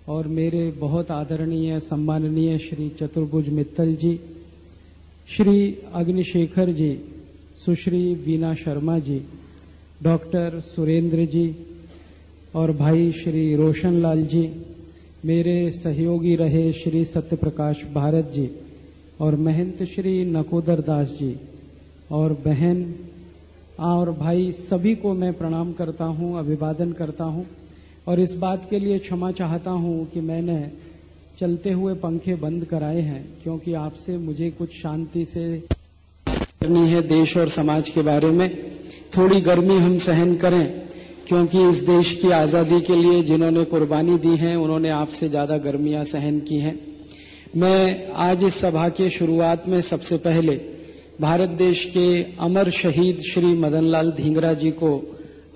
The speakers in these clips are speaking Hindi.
और मेरे बहुत आदरणीय सम्माननीय श्री चतुर्भुज मित्तल जी, श्री अग्निशेखर जी, सुश्री वीना शर्मा जी, डॉक्टर सुरेंद्र जी और भाई श्री रोशन लाल जी, मेरे सहयोगी रहे श्री सत्यप्रकाश भारत जी और महंत श्री नकोदर दास जी और बहन और भाई सभी को मैं प्रणाम करता हूं, अभिवादन करता हूं और इस बात के लिए क्षमा चाहता हूं कि मैंने चलते हुए पंखे बंद कराए हैं, क्योंकि आपसे मुझे कुछ शांति से करनी है देश और समाज के बारे में। थोड़ी गर्मी हम सहन करें, क्योंकि इस देश की आजादी के लिए जिन्होंने कुर्बानी दी है उन्होंने आपसे ज्यादा गर्मियां सहन की हैं। मैं आज इस सभा के शुरुआत में सबसे पहले भारत देश के अमर शहीद श्री मदनलाल धींगरा जी को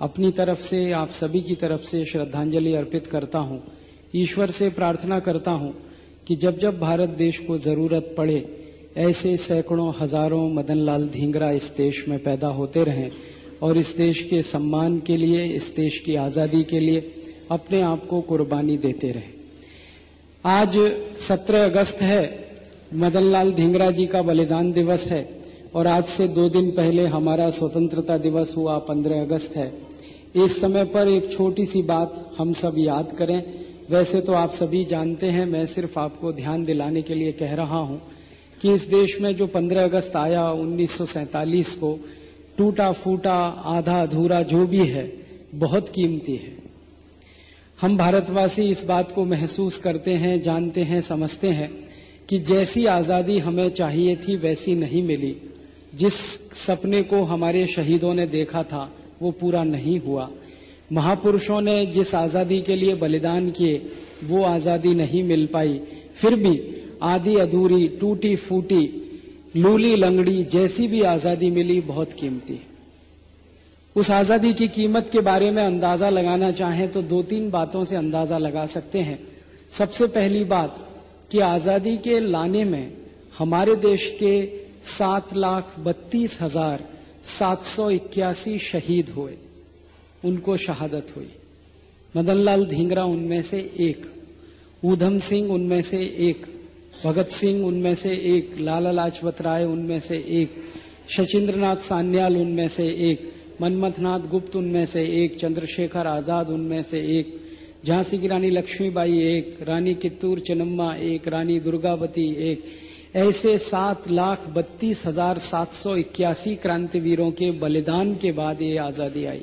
अपनी तरफ से, आप सभी की तरफ से श्रद्धांजलि अर्पित करता हूं। ईश्वर से प्रार्थना करता हूं कि जब जब भारत देश को जरूरत पड़े ऐसे सैकड़ों हजारों मदनलाल धींगरा इस देश में पैदा होते रहें और इस देश के सम्मान के लिए, इस देश की आजादी के लिए अपने आप को कुर्बानी देते रहें। आज 17 अगस्त है, मदनलाल धींगरा जी का बलिदान दिवस है और आज से 2 दिन पहले हमारा स्वतंत्रता दिवस हुआ, 15 अगस्त है। इस समय पर एक छोटी सी बात हम सब याद करें। वैसे तो आप सभी जानते हैं, मैं सिर्फ आपको ध्यान दिलाने के लिए कह रहा हूं कि इस देश में जो 15 अगस्त आया 1947 को, टूटा फूटा, आधा अधूरा जो भी है, बहुत कीमती है। हम भारतवासी इस बात को महसूस करते हैं, जानते हैं, समझते हैं कि जैसी आजादी हमें चाहिए थी वैसी नहीं मिली। जिस सपने को हमारे शहीदों ने देखा था वो पूरा नहीं हुआ। महापुरुषों ने जिस आजादी के लिए बलिदान किए वो आजादी नहीं मिल पाई। फिर भी आधी अधूरी, टूटी फूटी, लूली लंगड़ी जैसी भी आजादी मिली बहुत कीमती है। उस आजादी की कीमत के बारे में अंदाजा लगाना चाहें तो 2-3 बातों से अंदाजा लगा सकते हैं। सबसे पहली बात कि आजादी के लाने में हमारे देश के 7,32,781 शहीद हुए, उनको शहादत हुई। मदनलाल धींगरा उनमें से एक, ऊधम सिंह उनमें से एक, भगत सिंह उनमें से एक, लाला लाजपत राय उनमें से एक, शचीन्द्रनाथ सान्याल उनमें से एक, मनमथनाथ गुप्त उनमें से एक, चंद्रशेखर आजाद उनमें से एक, झांसी की रानी लक्ष्मीबाई एक, रानी कित्तूर चेन्नम्मा एक, रानी दुर्गावती एक, ऐसे 7,32,781 क्रांतिवीरों के बलिदान के बाद ये आजादी आई।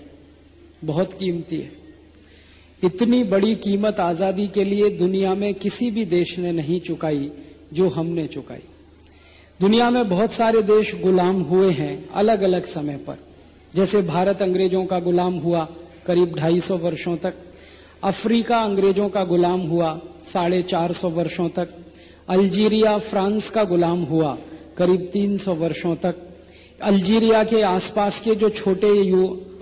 बहुत कीमती है। इतनी बड़ी कीमत आजादी के लिए दुनिया में किसी भी देश ने नहीं चुकाई जो हमने चुकाई। दुनिया में बहुत सारे देश गुलाम हुए हैं अलग अलग समय पर। जैसे भारत अंग्रेजों का गुलाम हुआ करीब 250 वर्षों तक, अफ्रीका अंग्रेजों का गुलाम हुआ 450 वर्षों तक, अल्जीरिया फ्रांस का गुलाम हुआ करीब 300 वर्षों तक। अल्जीरिया के आसपास के जो छोटे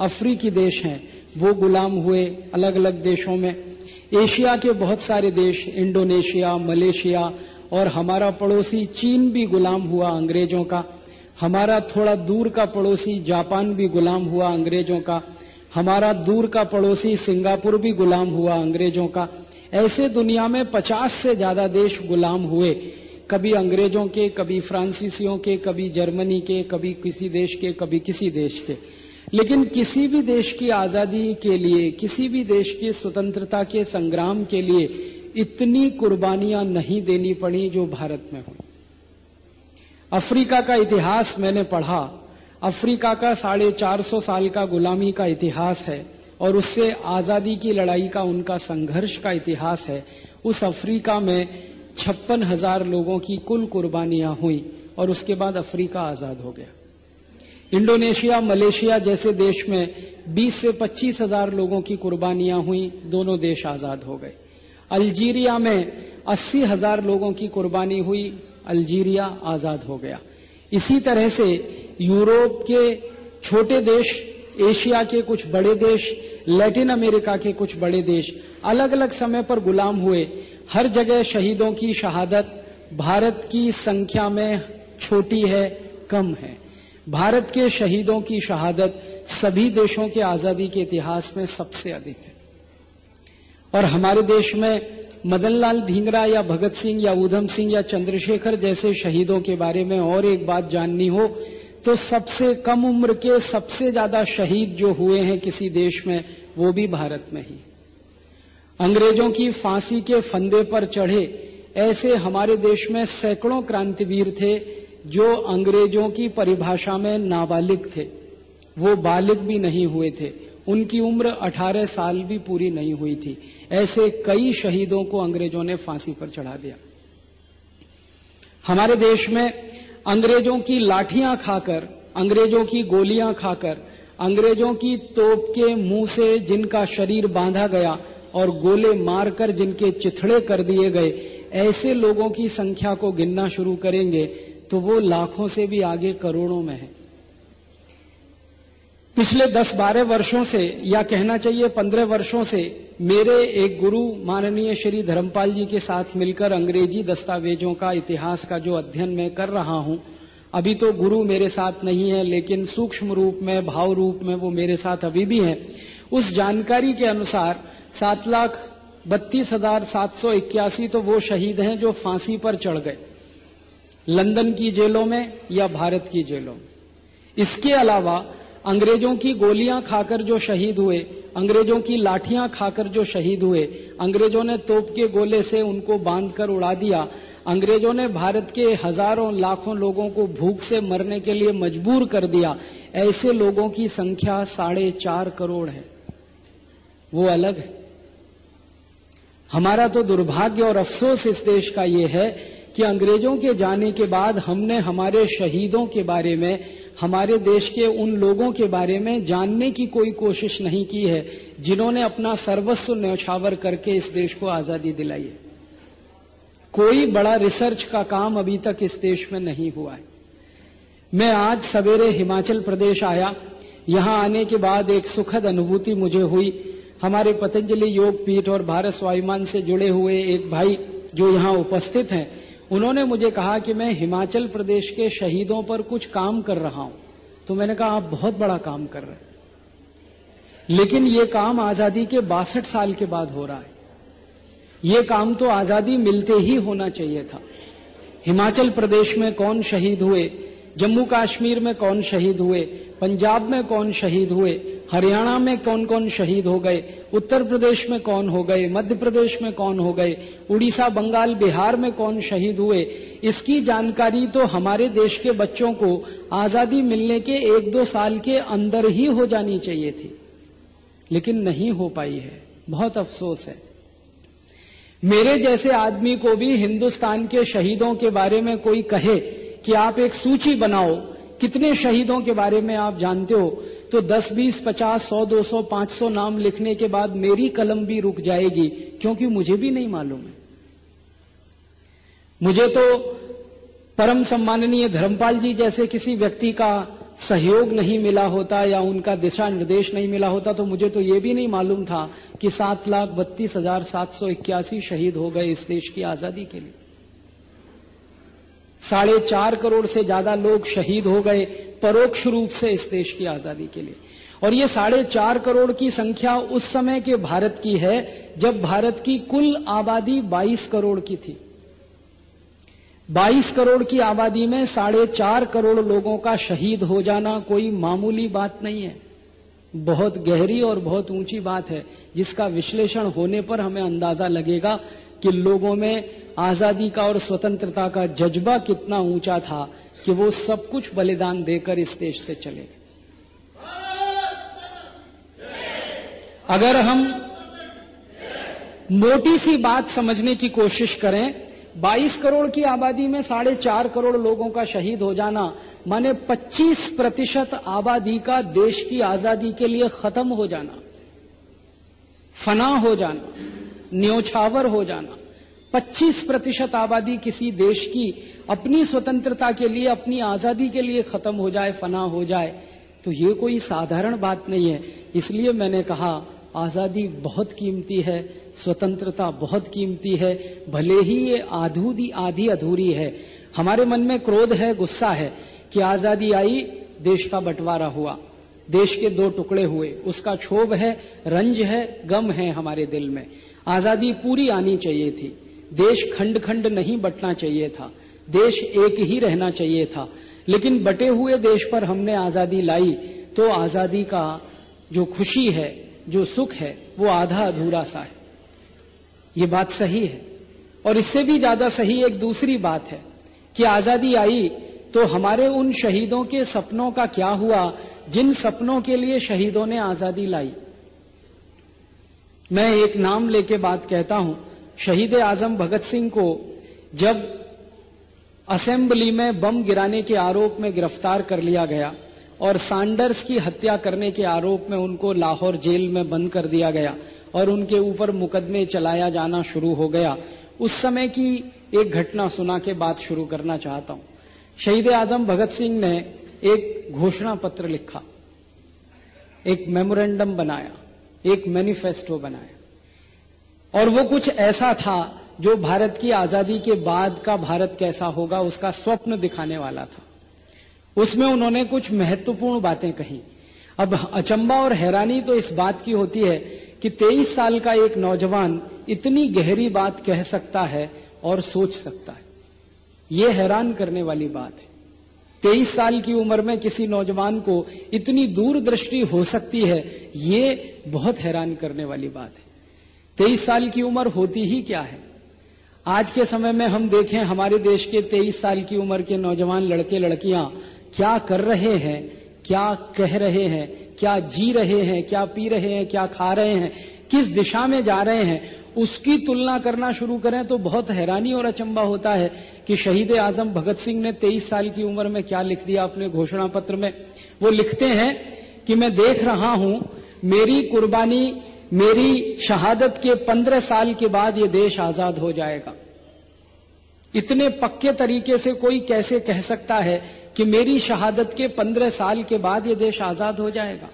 अफ्रीकी देश हैं वो गुलाम हुए अलग अलग देशों में। एशिया के बहुत सारे देश, इंडोनेशिया, मलेशिया और हमारा पड़ोसी चीन भी गुलाम हुआ अंग्रेजों का। हमारा थोड़ा दूर का पड़ोसी जापान भी गुलाम हुआ अंग्रेजों का। हमारा दूर का पड़ोसी सिंगापुर भी गुलाम हुआ अंग्रेजों का। ऐसे दुनिया में 50 से ज्यादा देश गुलाम हुए, कभी अंग्रेजों के, कभी फ्रांसीसियों के, कभी जर्मनी के, कभी किसी देश के, कभी किसी देश के। लेकिन किसी भी देश की आजादी के लिए, किसी भी देश की स्वतंत्रता के संग्राम के लिए इतनी कुर्बानियां नहीं देनी पड़ी जो भारत में हुई। अफ्रीका का इतिहास मैंने पढ़ा। अफ्रीका का 450 साल का गुलामी का इतिहास है और उससे आजादी की लड़ाई का, उनका संघर्ष का इतिहास है। उस अफ्रीका में 56,000 लोगों की कुल कुर्बानियां हुई और उसके बाद अफ्रीका आजाद हो गया। इंडोनेशिया, मलेशिया जैसे देश में 20 से 25,000 लोगों की कुर्बानियां हुई, दोनों देश आजाद हो गए। अल्जीरिया में 80,000 लोगों की कुर्बानी हुई, अल्जीरिया आजाद हो गया। इसी तरह से यूरोप के छोटे देश, एशिया के कुछ बड़े देश, लैटिन अमेरिका के कुछ बड़े देश अलग अलग समय पर गुलाम हुए। हर जगह शहीदों की शहादत भारत की संख्या में छोटी है, कम है। भारत के शहीदों की शहादत सभी देशों के आजादी के इतिहास में सबसे अधिक है। और हमारे देश में मदनलाल धिंगरा या भगत सिंह या ऊधम सिंह या चंद्रशेखर जैसे शहीदों के बारे में और एक बात जाननी हो तो सबसे कम उम्र के सबसे ज्यादा शहीद जो हुए हैं किसी देश में वो भी भारत में ही। अंग्रेजों की फांसी के फंदे पर चढ़े ऐसे हमारे देश में सैकड़ों क्रांतिवीर थे जो अंग्रेजों की परिभाषा में नाबालिग थे, वो बालिग भी नहीं हुए थे, उनकी उम्र 18 साल भी पूरी नहीं हुई थी। ऐसे कई शहीदों को अंग्रेजों ने फांसी पर चढ़ा दिया। हमारे देश में अंग्रेजों की लाठियां खाकर, अंग्रेजों की गोलियां खाकर, अंग्रेजों की तोप के मुंह से जिनका शरीर बांधा गया और गोले मारकर जिनके चिथड़े कर दिए गए, ऐसे लोगों की संख्या को गिनना शुरू करेंगे तो वो लाखों से भी आगे करोड़ों में है। पिछले 10-12 वर्षों से या कहना चाहिए 15 वर्षों से मेरे एक गुरु माननीय श्री धर्मपाल जी के साथ मिलकर अंग्रेजी दस्तावेजों का इतिहास का जो अध्ययन मैं कर रहा हूं, अभी तो गुरु मेरे साथ नहीं है लेकिन सूक्ष्म रूप में, भाव रूप में वो मेरे साथ अभी भी हैं। उस जानकारी के अनुसार 7,32,781 तो वो शहीद हैं जो फांसी पर चढ़ गए, लंदन की जेलों में या भारत की जेलों में। इसके अलावा अंग्रेजों की गोलियां खाकर जो शहीद हुए, अंग्रेजों की लाठियां खाकर जो शहीद हुए, अंग्रेजों ने तोप के गोले से उनको बांधकर उड़ा दिया, अंग्रेजों ने भारत के हजारों लाखों लोगों को भूख से मरने के लिए मजबूर कर दिया, ऐसे लोगों की संख्या 4.5 करोड़ है। वो अलग है। हमारा तो दुर्भाग्य और अफसोस इस देश का ये है कि अंग्रेजों के जाने के बाद हमने हमारे शहीदों के बारे में, हमारे देश के उन लोगों के बारे में जानने की कोई कोशिश नहीं की है जिन्होंने अपना सर्वस्व न्यौछावर करके इस देश को आजादी दिलाई है। कोई बड़ा रिसर्च का काम अभी तक इस देश में नहीं हुआ है। मैं आज सवेरे हिमाचल प्रदेश आया, यहां आने के बाद एक सुखद अनुभूति मुझे हुई। हमारे पतंजलि योग पीठ और भारत स्वाभिमान से जुड़े हुए एक भाई जो यहां उपस्थित हैं, उन्होंने मुझे कहा कि मैं हिमाचल प्रदेश के शहीदों पर कुछ काम कर रहा हूं। तो मैंने कहा आप बहुत बड़ा काम कर रहे हैं, लेकिन ये काम आजादी के 62 साल के बाद हो रहा है। ये काम तो आजादी मिलते ही होना चाहिए था। हिमाचल प्रदेश में कौन शहीद हुए, जम्मू कश्मीर में कौन शहीद हुए, पंजाब में कौन शहीद हुए, हरियाणा में कौन कौन शहीद हो गए, उत्तर प्रदेश में कौन हो गए, मध्य प्रदेश में कौन हो गए, उड़ीसा, बंगाल, बिहार में कौन शहीद हुए, इसकी जानकारी तो हमारे देश के बच्चों को आजादी मिलने के 1-2 साल के अंदर ही हो जानी चाहिए थी, लेकिन नहीं हो पाई है। बहुत अफसोस है। मेरे जैसे आदमी को भी हिंदुस्तान के शहीदों के बारे में कोई कहे कि आप एक सूची बनाओ, कितने शहीदों के बारे में आप जानते हो, तो 10, 20, 50, 100, 200, 500 नाम लिखने के बाद मेरी कलम भी रुक जाएगी, क्योंकि मुझे भी नहीं मालूम है। मुझे तो परम सम्माननीय धर्मपाल जी जैसे किसी व्यक्ति का सहयोग नहीं मिला होता या उनका दिशा निर्देश नहीं मिला होता तो मुझे तो ये भी नहीं मालूम था कि 7,32,781 शहीद हो गए इस देश की आजादी के लिए। 4.5 करोड़ से ज्यादा लोग शहीद हो गए परोक्ष रूप से इस देश की आजादी के लिए। और ये 4.5 करोड़ की संख्या उस समय के भारत की है जब भारत की कुल आबादी 22 करोड़ की थी। 22 करोड़ की आबादी में 4.5 करोड़ लोगों का शहीद हो जाना कोई मामूली बात नहीं है, बहुत गहरी और बहुत ऊंची बात है, जिसका विश्लेषण होने पर हमें अंदाजा लगेगा कि लोगों में आजादी का और स्वतंत्रता का जज्बा कितना ऊंचा था कि वो सब कुछ बलिदान देकर इस देश से चले गए। अगर हम मोटी सी बात समझने की कोशिश करें, 22 करोड़ की आबादी में 4.5 करोड़ लोगों का शहीद हो जाना माने 25% आबादी का देश की आजादी के लिए खत्म हो जाना, फना हो जाना, न्योछावर हो जाना। 25% आबादी किसी देश की अपनी स्वतंत्रता के लिए, अपनी आजादी के लिए खत्म हो जाए, फना हो जाए, तो ये कोई साधारण बात नहीं है। इसलिए मैंने कहा आजादी बहुत कीमती है, स्वतंत्रता बहुत कीमती है, भले ही ये आधी अधूरी है। हमारे मन में क्रोध है, गुस्सा है कि आजादी आई, देश का बंटवारा हुआ, देश के 2 टुकड़े हुए, उसका क्षोभ है, रंज है, गम है हमारे दिल में। आजादी पूरी आनी चाहिए थी, देश खंड खंड नहीं बंटना चाहिए था, देश एक ही रहना चाहिए था। लेकिन बटे हुए देश पर हमने आजादी लाई तो आजादी का जो खुशी है, जो सुख है, वो आधा अधूरा सा है। ये बात सही है। और इससे भी ज्यादा सही एक दूसरी बात है कि आजादी आई तो हमारे उन शहीदों के सपनों का क्या हुआ जिन सपनों के लिए शहीदों ने आजादी लाई। मैं एक नाम लेके बात कहता हूं। शहीद आजम भगत सिंह को जब असेंबली में बम गिराने के आरोप में गिरफ्तार कर लिया गया और सैंडर्स की हत्या करने के आरोप में उनको लाहौर जेल में बंद कर दिया गया और उनके ऊपर मुकदमे चलाया जाना शुरू हो गया, उस समय की एक घटना सुना के बात शुरू करना चाहता हूं। शहीद आजम भगत सिंह ने एक घोषणा पत्र लिखा, एक मेमोरेंडम बनाया, एक मैनिफेस्टो बनाया और वो कुछ ऐसा था जो भारत की आजादी के बाद का भारत कैसा होगा उसका स्वप्न दिखाने वाला था। उसमें उन्होंने कुछ महत्वपूर्ण बातें कही। अब अचंबा और हैरानी तो इस बात की होती है कि 23 साल का एक नौजवान इतनी गहरी बात कह सकता है और सोच सकता है। यह हैरान करने वाली बात है। 23 साल की उम्र में किसी नौजवान को इतनी दूरदृष्टि हो सकती है, ये बहुत हैरान करने वाली बात है। 23 साल की उम्र होती ही क्या है? आज के समय में हम देखें हमारे देश के 23 साल की उम्र के नौजवान लड़के लड़कियां क्या कर रहे हैं, क्या कह रहे हैं, क्या जी रहे हैं, क्या पी रहे हैं, क्या खा रहे हैं, किस दिशा में जा रहे हैं, उसकी तुलना करना शुरू करें तो बहुत हैरानी और अचंबा होता है कि शहीद आजम भगत सिंह ने 23 साल की उम्र में क्या लिख दिया अपने घोषणा पत्र में। वो लिखते हैं कि मैं देख रहा हूं मेरी कुर्बानी, मेरी शहादत के 15 साल के बाद ये देश आजाद हो जाएगा। इतने पक्के तरीके से कोई कैसे कह सकता है कि मेरी शहादत के 15 साल के बाद ये देश आजाद हो जाएगा?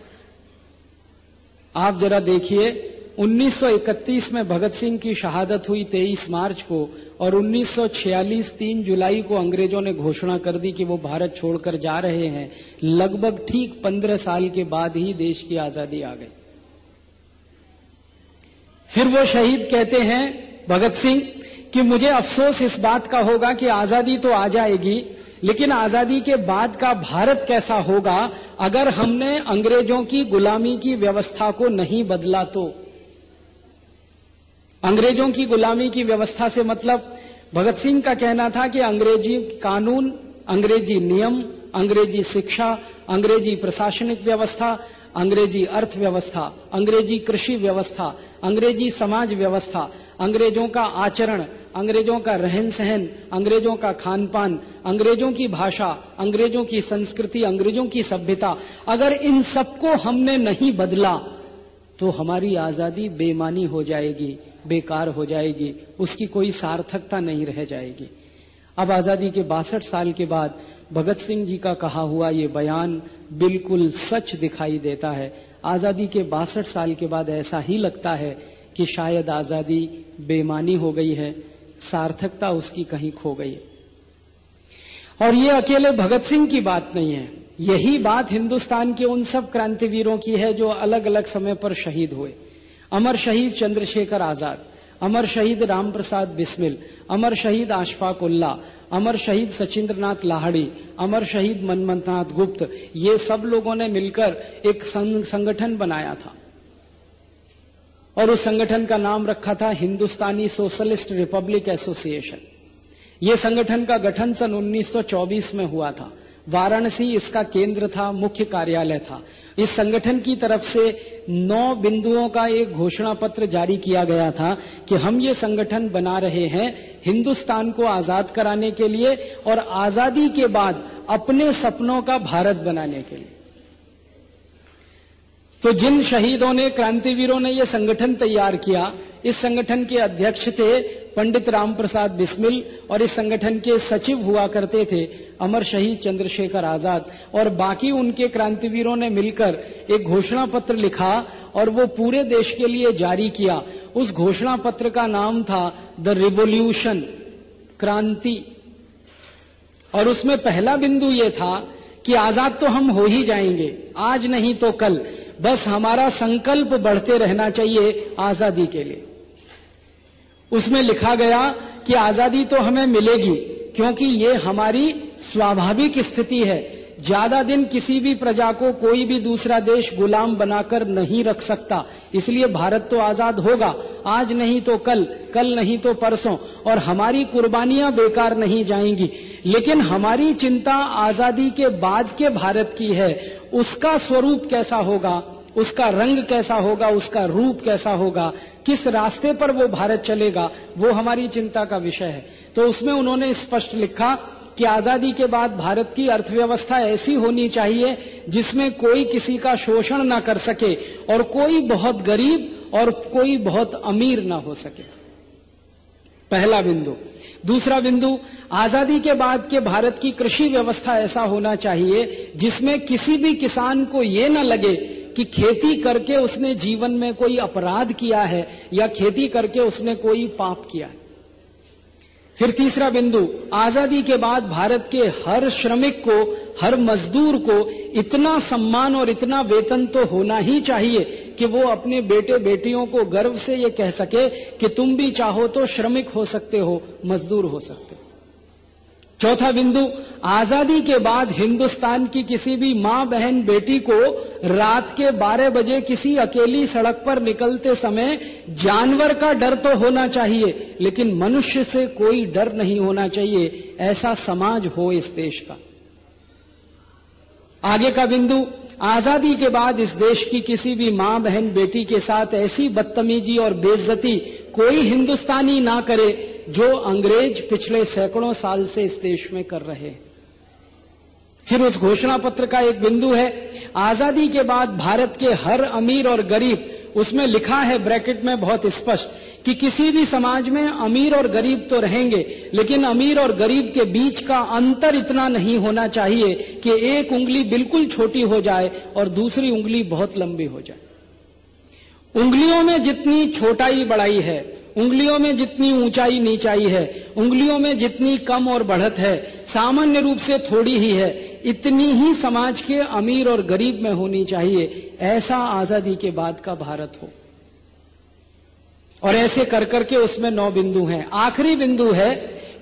आप जरा देखिए, 1931 में भगत सिंह की शहादत हुई 23 मार्च को और 1946 3 जुलाई को अंग्रेजों ने घोषणा कर दी कि वो भारत छोड़कर जा रहे हैं। लगभग ठीक 15 साल के बाद ही देश की आजादी आ गई। फिर वो शहीद कहते हैं भगत सिंह कि मुझे अफसोस इस बात का होगा कि आजादी तो आ जाएगी, लेकिन आजादी के बाद का भारत कैसा होगा अगर हमने अंग्रेजों की गुलामी की व्यवस्था को नहीं बदला तो। अंग्रेजों की गुलामी की व्यवस्था से मतलब भगत सिंह का कहना था कि अंग्रेजी कानून, अंग्रेजी नियम, अंग्रेजी शिक्षा, अंग्रेजी प्रशासनिक व्यवस्था, अंग्रेजी अर्थव्यवस्था, अंग्रेजी कृषि व्यवस्था, अंग्रेजी समाज व्यवस्था, अंग्रेजों का आचरण, अंग्रेजों का रहन सहन, अंग्रेजों का खान पान, अंग्रेजों की भाषा, अंग्रेजों की संस्कृति, अंग्रेजों की सभ्यता, अगर इन सबको हमने नहीं बदला तो हमारी आजादी बेमानी हो जाएगी, बेकार हो जाएगी, उसकी कोई सार्थकता नहीं रह जाएगी। अब आजादी के 62 साल के बाद भगत सिंह जी का कहा हुआ ये बयान बिल्कुल सच दिखाई देता है। आजादी के 62 साल के बाद ऐसा ही लगता है कि शायद आजादी बेमानी हो गई है, सार्थकता उसकी कहीं खो गई है। और ये अकेले भगत सिंह की बात नहीं है, यही बात हिंदुस्तान के उन सब क्रांतिवीरों की है जो अलग अलग समय पर शहीद हुए। अमर शहीद चंद्रशेखर आजाद, अमर शहीद राम प्रसाद बिस्मिल, अमर शहीद अशफाक उल्लाह, अमर शहीद सचिंद्रनाथ लाहिड़ी, अमर शहीद मनमथनाथ गुप्त, ये सब लोगों ने मिलकर एक संगठन बनाया था और उस संगठन का नाम रखा था हिंदुस्तानी सोशलिस्ट रिपब्लिक एसोसिएशन। ये संगठन का गठन सन 1924 में हुआ था। वाराणसी इसका केंद्र था, मुख्य कार्यालय था। इस संगठन की तरफ से 9 बिंदुओं का एक घोषणा पत्र जारी किया गया था कि हम ये संगठन बना रहे हैं हिंदुस्तान को आजाद कराने के लिए और आजादी के बाद अपने सपनों का भारत बनाने के लिए। तो जिन शहीदों ने, क्रांतिवीरों ने यह संगठन तैयार किया, इस संगठन के अध्यक्ष थे पंडित राम प्रसाद बिस्मिल और इस संगठन के सचिव हुआ करते थे अमर शहीद चंद्रशेखर आजाद। और बाकी उनके क्रांतिवीरों ने मिलकर एक घोषणा पत्र लिखा और वो पूरे देश के लिए जारी किया। उस घोषणा पत्र का नाम था द रिवॉल्यूशन, क्रांति। और उसमें पहला बिंदु यह था कि आजाद तो हम हो ही जाएंगे, आज नहीं तो कल, बस हमारा संकल्प बढ़ते रहना चाहिए आजादी के लिए। उसमें लिखा गया कि आजादी तो हमें मिलेगी क्योंकि ये हमारी स्वाभाविक स्थिति है। ज्यादा दिन किसी भी प्रजा को कोई भी दूसरा देश गुलाम बनाकर नहीं रख सकता, इसलिए भारत तो आजाद होगा, आज नहीं तो कल, कल नहीं तो परसों, और हमारी कुर्बानियां बेकार नहीं जाएंगी। लेकिन हमारी चिंता आजादी के बाद के भारत की है, उसका स्वरूप कैसा होगा, उसका रंग कैसा होगा, उसका रूप कैसा होगा, किस रास्ते पर वो भारत चलेगा, वो हमारी चिंता का विषय है। तो उसमें उन्होंने स्पष्ट लिखा कि आजादी के बाद भारत की अर्थव्यवस्था ऐसी होनी चाहिए जिसमें कोई किसी का शोषण ना कर सके और कोई बहुत गरीब और कोई बहुत अमीर ना हो सके। पहला बिंदु। दूसरा बिंदु, आजादी के बाद के भारत की कृषि व्यवस्था ऐसा होना चाहिए जिसमें किसी भी किसान को ये न लगे कि खेती करके उसने जीवन में कोई अपराध किया है या खेती करके उसने कोई पाप किया है। फिर तीसरा बिंदु, आजादी के बाद भारत के हर श्रमिक को, हर मजदूर को इतना सम्मान और इतना वेतन तो होना ही चाहिए कि वो अपने बेटे बेटियों को गर्व से ये कह सके कि तुम भी चाहो तो श्रमिक हो सकते हो, मजदूर हो सकते हो। चौथा बिंदु, आजादी के बाद हिंदुस्तान की किसी भी मां बहन बेटी को रात के 12 बजे किसी अकेली सड़क पर निकलते समय जानवर का डर तो होना चाहिए, लेकिन मनुष्य से कोई डर नहीं होना चाहिए। ऐसा समाज हो इस देश का। आगे का बिंदु, आजादी के बाद इस देश की किसी भी मां बहन बेटी के साथ ऐसी बदतमीजी और बेइज्जती कोई हिंदुस्तानी ना करे जो अंग्रेज पिछले सैकड़ों साल से इस देश में कर रहे हैं। फिर उस घोषणा पत्र का एक बिंदु है, आजादी के बाद भारत के हर अमीर और गरीब, उसमें लिखा है ब्रैकेट में बहुत स्पष्ट कि किसी भी समाज में अमीर और गरीब तो रहेंगे, लेकिन अमीर और गरीब के बीच का अंतर इतना नहीं होना चाहिए कि एक उंगली बिल्कुल छोटी हो जाए और दूसरी उंगली बहुत लंबी हो जाए। उंगलियों में जितनी छोटाई बड़ाई है, उंगलियों में जितनी ऊंचाई नीचाई है, उंगलियों में जितनी कम और बढ़त है, सामान्य रूप से थोड़ी ही है, इतनी ही समाज के अमीर और गरीब में होनी चाहिए। ऐसा आजादी के बाद का भारत हो। और ऐसे कर करके उसमें 9 बिंदु हैं। आखिरी बिंदु है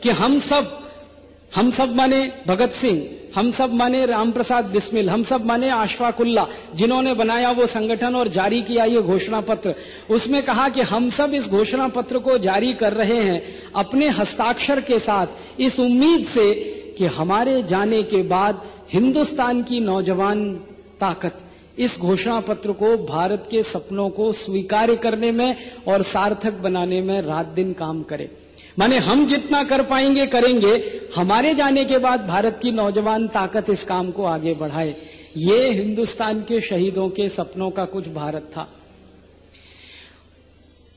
कि हम सब माने भगत सिंह, हम सब माने रामप्रसाद बिस्मिल, हम सब माने अशफाक उल्लाह, जिन्होंने बनाया वो संगठन और जारी किया ये घोषणा पत्र। उसमें कहा कि हम सब इस घोषणा पत्र को जारी कर रहे हैं अपने हस्ताक्षर के साथ, इस उम्मीद से कि हमारे जाने के बाद हिंदुस्तान की नौजवान ताकत इस घोषणा पत्र को, भारत के सपनों को स्वीकार करने में और सार्थक बनाने में रात दिन काम करे। माने हम जितना कर पाएंगे करेंगे, हमारे जाने के बाद भारत की नौजवान ताकत इस काम को आगे बढ़ाए। ये हिंदुस्तान के शहीदों के सपनों का कुछ भारत था।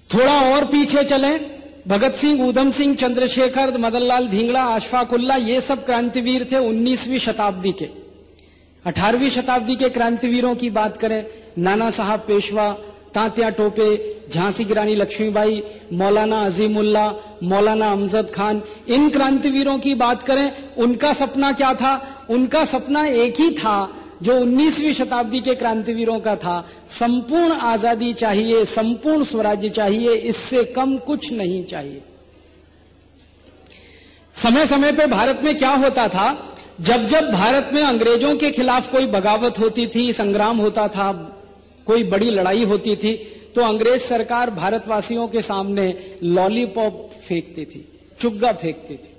थोड़ा और पीछे चलें, भगत सिंह, ऊधम सिंह, चंद्रशेखर, मदनलाल धिंगड़ा, अशफाक उल्लाह, ये सब क्रांतिवीर थे 19वीं शताब्दी के। 18वीं शताब्दी के क्रांतिवीरों की बात करें, नाना साहब पेशवा, तात्या टोपे, झांसी की रानी लक्ष्मीबाई, मौलाना अजीमुल्लाह, मौलाना अमजद खान, इन क्रांतिवीरों की बात करें, उनका सपना क्या था? उनका सपना एक ही था जो 19वीं शताब्दी के क्रांतिवीरों का था, संपूर्ण आजादी चाहिए, संपूर्ण स्वराज्य चाहिए, इससे कम कुछ नहीं चाहिए। समय समय पे भारत में क्या होता था, जब जब भारत में अंग्रेजों के खिलाफ कोई बगावत होती थी, संग्राम होता था, कोई बड़ी लड़ाई होती थी, तो अंग्रेज सरकार भारतवासियों के सामने लॉलीपॉप फेंकती थी, चुग्गा फेंकती थी।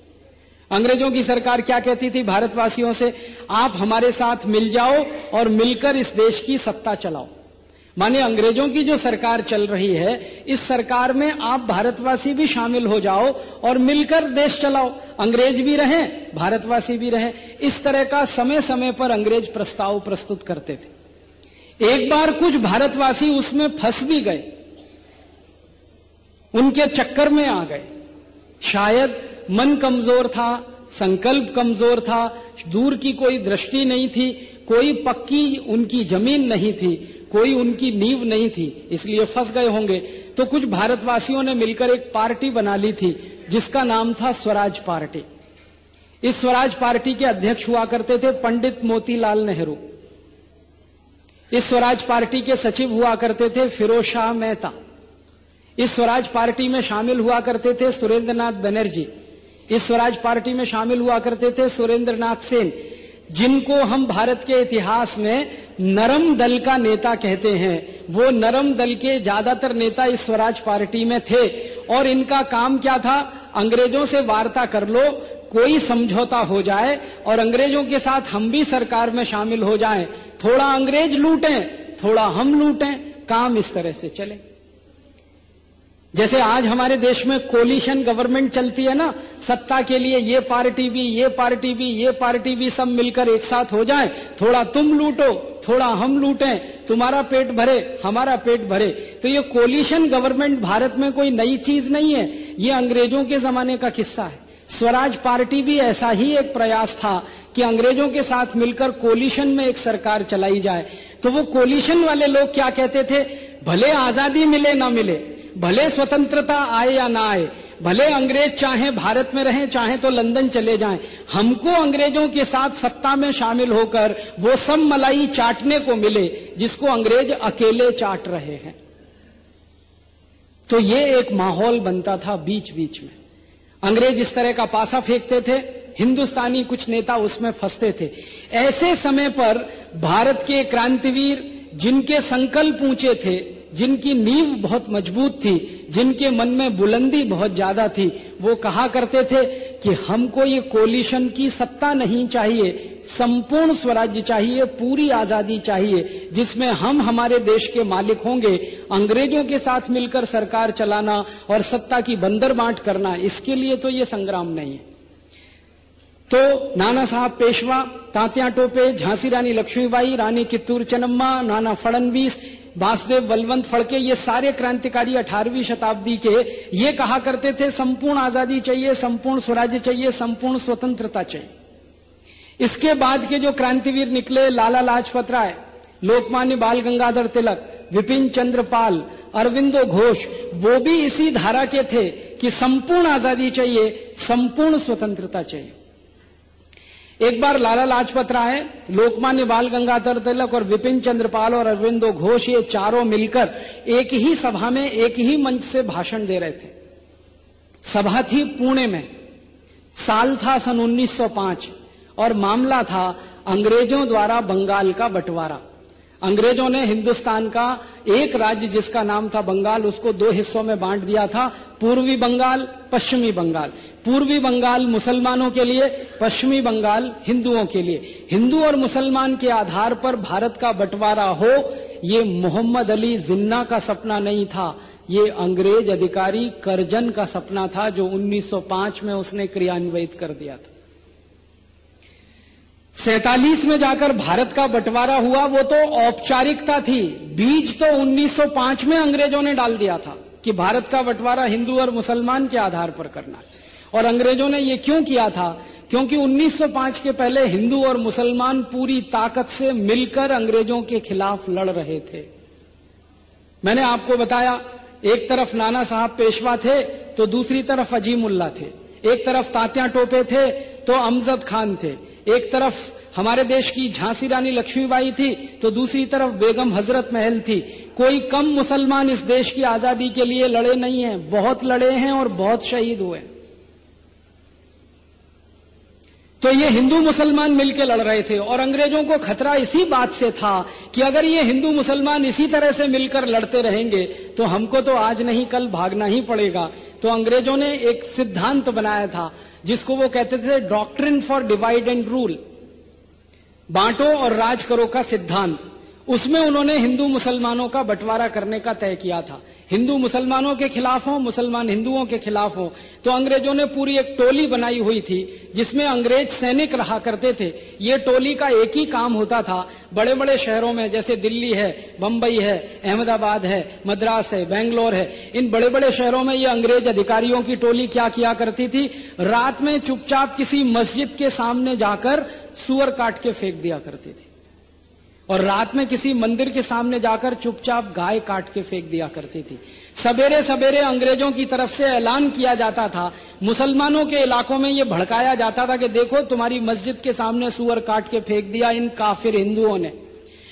अंग्रेजों की सरकार क्या कहती थी भारतवासियों से? आप हमारे साथ मिल जाओ और मिलकर इस देश की सत्ता चलाओ। माने अंग्रेजों की जो सरकार चल रही है, इस सरकार में आप भारतवासी भी शामिल हो जाओ और मिलकर देश चलाओ। अंग्रेज भी रहें, भारतवासी भी रहें। इस तरह का समय समय पर अंग्रेज प्रस्ताव प्रस्तुत करते थे। एक बार कुछ भारतवासी उसमें फंस भी गए, उनके चक्कर में आ गए। शायद मन कमजोर था, संकल्प कमजोर था, दूर की कोई दृष्टि नहीं थी, कोई पक्की उनकी जमीन नहीं थी, कोई उनकी नींव नहीं थी, इसलिए फंस गए होंगे। तो कुछ भारतवासियों ने मिलकर एक पार्टी बना ली थी जिसका नाम था स्वराज पार्टी। इस स्वराज पार्टी के अध्यक्ष हुआ करते थे पंडित मोतीलाल नेहरू। इस स्वराज पार्टी के सचिव हुआ करते थे फिरोज शाह मेहता। इस स्वराज पार्टी में शामिल हुआ करते थे सुरेंद्रनाथ बनर्जी, इस स्वराज पार्टी में शामिल हुआ करते थे सुरेंद्रनाथ सेन, जिनको हम भारत के इतिहास में नरम दल का नेता कहते हैं। वो नरम दल के ज्यादातर नेता इस स्वराज पार्टी में थे और इनका काम क्या था? अंग्रेजों से वार्ता कर लो, कोई समझौता हो जाए और अंग्रेजों के साथ हम भी सरकार में शामिल हो जाएं, थोड़ा अंग्रेज लूटें, थोड़ा हम लूटें, काम इस तरह से चले। जैसे आज हमारे देश में कोलिशन गवर्नमेंट चलती है ना, सत्ता के लिए ये पार्टी भी, ये पार्टी भी, ये पार्टी भी सब मिलकर एक साथ हो जाएं, थोड़ा तुम लूटो, थोड़ा हम लूटें, तुम्हारा पेट भरे, हमारा पेट भरे। तो ये कोलिशन गवर्नमेंट भारत में कोई नई चीज नहीं है, ये अंग्रेजों के जमाने का किस्सा है। स्वराज पार्टी भी ऐसा ही एक प्रयास था कि अंग्रेजों के साथ मिलकर कोलिशन में एक सरकार चलाई जाए। तो वो कोलिशन वाले लोग क्या कहते थे? भले आजादी मिले ना मिले, भले स्वतंत्रता आए या ना आए, भले अंग्रेज चाहे भारत में रहें, चाहे तो लंदन चले जाएं, हमको अंग्रेजों के साथ सत्ता में शामिल होकर वो सब मलाई चाटने को मिले जिसको अंग्रेज अकेले चाट रहे हैं। तो ये एक माहौल बनता था बीच बीच में। अंग्रेज इस तरह का पासा फेंकते थे, हिंदुस्तानी कुछ नेता उसमें फंसते थे। ऐसे समय पर भारत के क्रांतिवीर, जिनके संकल्प ऊंचे थे, जिनकी नींव बहुत मजबूत थी, जिनके मन में बुलंदी बहुत ज्यादा थी, वो कहा करते थे कि हमको ये कोलिशन की सत्ता नहीं चाहिए, संपूर्ण स्वराज्य चाहिए, पूरी आजादी चाहिए, जिसमें हम हमारे देश के मालिक होंगे। अंग्रेजों के साथ मिलकर सरकार चलाना और सत्ता की बंदर बांट करना, इसके लिए तो ये संग्राम नहीं है। तो नाना साहब पेशवा, तात्या टोपे, झांसी रानी लक्ष्मीबाई, रानी कित्तूर चेन्नम्मा, नाना फडणवीस, वासुदेव बलवंत फड़के, ये सारे क्रांतिकारी 18वीं शताब्दी के ये कहा करते थे संपूर्ण आजादी चाहिए, संपूर्ण स्वराज्य चाहिए, संपूर्ण स्वतंत्रता चाहिए। इसके बाद के जो क्रांतिवीर निकले, लाला लाजपत राय, लोकमान्य बाल गंगाधर तिलक, विपिन चंद्र पाल, अरविंदो घोष, वो भी इसी धारा के थे कि संपूर्ण आजादी चाहिए, संपूर्ण स्वतंत्रता चाहिए। एक बार लाला लाजपत राय, लोकमान्य बाल गंगाधर तिलक और विपिन चंद्र पाल और अरविंदो घोष, ये चारों मिलकर एक ही सभा में, एक ही मंच से भाषण दे रहे थे। सभा थी पुणे में, साल था सन 1905 और मामला था अंग्रेजों द्वारा बंगाल का बंटवारा। अंग्रेजों ने हिंदुस्तान का एक राज्य जिसका नाम था बंगाल, उसको दो हिस्सों में बांट दिया था, पूर्वी बंगाल, पश्चिमी बंगाल। पूर्वी बंगाल मुसलमानों के लिए, पश्चिमी बंगाल हिंदुओं के लिए। हिंदू और मुसलमान के आधार पर भारत का बंटवारा हो, ये मोहम्मद अली जिन्ना का सपना नहीं था, ये अंग्रेज अधिकारी करजन का सपना था, जो 1905 में उसने क्रियान्वित कर दिया था। 47 में जाकर भारत का बंटवारा हुआ, वो तो औपचारिकता थी, बीज तो 1905 में अंग्रेजों ने डाल दिया था कि भारत का बंटवारा हिंदू और मुसलमान के आधार पर करना है। और अंग्रेजों ने ये क्यों किया था? क्योंकि 1905 के पहले हिंदू और मुसलमान पूरी ताकत से मिलकर अंग्रेजों के खिलाफ लड़ रहे थे। मैंने आपको बताया, एक तरफ नाना साहब पेशवा थे तो दूसरी तरफ अजीमुल्ला थे, एक तरफ तात्या टोपे थे तो अमजद खान थे, एक तरफ हमारे देश की झांसी रानी लक्ष्मीबाई थी तो दूसरी तरफ बेगम हजरत महल थी। कोई कम मुसलमान इस देश की आजादी के लिए लड़े नहीं हैं, बहुत लड़े हैं और बहुत शहीद हुए। तो ये हिंदू मुसलमान मिलकर लड़ रहे थे और अंग्रेजों को खतरा इसी बात से था कि अगर ये हिंदू मुसलमान इसी तरह से मिलकर लड़ते रहेंगे तो हमको तो आज नहीं कल भागना ही पड़ेगा। तो अंग्रेजों ने एक सिद्धांत बनाया था जिसको वो कहते थे doctrine for divide and rule, बांटो और राज करो का सिद्धांत। उसमें उन्होंने हिंदू मुसलमानों का बंटवारा करने का तय किया था। हिंदू मुसलमानों के खिलाफ हो, मुसलमान हिंदुओं के खिलाफ हो। तो अंग्रेजों ने पूरी एक टोली बनाई हुई थी जिसमें अंग्रेज सैनिक रहा करते थे। ये टोली का एक ही काम होता था, बड़े बड़े शहरों में जैसे दिल्ली है, बंबई है, अहमदाबाद है, मद्रास है, बेंगलोर है, इन बड़े बड़े शहरों में ये अंग्रेज अधिकारियों की टोली क्या किया करती थी, रात में चुपचाप किसी मस्जिद के सामने जाकर सुअर काट के फेंक दिया करती थी और रात में किसी मंदिर के सामने जाकर चुपचाप गाय काट के फेंक दिया करती थी। सवेरे सवेरे अंग्रेजों की तरफ से ऐलान किया जाता था, मुसलमानों के इलाकों में यह भड़काया जाता था कि देखो तुम्हारी मस्जिद के सामने सुअर काट के फेंक दिया इन काफिर हिंदुओं ने।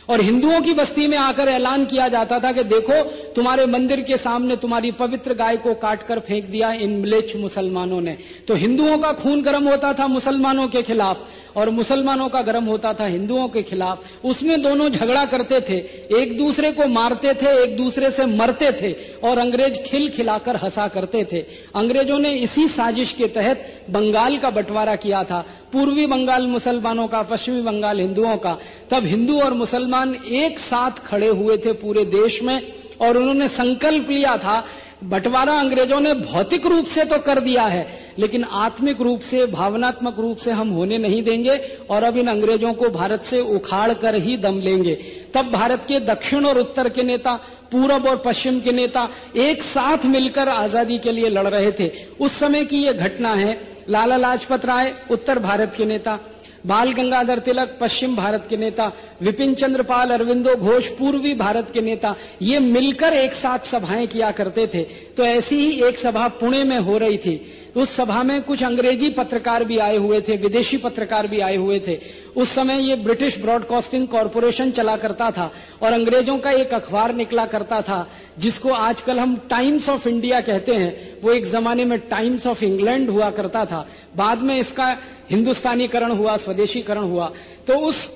और हिंदुओं की बस्ती में आकर ऐलान किया जाता था कि देखो तुम्हारे मंदिर के सामने तुम्हारी पवित्र गाय को काटकर फेंक दिया इन म्लेच्छ मुसलमानों ने। तो हिंदुओं का खून गर्म होता था मुसलमानों के खिलाफ और मुसलमानों का गर्म होता था हिंदुओं के खिलाफ। उसमें दोनों झगड़ा करते थे, एक दूसरे को मारते थे, एक दूसरे से मरते थे और अंग्रेज खिलखिलाकर हंसा करते थे। अंग्रेजों ने इसी साजिश के तहत बंगाल का बंटवारा किया था, पूर्वी बंगाल मुसलमानों का, पश्चिमी बंगाल हिंदुओं का। तब हिंदू और मुसलमान एक साथ खड़े हुए थे पूरे देश में और उन्होंने संकल्प लिया था, बंटवारा अंग्रेजों ने भौतिक रूप से तो कर दिया है लेकिन आत्मिक रूप से, भावनात्मक रूप से हम होने नहीं देंगे और अब इन अंग्रेजों को भारत से उखाड़ कर ही दम लेंगे। तब भारत के दक्षिण और उत्तर के नेता, पूरब और पश्चिम के नेता एक साथ मिलकर आजादी के लिए लड़ रहे थे। उस समय की यह घटना है। लाला लाजपत राय उत्तर भारत के नेता, बाल गंगाधर तिलक पश्चिम भारत के नेता, विपिन चंद्र पाल, अरविंदो घोष पूर्वी भारत के नेता, ये मिलकर एक साथ सभाएं किया करते थे। तो ऐसी ही एक सभा पुणे में हो रही थी। उस सभा में कुछ अंग्रेजी पत्रकार भी आए हुए थे, विदेशी पत्रकार भी आए हुए थे। उस समय ये ब्रिटिश ब्रॉडकास्टिंग कॉरपोरेशन चला करता था और अंग्रेजों का एक अखबार निकला करता था जिसको आजकल हम टाइम्स ऑफ इंडिया कहते हैं। वो एक जमाने में टाइम्स ऑफ इंग्लैंड हुआ करता था, बाद में इसका हिंदुस्तानीकरण हुआ, स्वदेशीकरण हुआ। तो उस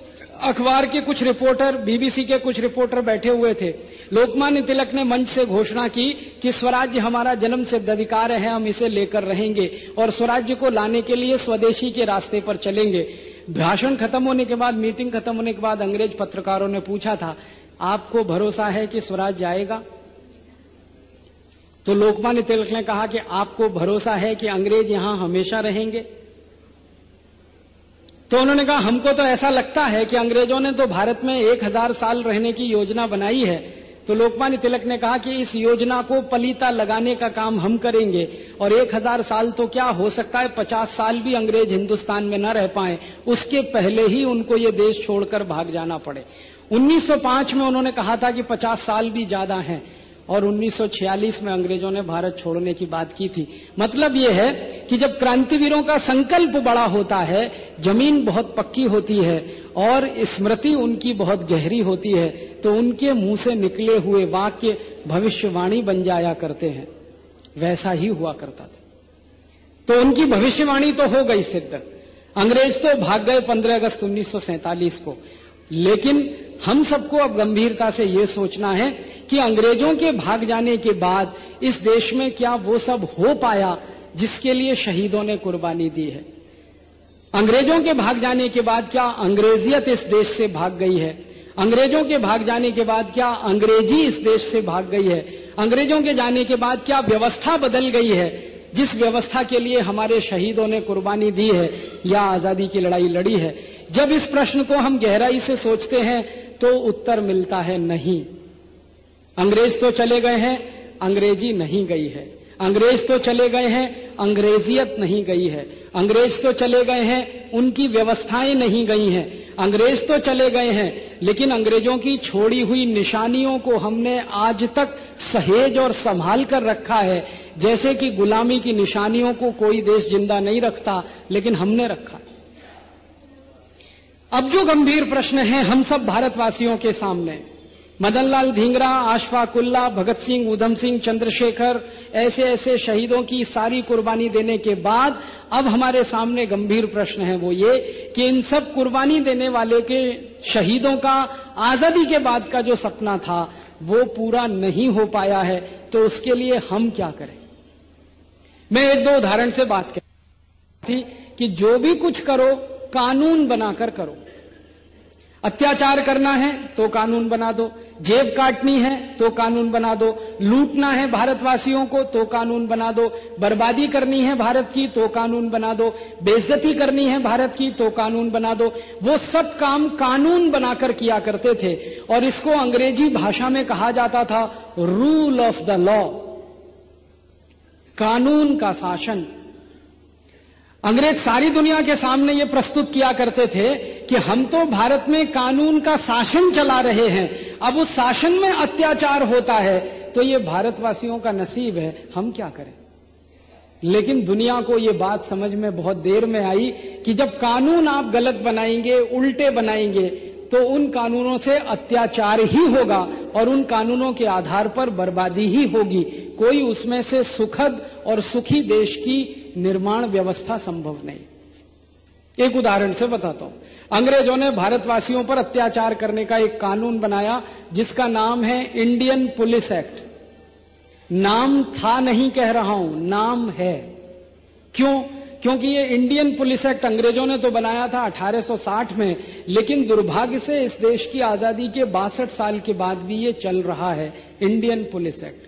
अखबार के कुछ रिपोर्टर, बीबीसी के कुछ रिपोर्टर बैठे हुए थे। लोकमान्य तिलक ने मंच से घोषणा की कि स्वराज्य हमारा जन्म सिद्ध अधिकार है, हम इसे लेकर रहेंगे और स्वराज्य को लाने के लिए स्वदेशी के रास्ते पर चलेंगे। भाषण खत्म होने के बाद, मीटिंग खत्म होने के बाद अंग्रेज पत्रकारों ने पूछा था, आपको भरोसा है कि स्वराज्य आएगा? तो लोकमान्य तिलक ने कहा कि आपको भरोसा है कि अंग्रेज यहां हमेशा रहेंगे? तो उन्होंने कहा हमको तो ऐसा लगता है कि अंग्रेजों ने तो भारत में 1000 साल रहने की योजना बनाई है। तो लोकमान्य तिलक ने कहा कि इस योजना को पलीता लगाने का काम हम करेंगे और 1000 साल तो क्या हो सकता है, 50 साल भी अंग्रेज हिंदुस्तान में न रह पाए, उसके पहले ही उनको ये देश छोड़कर भाग जाना पड़े। 1905 में उन्होंने कहा था कि 50 साल भी ज्यादा हैं और 1946 में अंग्रेजों ने भारत छोड़ने की बात की थी। मतलब यह है कि जब क्रांतिवीरों का संकल्प बड़ा होता है, जमीन बहुत पक्की होती है और स्मृति उनकी बहुत गहरी होती है, तो उनके मुंह से निकले हुए वाक्य भविष्यवाणी बन जाया करते हैं। वैसा ही हुआ करता था। तो उनकी भविष्यवाणी तो हो गई सिद्ध। अंग्रेज तो भाग गए 15 अगस्त 1947 को, लेकिन हम सबको अब गंभीरता से यह सोचना है कि अंग्रेजों के भाग जाने के बाद इस देश में क्या वो सब हो पाया जिसके लिए शहीदों ने कुर्बानी दी है? अंग्रेजों के भाग जाने के बाद क्या अंग्रेजियत इस देश से भाग गई है? अंग्रेजों के भाग जाने के बाद क्या अंग्रेजी इस देश से भाग गई है? अंग्रेजों के जाने के बाद क्या व्यवस्था बदल गई है जिस व्यवस्था के लिए हमारे शहीदों ने कुर्बानी दी है या आजादी की लड़ाई लड़ी है? जब इस प्रश्न को हम गहराई से सोचते हैं तो उत्तर मिलता है नहीं। अंग्रेज तो चले गए हैं, अंग्रेजी नहीं गई है। अंग्रेज तो चले गए हैं, अंग्रेजियत नहीं गई है। अंग्रेज तो चले गए हैं, उनकी व्यवस्थाएं नहीं गई हैं। अंग्रेज तो चले गए हैं, लेकिन अंग्रेजों की छोड़ी हुई निशानियों को हमने आज तक सहेज और संभाल कर रखा है। जैसे कि गुलामी की निशानियों को कोई देश जिंदा नहीं रखता, लेकिन हमने रखा। अब जो गंभीर प्रश्न है हम सब भारतवासियों के सामने, मदनलाल धींगरा, आशफाक उल्लाह, भगत सिंह, उधम सिंह, चंद्रशेखर, ऐसे ऐसे शहीदों की सारी कुर्बानी देने के बाद अब हमारे सामने गंभीर प्रश्न है वो ये कि इन सब कुर्बानी देने वाले के शहीदों का आजादी के बाद का जो सपना था वो पूरा नहीं हो पाया है। तो उसके लिए हम क्या करें? मैं एक दो उदाहरण से बात कर थी कि जो भी कुछ करो कानून बनाकर करो। अत्याचार करना है तो कानून बना दो, जेब काटनी है तो कानून बना दो, लूटना है भारतवासियों को तो कानून बना दो, बर्बादी करनी है भारत की तो कानून बना दो, बेइज्जती करनी है भारत की तो कानून बना दो। वो सब काम कानून बनाकर किया करते थे और इसको अंग्रेजी भाषा में कहा जाता था रूल ऑफ द लॉ, कानून का शासन। अंग्रेज सारी दुनिया के सामने ये प्रस्तुत किया करते थे कि हम तो भारत में कानून का शासन चला रहे हैं, अब उस शासन में अत्याचार होता है तो ये भारतवासियों का नसीब है, हम क्या करें? लेकिन दुनिया को ये बात समझ में बहुत देर में आई कि जब कानून आप गलत बनाएंगे, उल्टे बनाएंगे, तो उन कानूनों से अत्याचार ही होगा और उन कानूनों के आधार पर बर्बादी ही होगी। कोई उसमें से सुखद और सुखी देश की निर्माण व्यवस्था संभव नहीं। एक उदाहरण से बताता हूं। अंग्रेजों ने भारतवासियों पर अत्याचार करने का एक कानून बनाया जिसका नाम है इंडियन पुलिस एक्ट। नाम था नहीं कह रहा हूं, नाम है। क्यों? क्योंकि ये इंडियन पुलिस एक्ट अंग्रेजों ने तो बनाया था 1860 में, लेकिन दुर्भाग्य से इस देश की आजादी के 62 साल के बाद भी ये चल रहा है, इंडियन पुलिस एक्ट।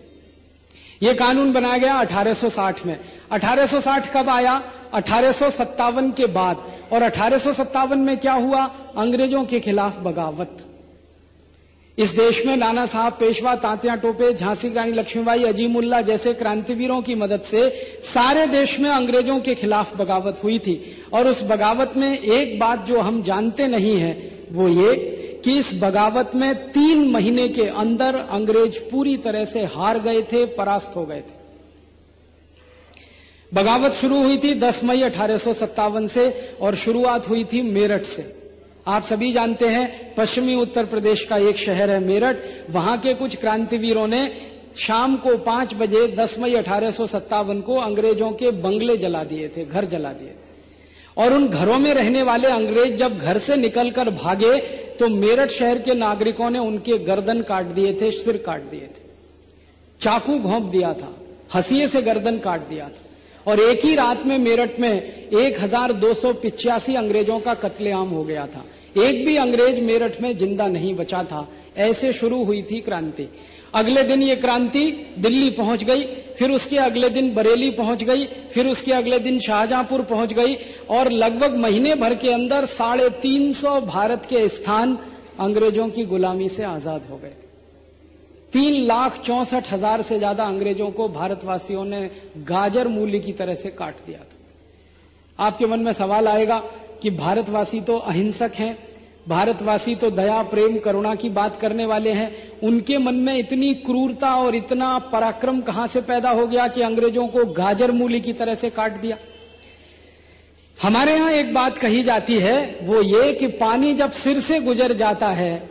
ये कानून बनाया गया 1860 में। 1860 कब आया? 1857 के बाद। और 1857 में क्या हुआ? अंग्रेजों के खिलाफ बगावत। इस देश में नाना साहब पेशवा, तात्या टोपे, झांसी की रानी लक्ष्मीबाई, अजीमुल्ला जैसे क्रांतिवीरों की मदद से सारे देश में अंग्रेजों के खिलाफ बगावत हुई थी। और उस बगावत में एक बात जो हम जानते नहीं है वो ये कि इस बगावत में 3 महीने के अंदर अंग्रेज पूरी तरह से हार गए थे, परास्त हो गए थे। बगावत शुरू हुई थी 10 मई 1857 से और शुरुआत हुई थी मेरठ से। आप सभी जानते हैं पश्चिमी उत्तर प्रदेश का एक शहर है मेरठ। वहां के कुछ क्रांतिवीरों ने शाम को 5 बजे 10 मई 1857 को अंग्रेजों के बंगले जला दिए थे, घर जला दिए थे। और उन घरों में रहने वाले अंग्रेज जब घर से निकलकर भागे तो मेरठ शहर के नागरिकों ने उनके गर्दन काट दिए थे, सिर काट दिए थे, चाकू घोंप दिया था, हंसिए से गर्दन काट दिया था। और एक ही रात में मेरठ में 1285 अंग्रेजों का कत्लेआम हो गया था। एक भी अंग्रेज मेरठ में जिंदा नहीं बचा था। ऐसे शुरू हुई थी क्रांति। अगले दिन ये क्रांति दिल्ली पहुंच गई, फिर उसके अगले दिन बरेली पहुंच गई, फिर उसके अगले दिन शाहजहांपुर पहुंच गई और लगभग महीने भर के अंदर 350 भारत के स्थान अंग्रेजों की गुलामी से आजाद हो गए। 3,64,000 से ज्यादा अंग्रेजों को भारतवासियों ने गाजर मूली की तरह से काट दिया था। आपके मन में सवाल आएगा कि भारतवासी तो अहिंसक हैं, भारतवासी तो दया, प्रेम, करुणा की बात करने वाले हैं, उनके मन में इतनी क्रूरता और इतना पराक्रम कहां से पैदा हो गया कि अंग्रेजों को गाजर मूली की तरह से काट दिया? हमारे यहां एक बात कही जाती है, वो ये कि पानी जब सिर से गुजर जाता है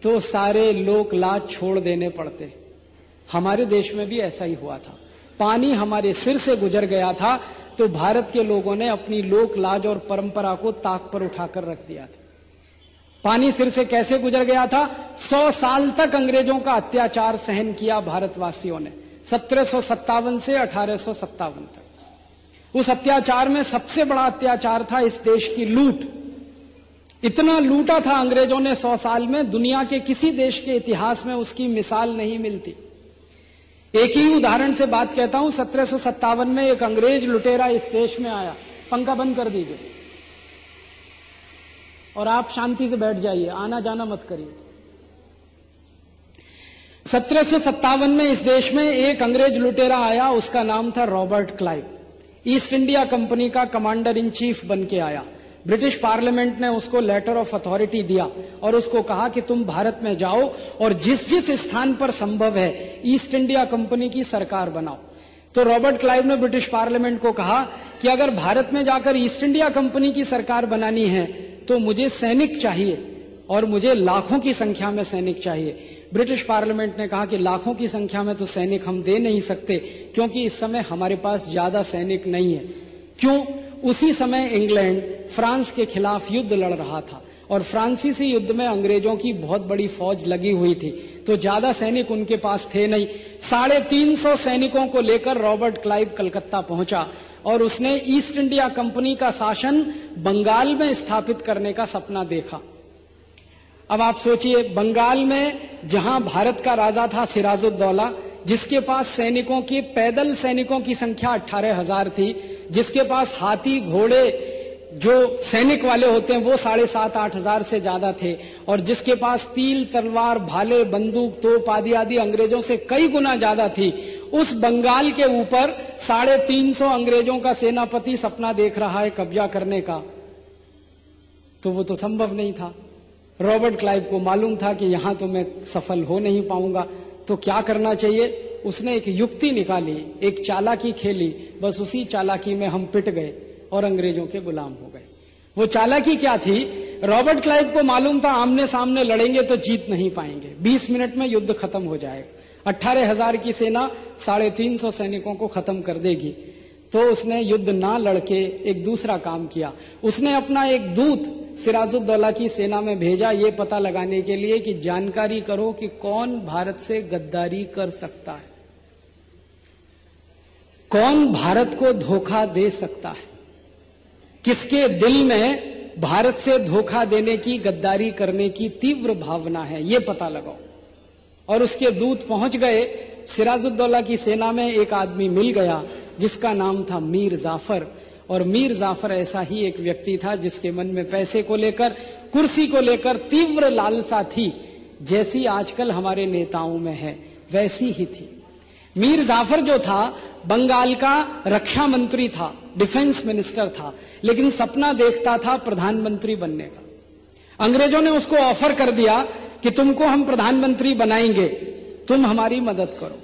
तो सारे लोक लाज छोड़ देने पड़ते। हमारे देश में भी ऐसा ही हुआ था। पानी हमारे सिर से गुजर गया था तो भारत के लोगों ने अपनी लोक लाज और परंपरा को ताक पर उठाकर रख दिया था। पानी सिर से कैसे गुजर गया था? 100 साल तक अंग्रेजों का अत्याचार सहन किया भारतवासियों ने, 1757 से 1857 तक। उस अत्याचार में सबसे बड़ा अत्याचार था इस देश की लूट। इतना लूटा था अंग्रेजों ने 100 साल में, दुनिया के किसी देश के इतिहास में उसकी मिसाल नहीं मिलती। एक ही उदाहरण से बात कहता हूं। 1757 में एक अंग्रेज लुटेरा इस देश में आया। पंखा बंद कर दीजिए और आप शांति से बैठ जाइए, आना जाना मत करिए। 1757 में इस देश में एक अंग्रेज लुटेरा आया, उसका नाम था Robert Clive. East India company का कमांडर इन चीफ बन के आया। ब्रिटिश पार्लियामेंट ने उसको लेटर ऑफ अथॉरिटी दिया और उसको कहा कि तुम भारत में जाओ और जिस जिस स्थान पर संभव है ईस्ट इंडिया कंपनी की सरकार बनाओ। तो रॉबर्ट क्लाइव ने ब्रिटिश पार्लियामेंट को कहा कि अगर भारत में जाकर ईस्ट इंडिया कंपनी की सरकार बनानी है तो मुझे सैनिक चाहिए और मुझे लाखों की संख्या में सैनिक चाहिए। ब्रिटिश पार्लियामेंट ने कहा कि लाखों की संख्या में तो सैनिक हम दे नहीं सकते क्योंकि इस समय हमारे पास ज्यादा सैनिक नहीं है। क्यों? उसी समय इंग्लैंड फ्रांस के खिलाफ युद्ध लड़ रहा था और फ्रांसीसी युद्ध में अंग्रेजों की बहुत बड़ी फौज लगी हुई थी, तो ज्यादा सैनिक उनके पास थे नहीं। 350 सैनिकों को लेकर रॉबर्ट क्लाइव कलकत्ता पहुंचा और उसने ईस्ट इंडिया कंपनी का शासन बंगाल में स्थापित करने का सपना देखा। अब आप सोचिए, बंगाल में जहां भारत का राजा था सिराजुद्दौला, जिसके पास सैनिकों की, पैदल सैनिकों की संख्या 18,000 थी, जिसके पास हाथी घोड़े जो सैनिक वाले होते हैं वो 7,500-8 हजार से ज्यादा थे, और जिसके पास तीर, तलवार, भाले, बंदूक, तोप आदि आदि अंग्रेजों से कई गुना ज्यादा थी, उस बंगाल के ऊपर 350 अंग्रेजों का सेनापति सपना देख रहा है कब्जा करने का, तो वो तो संभव नहीं था। रॉबर्ट क्लाइव को मालूम था कि यहां तो मैं सफल हो नहीं पाऊंगा, तो क्या करना चाहिए? उसने एक युक्ति निकाली, एक चालाकी खेली। बस उसी चालाकी में हम पिट गए और अंग्रेजों के गुलाम हो गए। वो चालाकी क्या थी? रॉबर्ट क्लाइव को मालूम था आमने सामने लड़ेंगे तो जीत नहीं पाएंगे, 20 मिनट में युद्ध खत्म हो जाएगा, 18,000 की सेना 350 सैनिकों को खत्म कर देगी। तो उसने युद्ध ना लड़के एक दूसरा काम किया, उसने अपना एक दूत सिराजुद्दौला की सेना में भेजा ये पता लगाने के लिए कि जानकारी करो कि कौन भारत से गद्दारी कर सकता है, कौन भारत को धोखा दे सकता है, किसके दिल में भारत से धोखा देने की, गद्दारी करने की तीव्र भावना है, ये पता लगाओ। और उसके दूत पहुंच गए। सिराजुद्दौला की सेना में एक आदमी मिल गया जिसका नाम था मीर जाफर। और मीर जाफर ऐसा ही एक व्यक्ति था जिसके मन में पैसे को लेकर, कुर्सी को लेकर तीव्र लालसा थी, जैसी आजकल हमारे नेताओं में है वैसी ही थी। मीर जाफर जो था बंगाल का रक्षा मंत्री था, डिफेंस मिनिस्टर था, लेकिन सपना देखता था प्रधानमंत्री बनने का। अंग्रेजों ने उसको ऑफर कर दिया कि तुमको हम प्रधानमंत्री बनाएंगे, तुम हमारी मदद करो।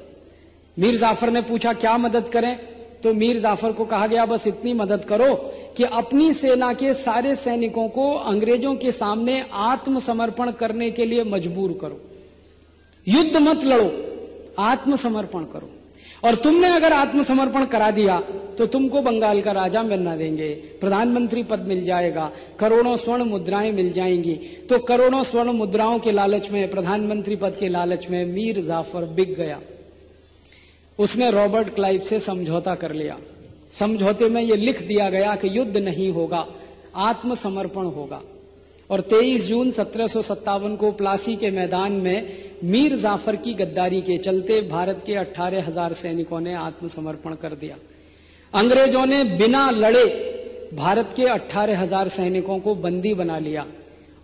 मीर जाफर ने पूछा क्या मदद करें? तो मीर जाफर को कहा गया बस इतनी मदद करो कि अपनी सेना के सारे सैनिकों को अंग्रेजों के सामने आत्मसमर्पण करने के लिए मजबूर करो, युद्ध मत लड़ो, आत्मसमर्पण करो। और तुमने अगर आत्मसमर्पण करा दिया तो तुमको बंगाल का राजा बना देंगे, प्रधानमंत्री पद मिल जाएगा, करोड़ों स्वर्ण मुद्राएं मिल जाएंगी। तो करोड़ों स्वर्ण मुद्राओं के लालच में, प्रधानमंत्री पद के लालच में मीर जाफर बिक गया। उसने रॉबर्ट क्लाइव से समझौता कर लिया। समझौते में यह लिख दिया गया कि युद्ध नहीं होगा, आत्मसमर्पण होगा। और 23 जून 1757 को प्लासी के मैदान में मीर जाफर की गद्दारी के चलते भारत के 18,000 सैनिकों ने आत्मसमर्पण कर दिया। अंग्रेजों ने बिना लड़े भारत के 18,000 सैनिकों को बंदी बना लिया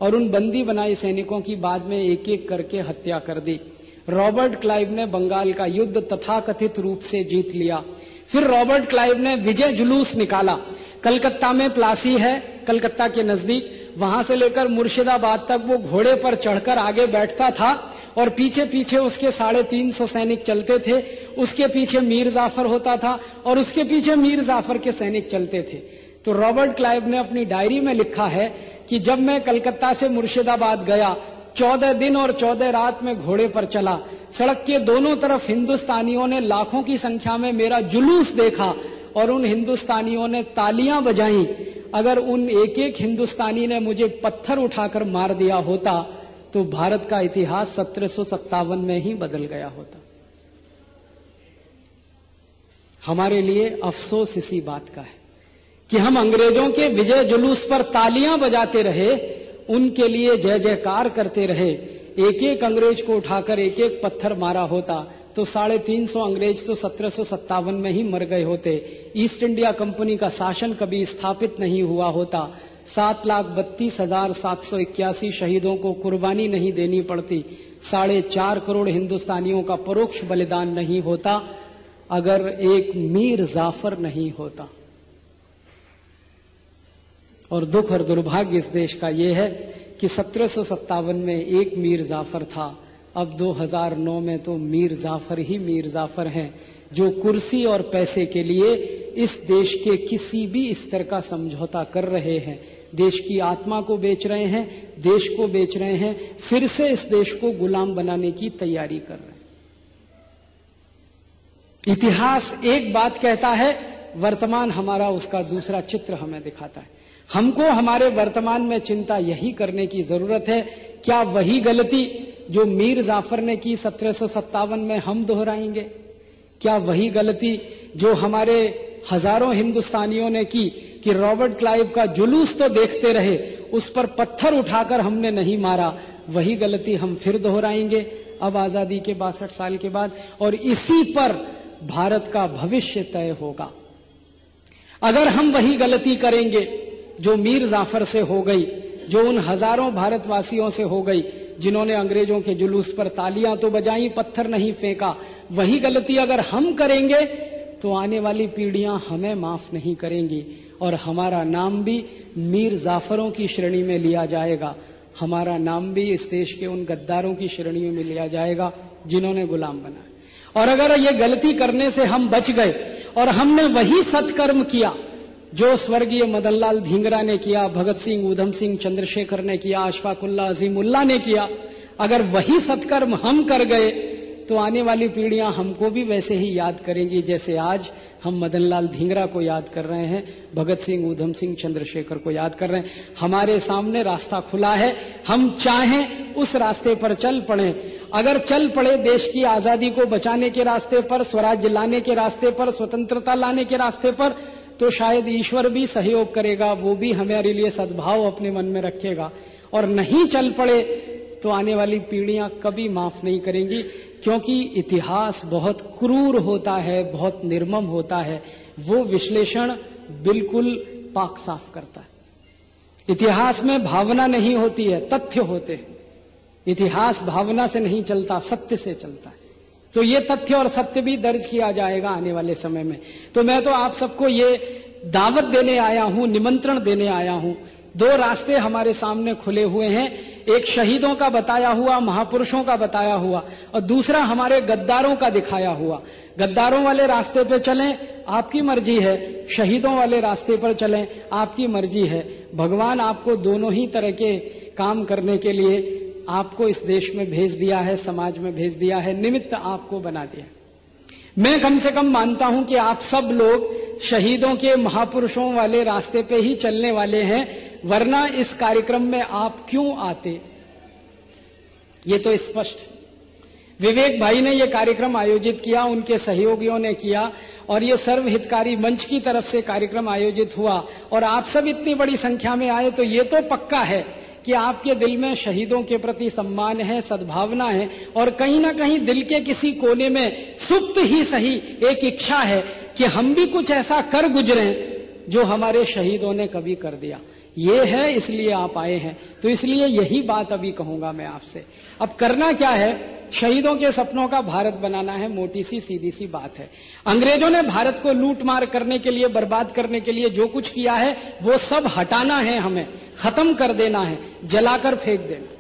और उन बंदी बनाए सैनिकों की बाद में एक एक करके हत्या कर दी। रॉबर्ट क्लाइव ने बंगाल का युद्ध तथाकथित रूप से जीत लिया। फिर रॉबर्ट क्लाइव ने विजय जुलूस निकाला। कलकत्ता में प्लासी है, कलकत्ता के नजदीक, वहां से लेकर मुर्शिदाबाद तक वो घोड़े पर चढ़कर आगे बैठता था और पीछे पीछे उसके 350 सैनिक चलते थे। उसके पीछे मीर जाफर होता था और उसके पीछे मीर जाफर के सैनिक चलते थे। तो रॉबर्ट क्लाइव ने अपनी डायरी में लिखा है कि जब मैं कलकत्ता से मुर्शिदाबाद गया, 14 दिन और 14 रात में घोड़े पर चला। सड़क के दोनों तरफ हिंदुस्तानियों ने लाखों की संख्या में मेरा जुलूस देखा और उन हिंदुस्तानियों ने तालियां बजाई। अगर उन एक एक हिंदुस्तानी ने मुझे पत्थर उठाकर मार दिया होता तो भारत का इतिहास 1757 में ही बदल गया होता। हमारे लिए अफसोस इसी बात का है कि हम अंग्रेजों के विजय जुलूस पर तालियां बजाते रहे, उनके लिए जय जयकार करते रहे। एक एक अंग्रेज को उठाकर एक एक पत्थर मारा होता तो 350 अंग्रेज तो 1757 में ही मर गए होते। ईस्ट इंडिया कंपनी का शासन कभी स्थापित नहीं हुआ होता। 7,32,781 शहीदों को कुर्बानी नहीं देनी पड़ती। 4.5 करोड़ हिंदुस्तानियों का परोक्ष बलिदान नहीं होता अगर एक मीर जाफर नहीं होता। और दुख और दुर्भाग्य इस देश का यह है कि 1757 में एक मीर जाफर था, अब 2009 में तो मीर जाफर ही मीर जाफर हैं, जो कुर्सी और पैसे के लिए इस देश के किसी भी स्तर का समझौता कर रहे हैं। देश की आत्मा को बेच रहे हैं, देश को बेच रहे हैं, फिर से इस देश को गुलाम बनाने की तैयारी कर रहे हैं। इतिहास एक बात कहता है, वर्तमान हमारा उसका दूसरा चित्र हमें दिखाता है। हमको हमारे वर्तमान में चिंता यही करने की जरूरत है, क्या वही गलती जो मीर जाफर ने की 1757 में हम दोहराएंगे? क्या वही गलती जो हमारे हजारों हिंदुस्तानियों ने की कि रॉबर्ट क्लाइव का जुलूस तो देखते रहे, उस पर पत्थर उठाकर हमने नहीं मारा, वही गलती हम फिर दोहराएंगे अब आजादी के 62 साल के बाद? और इसी पर भारत का भविष्य तय होगा। अगर हम वही गलती करेंगे जो मीर जाफर से हो गई, जो उन हजारों भारतवासियों से हो गई जिन्होंने अंग्रेजों के जुलूस पर तालियां तो बजाई, पत्थर नहीं फेंका, वही गलती अगर हम करेंगे तो आने वाली पीढ़ियां हमें माफ नहीं करेंगी और हमारा नाम भी मीर जाफरों की श्रेणी में लिया जाएगा। हमारा नाम भी इस देश के उन गद्दारों की श्रेणी में लिया जाएगा जिन्होंने गुलाम बनाया। और अगर ये गलती करने से हम बच गए और हमने वही सत्कर्म किया जो स्वर्गीय मदनलाल धिंगरा ने किया, भगत सिंह, ऊधम सिंह, चंद्रशेखर ने किया, अशफाकुल्लाह, अजीमुल्लाह ने किया, अगर वही सत्कर्म हम कर गए तो आने वाली पीढ़ियां हमको भी वैसे ही याद करेंगी जैसे आज हम मदनलाल धिंगरा को याद कर रहे हैं, भगत सिंह, ऊधम सिंह, चंद्रशेखर को याद कर रहे हैं। हमारे सामने रास्ता खुला है, हम चाहें उस रास्ते पर चल पड़े। अगर चल पड़े देश की आजादी को बचाने के रास्ते पर, स्वराज्य लाने के रास्ते पर, स्वतंत्रता लाने के रास्ते पर, तो शायद ईश्वर भी सहयोग करेगा, वो भी हमारे लिए सद्भाव अपने मन में रखेगा। और नहीं चल पड़े तो आने वाली पीढ़ियां कभी माफ नहीं करेंगी, क्योंकि इतिहास बहुत क्रूर होता है, बहुत निर्मम होता है। वो विश्लेषण बिल्कुल पाक साफ करता है। इतिहास में भावना नहीं होती है, तथ्य होते हैं। इतिहास भावना से नहीं चलता, सत्य से चलता है। तो ये तथ्य और सत्य भी दर्ज किया जाएगा आने वाले समय में। तो मैं तो आप सबको ये दावत देने आया हूं, निमंत्रण देने आया हूं। दो रास्ते हमारे सामने खुले हुए हैं, एक शहीदों का बताया हुआ, महापुरुषों का बताया हुआ, और दूसरा हमारे गद्दारों का दिखाया हुआ। गद्दारों वाले रास्ते पे चलें, आपकी मर्जी है, शहीदों वाले रास्ते पर चलें, आपकी मर्जी है। भगवान आपको दोनों ही तरह के काम करने के लिए आपको इस देश में भेज दिया है, समाज में भेज दिया है, निमित्त आपको बना दिया। मैं कम से कम मानता हूं कि आप सब लोग शहीदों के, महापुरुषों वाले रास्ते पे ही चलने वाले हैं, वरना इस कार्यक्रम में आप क्यों आते, ये तो स्पष्ट है। विवेक भाई ने यह कार्यक्रम आयोजित किया, उनके सहयोगियों ने किया, और ये सर्व हितकारी मंच की तरफ से कार्यक्रम आयोजित हुआ, और आप सब इतनी बड़ी संख्या में आए, तो ये तो पक्का है कि आपके दिल में शहीदों के प्रति सम्मान है, सद्भावना है, और कहीं ना कहीं दिल के किसी कोने में सुप्त ही सही एक इच्छा है कि हम भी कुछ ऐसा कर गुजरें जो हमारे शहीदों ने कभी कर दिया। ये है, इसलिए आप आए हैं। तो इसलिए यही बात अभी कहूंगा मैं आपसे। अब करना क्या है, शहीदों के सपनों का भारत बनाना है, मोटी सी सीधी सी बात है। अंग्रेजों ने भारत को लूट मार करने के लिए, बर्बाद करने के लिए जो कुछ किया है वो सब हटाना है, हमें खत्म कर देना है, जलाकर फेंक देना।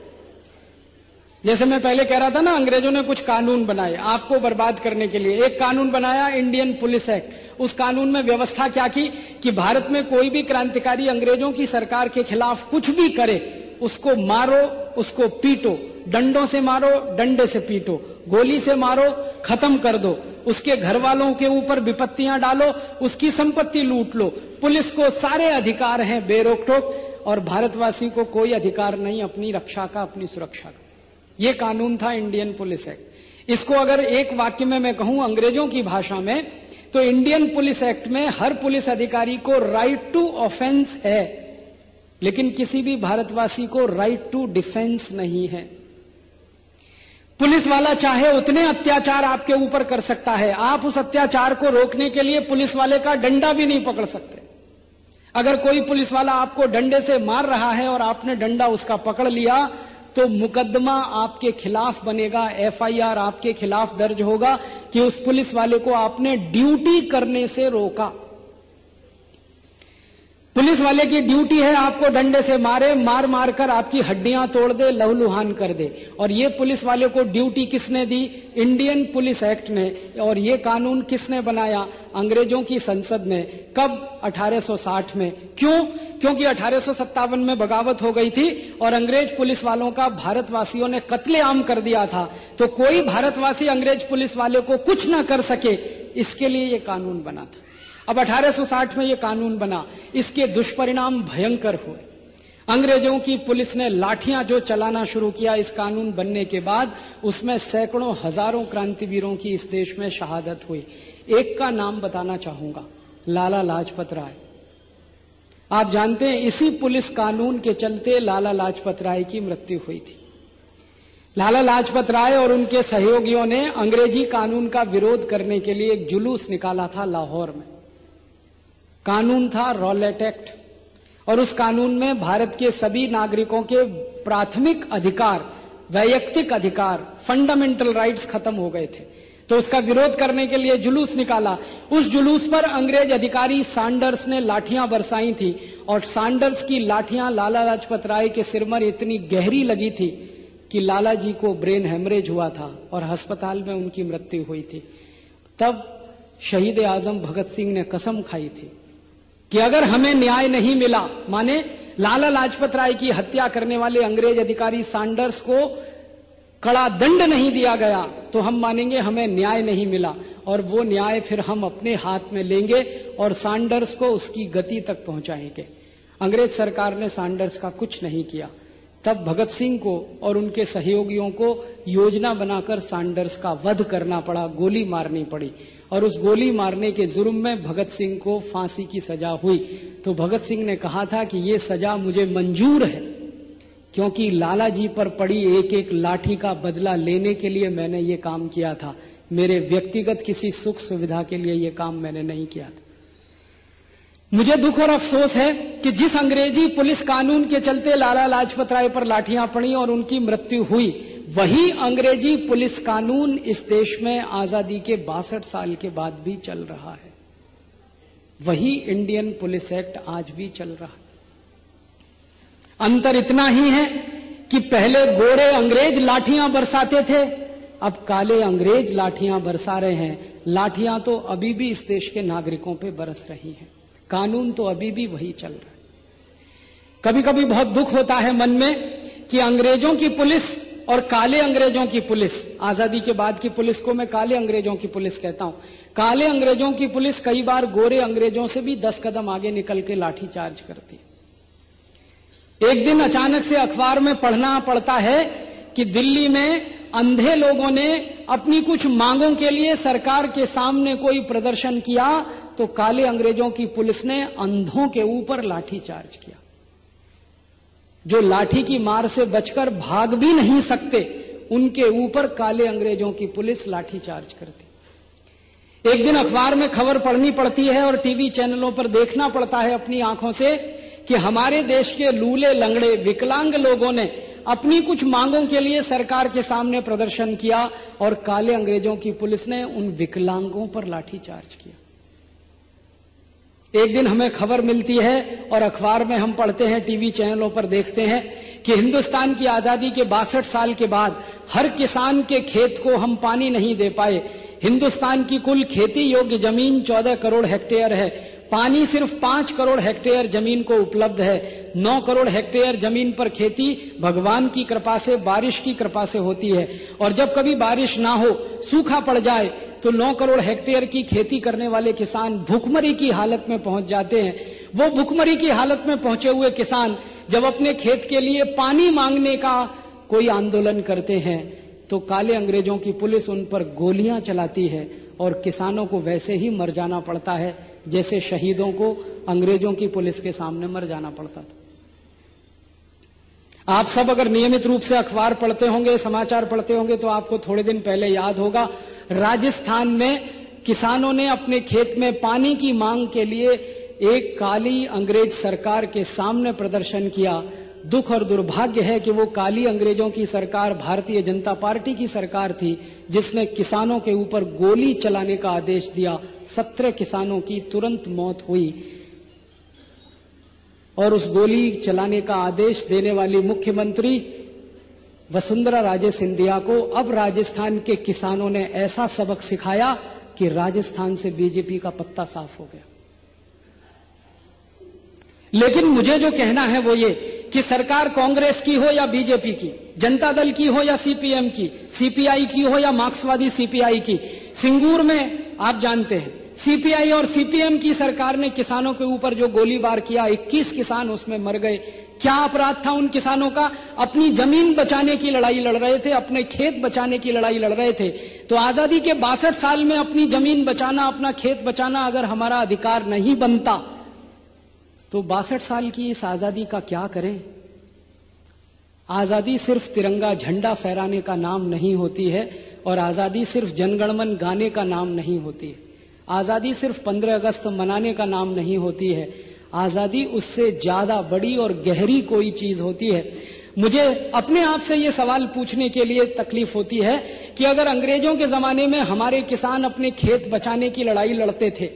जैसे मैं पहले कह रहा था ना, अंग्रेजों ने कुछ कानून बनाए आपको बर्बाद करने के लिए। एक कानून बनाया इंडियन पुलिस एक्ट। उस कानून में व्यवस्था क्या की कि भारत में कोई भी क्रांतिकारी अंग्रेजों की सरकार के खिलाफ कुछ भी करे, उसको मारो, उसको पीटो, डंडों से मारो, डंडे से पीटो, गोली से मारो, खत्म कर दो, उसके घर वालों के ऊपर विपत्तियां डालो, उसकी संपत्ति लूट लो। पुलिस को सारे अधिकार हैं बेरोक टोक, और भारतवासी को कोई अधिकार नहीं अपनी रक्षा का, अपनी सुरक्षा का। ये कानून था इंडियन पुलिस एक्ट। इसको अगर एक वाक्य में मैं कहूं अंग्रेजों की भाषा में, तो इंडियन पुलिस एक्ट में हर पुलिस अधिकारी को राइट टू ऑफेंस है, लेकिन किसी भी भारतवासी को राइट टू डिफेंस नहीं है। पुलिस वाला चाहे उतने अत्याचार आपके ऊपर कर सकता है, आप उस अत्याचार को रोकने के लिए पुलिस वाले का डंडा भी नहीं पकड़ सकते। अगर कोई पुलिस वाला आपको डंडे से मार रहा है और आपने डंडा उसका पकड़ लिया, तो मुकदमा आपके खिलाफ बनेगा, एफआईआर आपके खिलाफ दर्ज होगा कि उस पुलिस वाले को आपने ड्यूटी करने से रोका। पुलिस वाले की ड्यूटी है आपको डंडे से मारे, मार मार कर आपकी हड्डियां तोड़ दे, लहूलुहान कर दे। और ये पुलिस वाले को ड्यूटी किसने दी? इंडियन पुलिस एक्ट ने। और ये कानून किसने बनाया? अंग्रेजों की संसद ने। कब? 1860 में। क्यों? क्योंकि 1857 में बगावत हो गई थी और अंग्रेज पुलिस वालों का भारतवासियों ने कत्लेआम कर दिया था। तो कोई भारतवासी अंग्रेज पुलिस वाले को कुछ ना कर सके, इसके लिए ये कानून बना था। अब 1860 में ये कानून बना, इसके दुष्परिणाम भयंकर हुए। अंग्रेजों की पुलिस ने लाठियां जो चलाना शुरू किया इस कानून बनने के बाद, उसमें सैकड़ों हजारों क्रांतिवीरों की इस देश में शहादत हुई। एक का नाम बताना चाहूंगा, लाला लाजपत राय। आप जानते हैं इसी पुलिस कानून के चलते लाला लाजपत राय की मृत्यु हुई थी। लाला लाजपत राय और उनके सहयोगियों ने अंग्रेजी कानून का विरोध करने के लिए एक जुलूस निकाला था लाहौर में। कानून था रॉलेट एक्ट, और उस कानून में भारत के सभी नागरिकों के प्राथमिक अधिकार, वैयक्तिक अधिकार, फंडामेंटल राइट्स खत्म हो गए थे। तो उसका विरोध करने के लिए जुलूस निकाला। उस जुलूस पर अंग्रेज अधिकारी सैंडर्स ने लाठियां बरसाई थी, और सैंडर्स की लाठियां लाला लाजपत राय के सिर में इतनी गहरी लगी थी कि लाला जी को ब्रेन हेमरेज हुआ था और अस्पताल में उनकी मृत्यु हुई थी। तब शहीद आजम भगत सिंह ने कसम खाई थी कि अगर हमें न्याय नहीं मिला, माने लाला लाजपत राय की हत्या करने वाले अंग्रेज अधिकारी सैंडर्स को कड़ा दंड नहीं दिया गया, तो हम मानेंगे हमें न्याय नहीं मिला, और वो न्याय फिर हम अपने हाथ में लेंगे और सैंडर्स को उसकी गति तक पहुंचाएंगे। अंग्रेज सरकार ने सैंडर्स का कुछ नहीं किया। तब भगत सिंह को और उनके सहयोगियों को योजना बनाकर सैंडर्स का वध करना पड़ा, गोली मारनी पड़ी, और उस गोली मारने के जुर्म में भगत सिंह को फांसी की सजा हुई। तो भगत सिंह ने कहा था कि ये सजा मुझे मंजूर है, क्योंकि लाला जी पर पड़ी एक एक लाठी का बदला लेने के लिए मैंने ये काम किया था, मेरे व्यक्तिगत किसी सुख सुविधा के लिए ये काम मैंने नहीं किया था। मुझे दुख और अफसोस है कि जिस अंग्रेजी पुलिस कानून के चलते लाला लाजपत राय पर लाठियां पड़ी और उनकी मृत्यु हुई, वही अंग्रेजी पुलिस कानून इस देश में आजादी के 62 साल के बाद भी चल रहा है। वही इंडियन पुलिस एक्ट आज भी चल रहा है। अंतर इतना ही है कि पहले गोरे अंग्रेज लाठियां बरसाते थे, अब काले अंग्रेज लाठियां बरसा रहे हैं। लाठियां तो अभी भी इस देश के नागरिकों पे बरस रही हैं, कानून तो अभी भी वही चल रहा है। कभी कभी बहुत दुख होता है मन में कि अंग्रेजों की पुलिस और काले अंग्रेजों की पुलिस, आजादी के बाद की पुलिस को मैं काले अंग्रेजों की पुलिस कहता हूं, काले अंग्रेजों की पुलिस कई बार गोरे अंग्रेजों से भी 10 कदम आगे निकल के लाठी चार्ज करती है। एक दिन अचानक से अखबार में पढ़ना पड़ता है कि दिल्ली में अंधे लोगों ने अपनी कुछ मांगों के लिए सरकार के सामने कोई प्रदर्शन किया, तो काले अंग्रेजों की पुलिस ने अंधों के ऊपर लाठी चार्ज किया। जो लाठी की मार से बचकर भाग भी नहीं सकते, उनके ऊपर काले अंग्रेजों की पुलिस लाठी चार्ज करती। एक दिन अखबार में खबर पढ़नी पड़ती है और टीवी चैनलों पर देखना पड़ता है अपनी आंखों से कि हमारे देश के लूले लंगड़े विकलांग लोगों ने अपनी कुछ मांगों के लिए सरकार के सामने प्रदर्शन किया और काले अंग्रेजों की पुलिस ने उन विकलांगों पर लाठीचार्ज किया। एक दिन हमें खबर मिलती है और अखबार में हम पढ़ते हैं, टीवी चैनलों पर देखते हैं कि हिंदुस्तान की आजादी के 62 साल के बाद हर किसान के खेत को हम पानी नहीं दे पाए। हिंदुस्तान की कुल खेती योग्य जमीन 14 करोड़ हेक्टेयर है, पानी सिर्फ 5 करोड़ हेक्टेयर जमीन को उपलब्ध है। 9 करोड़ हेक्टेयर जमीन पर खेती भगवान की कृपा से, बारिश की कृपा से होती है, और जब कभी बारिश ना हो, सूखा पड़ जाए, तो 9 करोड़ हेक्टेयर की खेती करने वाले किसान भूखमरी की हालत में पहुंच जाते हैं। वो भूखमरी की हालत में पहुंचे हुए किसान जब अपने खेत के लिए पानी मांगने का कोई आंदोलन करते हैं, तो काले अंग्रेजों की पुलिस उन पर गोलियां चलाती है और किसानों को वैसे ही मर जाना पड़ता है जैसे शहीदों को अंग्रेजों की पुलिस के सामने मर जाना पड़ता था। आप सब अगर नियमित रूप से अखबार पढ़ते होंगे, समाचार पढ़ते होंगे, तो आपको थोड़े दिन पहले याद होगा, राजस्थान में किसानों ने अपने खेत में पानी की मांग के लिए एक काली अंग्रेज सरकार के सामने प्रदर्शन किया। दुख और दुर्भाग्य है कि वो काली अंग्रेजों की सरकार भारतीय जनता पार्टी की सरकार थी, जिसने किसानों के ऊपर गोली चलाने का आदेश दिया। 17 किसानों की तुरंत मौत हुई और उस गोली चलाने का आदेश देने वाली मुख्यमंत्री वसुंधरा राजे सिंधिया को अब राजस्थान के किसानों ने ऐसा सबक सिखाया कि राजस्थान से बीजेपी का पत्ता साफ हो गया। लेकिन मुझे जो कहना है वो ये कि सरकार कांग्रेस की हो या बीजेपी की, जनता दल की हो या सीपीएम की, सीपीआई की हो या मार्क्सवादी सीपीआई की, सिंगूर में आप जानते हैं सीपीआई और सीपीएम की सरकार ने किसानों के ऊपर जो गोलीबार किया, 21 किसान उसमें मर गए। क्या अपराध था उन किसानों का? अपनी जमीन बचाने की लड़ाई लड़ रहे थे, अपने खेत बचाने की लड़ाई लड़ रहे थे। तो आजादी के 62 साल में अपनी जमीन बचाना, अपना खेत बचाना अगर हमारा अधिकार नहीं बनता, तो 62 साल की इस आजादी का क्या करें? आजादी सिर्फ तिरंगा झंडा फहराने का नाम नहीं होती है, और आजादी सिर्फ जनगणमन गाने का नाम नहीं होती है। आजादी सिर्फ 15 अगस्त मनाने का नाम नहीं होती है। आजादी उससे ज्यादा बड़ी और गहरी कोई चीज होती है। मुझे अपने आप से ये सवाल पूछने के लिए तकलीफ होती है कि अगर अंग्रेजों के जमाने में हमारे किसान अपने खेत बचाने की लड़ाई लड़ते थे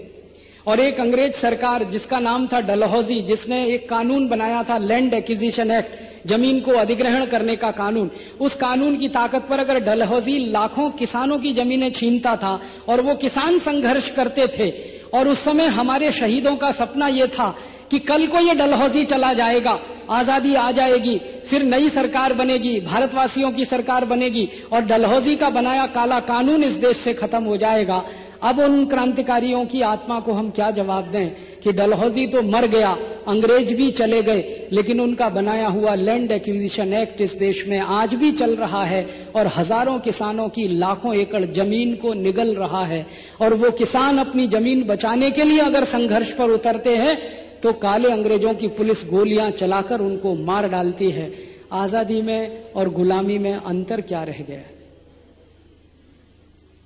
और एक अंग्रेज सरकार जिसका नाम था डलहौजी, जिसने एक कानून बनाया था लैंड एक्विजिशन एक्ट, जमीन को अधिग्रहण करने का कानून, उस कानून की ताकत पर अगर डलहौजी लाखों किसानों की जमीनें छीनता था और वो किसान संघर्ष करते थे और उस समय हमारे शहीदों का सपना यह था कि कल को ये डलहौजी चला जाएगा, आजादी आ जाएगी, फिर नई सरकार बनेगी, भारतवासियों की सरकार बनेगी और डलहौजी का बनाया काला कानून इस देश से खत्म हो जाएगा। अब उन क्रांतिकारियों की आत्मा को हम क्या जवाब दें कि डलहौजी तो मर गया, अंग्रेज भी चले गए, लेकिन उनका बनाया हुआ लैंड एक्विजिशन एक्ट इस देश में आज भी चल रहा है और हजारों किसानों की लाखों एकड़ जमीन को निगल रहा है। और वो किसान अपनी जमीन बचाने के लिए अगर संघर्ष पर उतरते हैं तो काले अंग्रेजों की पुलिस गोलियां चलाकर उनको मार डालती है। आजादी में और गुलामी में अंतर क्या रह गया?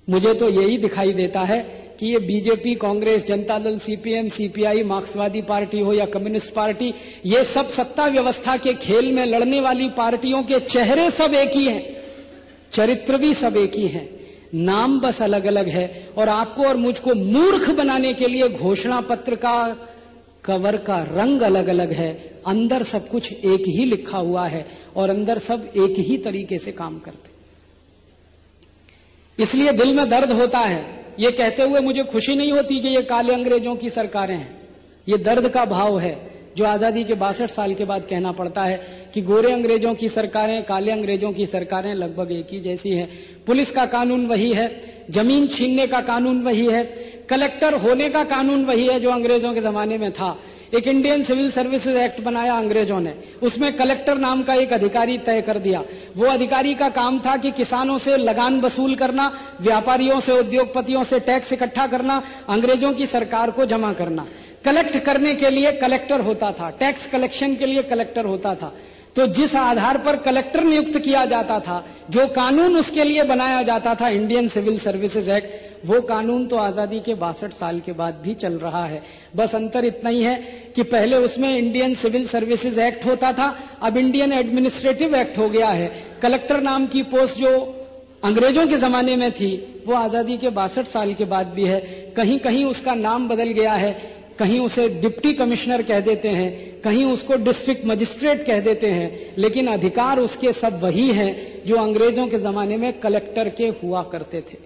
मुझे तो यही दिखाई देता है कि ये BJP, Congress, Janata Dal, CPM, CPI, मार्क्सवादी पार्टी हो या कम्युनिस्ट पार्टी, ये सब सत्ता व्यवस्था के खेल में लड़ने वाली पार्टियों के चेहरे सब एक ही हैं, चरित्र भी सब एक ही हैं, नाम बस अलग अलग है। और आपको और मुझको मूर्ख बनाने के लिए घोषणा पत्र का कवर का रंग अलग अलग है, अंदर सब कुछ एक ही लिखा हुआ है और अंदर सब एक ही तरीके से काम करते। इसलिए दिल में दर्द होता है। ये कहते हुए मुझे खुशी नहीं होती कि ये काले अंग्रेजों की सरकारें हैं, ये दर्द का भाव है जो आजादी के 62 साल के बाद कहना पड़ता है कि गोरे अंग्रेजों की सरकारें, काले अंग्रेजों की सरकारें लगभग एक ही जैसी हैं। पुलिस का कानून वही है, जमीन छीनने का कानून वही है, कलेक्टर होने का कानून वही है जो अंग्रेजों के जमाने में था। एक इंडियन सिविल सर्विसेज एक्ट बनाया अंग्रेजों ने, उसमें कलेक्टर नाम का एक अधिकारी तय कर दिया। वो अधिकारी का काम था कि किसानों से लगान वसूल करना, व्यापारियों से, उद्योगपतियों से टैक्स इकट्ठा करना, अंग्रेजों की सरकार को जमा करना। कलेक्ट करने के लिए कलेक्टर होता था, टैक्स कलेक्शन के लिए कलेक्टर होता था। तो जिस आधार पर कलेक्टर नियुक्त किया जाता था, जो कानून उसके लिए बनाया जाता था, इंडियन सिविल सर्विसेज एक्ट, वो कानून तो आजादी के 62 साल के बाद भी चल रहा है। बस अंतर इतना ही है कि पहले उसमें इंडियन सिविल सर्विसेज एक्ट होता था, अब इंडियन एडमिनिस्ट्रेटिव एक्ट हो गया है। कलेक्टर नाम की पोस्ट जो अंग्रेजों के जमाने में थी वो आजादी के 62 साल के बाद भी है। कहीं कहीं उसका नाम बदल गया है, कहीं उसे डिप्टी कमिश्नर कह देते हैं, कहीं उसको डिस्ट्रिक्ट मजिस्ट्रेट कह देते हैं, लेकिन अधिकार उसके सब वही हैं जो अंग्रेजों के जमाने में कलेक्टर के हुआ करते थे।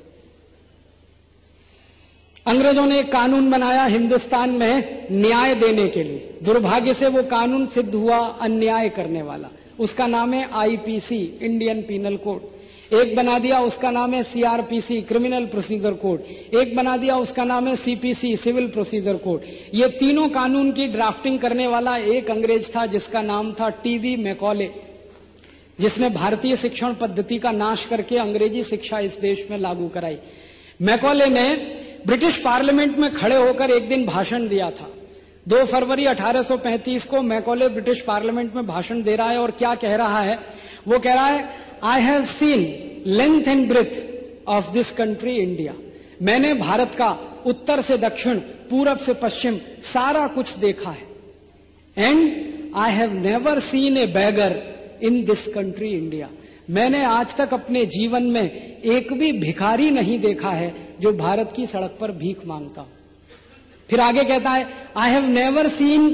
अंग्रेजों ने एक कानून बनाया हिंदुस्तान में न्याय देने के लिए। दुर्भाग्य से वो कानून सिद्ध हुआ अन्याय करने वाला। उसका नाम है आईपीसी, इंडियन पीनल कोड। एक बना दिया, उसका नाम है सीआरपीसी, क्रिमिनल प्रोसीजर कोड। एक बना दिया, उसका नाम है सीपीसी, सिविल प्रोसीजर कोड। ये तीनों कानून की ड्राफ्टिंग करने वाला एक अंग्रेज था जिसका नाम था टीवी मैकॉले, जिसने भारतीय शिक्षण पद्धति का नाश करके अंग्रेजी शिक्षा इस देश में लागू कराई। मैकॉले ने ब्रिटिश पार्लियामेंट में खड़े होकर एक दिन भाषण दिया था। 2 फरवरी 1835 को मैकॉले ब्रिटिश पार्लियामेंट में भाषण दे रहा है और क्या कह रहा है? वो कह रहा है, I have seen length and breadth of this country India. मैंने भारत का उत्तर से दक्षिण, पूरब से पश्चिम सारा कुछ देखा है। And I have never seen a beggar in this country India. मैंने आज तक अपने जीवन में एक भी भिखारी नहीं देखा है जो भारत की सड़क पर भीख मांगता हो। फिर आगे कहता है, I have never seen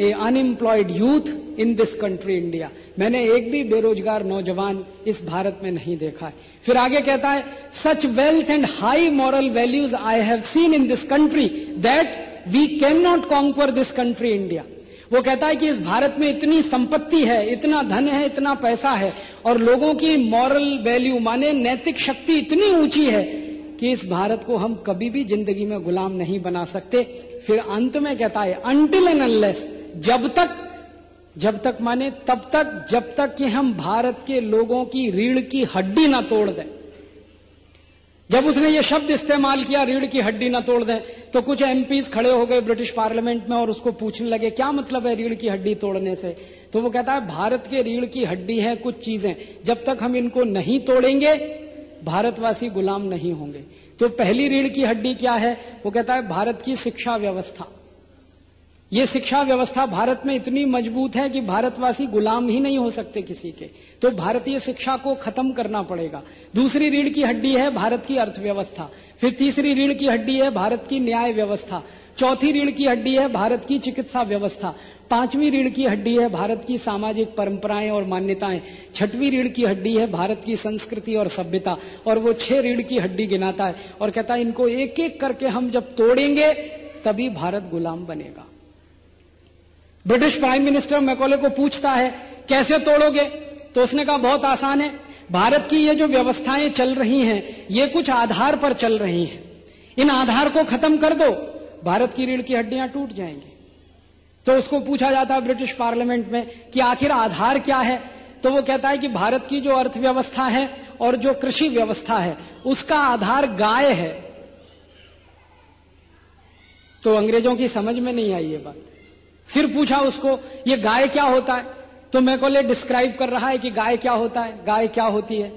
a unemployed youth in this country India. मैंने एक भी बेरोजगार नौजवान इस भारत में नहीं देखा है। फिर आगे कहता है, such wealth and high moral values I have seen in this country that we cannot conquer this country India. वो कहता है कि इस भारत में इतनी संपत्ति है, इतना धन है, इतना पैसा है और लोगों की मॉरल वैल्यू माने नैतिक शक्ति इतनी ऊंची है कि इस भारत को हम कभी भी जिंदगी में गुलाम नहीं बना सकते। फिर अंत में कहता है, until and unless, जब तक माने तब तक, जब तक कि हम भारत के लोगों की रीढ़ की हड्डी ना तोड़ दें। जब उसने ये शब्द इस्तेमाल किया, रीढ़ की हड्डी ना तोड़ दें, तो कुछ एमपीज खड़े हो गए ब्रिटिश पार्लियामेंट में और उसको पूछने लगे, क्या मतलब है रीढ़ की हड्डी तोड़ने से? तो वो कहता है, भारत के रीढ़ की हड्डी है कुछ चीजें, जब तक हम इनको नहीं तोड़ेंगे भारतवासी गुलाम नहीं होंगे। तो पहली रीढ़ की हड्डी क्या है? वो कहता है भारत की शिक्षा व्यवस्था। ये शिक्षा व्यवस्था भारत में इतनी मजबूत है कि भारतवासी गुलाम ही नहीं हो सकते किसी के, तो भारतीय शिक्षा को खत्म करना पड़ेगा। दूसरी रीढ़ की हड्डी है भारत की अर्थव्यवस्था, फिर तीसरी रीढ़ की हड्डी है भारत की न्याय व्यवस्था, चौथी रीढ़ की हड्डी है भारत की चिकित्सा व्यवस्था, पांचवी रीढ़ की हड्डी है भारत की सामाजिक परंपराएं और मान्यताएं, छठवीं रीढ़ की हड्डी है भारत की संस्कृति और सभ्यता, और वो 6 रीढ़ की हड्डी गिनाता है और कहता है इनको एक एक करके हम जब तोड़ेंगे तभी भारत गुलाम बनेगा। ब्रिटिश प्राइम मिनिस्टर मैकॉले को पूछता है कैसे तोड़ोगे, तो उसने कहा बहुत आसान है, भारत की ये जो व्यवस्थाएं चल रही हैं ये कुछ आधार पर चल रही हैं, इन आधार को खत्म कर दो, भारत की रीढ़ की हड्डियां टूट जाएंगी। तो उसको पूछा जाता है ब्रिटिश पार्लियामेंट में कि आखिर आधार क्या है, तो वो कहता है कि भारत की जो अर्थव्यवस्था है और जो कृषि व्यवस्था है उसका आधार गाय है। तो अंग्रेजों की समझ में नहीं आई ये बात। फिर पूछा उसको ये गाय क्या होता है, तो मैकॉले डिस्क्राइब कर रहा है कि गाय क्या होता है, गाय क्या होती है,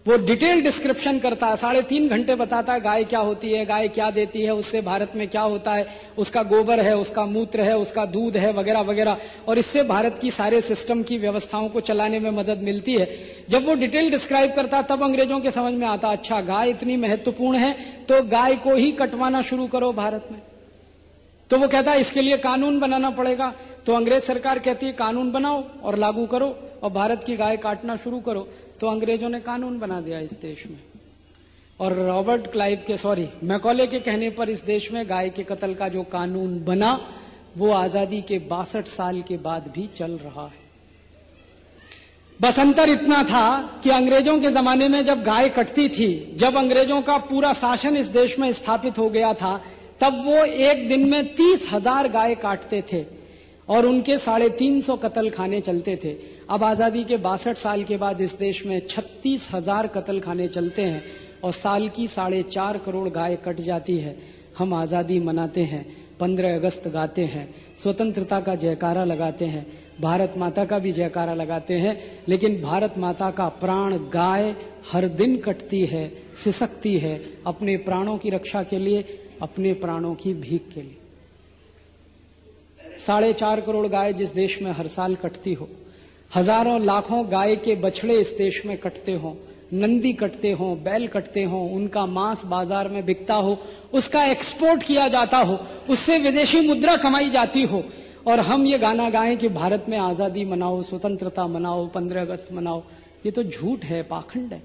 वो डिटेल डिस्क्रिप्शन करता है, 3.5 घंटे बताता है गाय क्या होती है, गाय क्या देती है, उससे भारत में क्या होता है, उसका गोबर है, उसका मूत्र है, उसका दूध है, वगैरह वगैरह, और इससे भारत की सारे सिस्टम की व्यवस्थाओं को चलाने में मदद मिलती है। जब वो डिटेल डिस्क्राइब करता तब अंग्रेजों के समझ में आता अच्छा गाय इतनी महत्वपूर्ण है तो गाय को ही कटवाना शुरू करो भारत में। तो वो कहता है इसके लिए कानून बनाना पड़ेगा। तो अंग्रेज सरकार कहती है कानून बनाओ और लागू करो और भारत की गाय काटना शुरू करो। तो अंग्रेजों ने कानून बना दिया इस देश में, और मैकॉले के कहने पर इस देश में गाय के कत्ल का जो कानून बना वो आजादी के 62 साल के बाद भी चल रहा है। बस अंतर इतना था कि अंग्रेजों के जमाने में जब गाय कटती थी, जब अंग्रेजों का पूरा शासन इस देश में स्थापित हो गया था, तब वो एक दिन में 30,000 गाय काटते थे और उनके 350 कत्ल खाने चलते थे। अब आजादी के 62 साल के बाद इस देश में 36,000 कत्ल खाने चलते हैं और साल की 4.5 करोड़ गाय कट जाती है। हम आजादी मनाते हैं, 15 अगस्त गाते हैं, स्वतंत्रता का जयकारा लगाते हैं, भारत माता का भी जयकारा लगाते हैं, लेकिन भारत माता का प्राण गाय हर दिन कटती है, सिसकती है अपने प्राणों की रक्षा के लिए, अपने प्राणों की भीख के लिए। 4.5 करोड़ गाय जिस देश में हर साल कटती हो, हजारों लाखों गाय के बछड़े इस देश में कटते हो, नंदी कटते हो, बैल कटते हो, उनका मांस बाजार में बिकता हो, उसका एक्सपोर्ट किया जाता हो, उससे विदेशी मुद्रा कमाई जाती हो, और हम ये गाना गाएं कि भारत में आजादी मनाओ, स्वतंत्रता मनाओ, 15 अगस्त मनाओ, ये तो झूठ है, पाखंड है।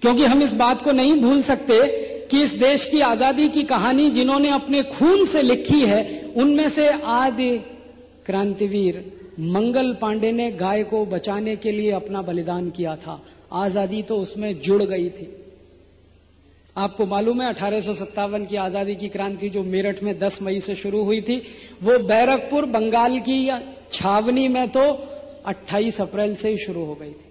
क्योंकि हम इस बात को नहीं भूल सकते कि इस देश की आजादी की कहानी जिन्होंने अपने खून से लिखी है, उनमें से आदि क्रांतिवीर मंगल पांडे ने गाय को बचाने के लिए अपना बलिदान किया था। आजादी तो उसमें जुड़ गई थी। आपको मालूम है 1857 की आजादी की क्रांति जो मेरठ में 10 मई से शुरू हुई थी, वो बैरकपुर बंगाल की छावनी में तो 28 अप्रैल से ही शुरू हो गई थी,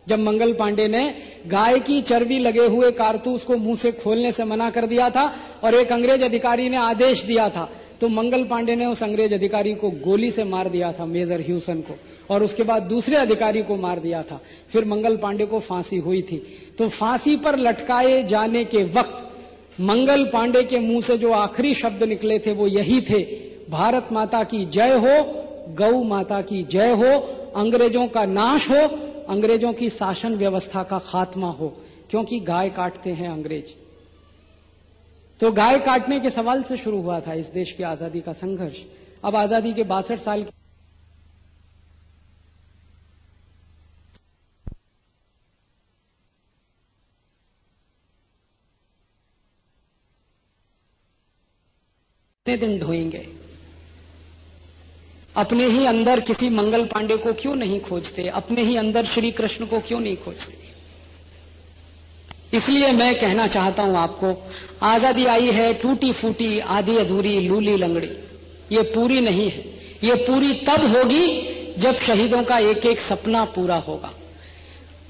जब मंगल पांडे ने गाय की चर्बी लगे हुए कारतूस को मुंह से खोलने से मना कर दिया था और एक अंग्रेज अधिकारी ने आदेश दिया था, तो मंगल पांडे ने उस अंग्रेज अधिकारी को गोली से मार दिया था, मेजर ह्यूसन को, और उसके बाद दूसरे अधिकारी को मार दिया था। फिर मंगल पांडे को फांसी हुई थी। तो फांसी पर लटकाए जाने के वक्त मंगल पांडे के मुंह से जो आखिरी शब्द निकले थे वो यही थे, भारत माता की जय हो, गौ माता की जय हो, अंग्रेजों का नाश हो, अंग्रेजों की शासन व्यवस्था का खात्मा हो, क्योंकि गाय काटते हैं अंग्रेज। तो गाय काटने के सवाल से शुरू हुआ था इस देश की आजादी का संघर्ष। अब आजादी के 62 साल कितने दिन ढोएंगे? अपने ही अंदर किसी मंगल पांडे को क्यों नहीं खोजते? अपने ही अंदर श्री कृष्ण को क्यों नहीं खोजते? इसलिए मैं कहना चाहता हूं आपको, आजादी आई है टूटी फूटी, आधी अधूरी, लूली लंगड़ी, ये पूरी नहीं है। ये पूरी तब होगी जब शहीदों का एक एक सपना पूरा होगा।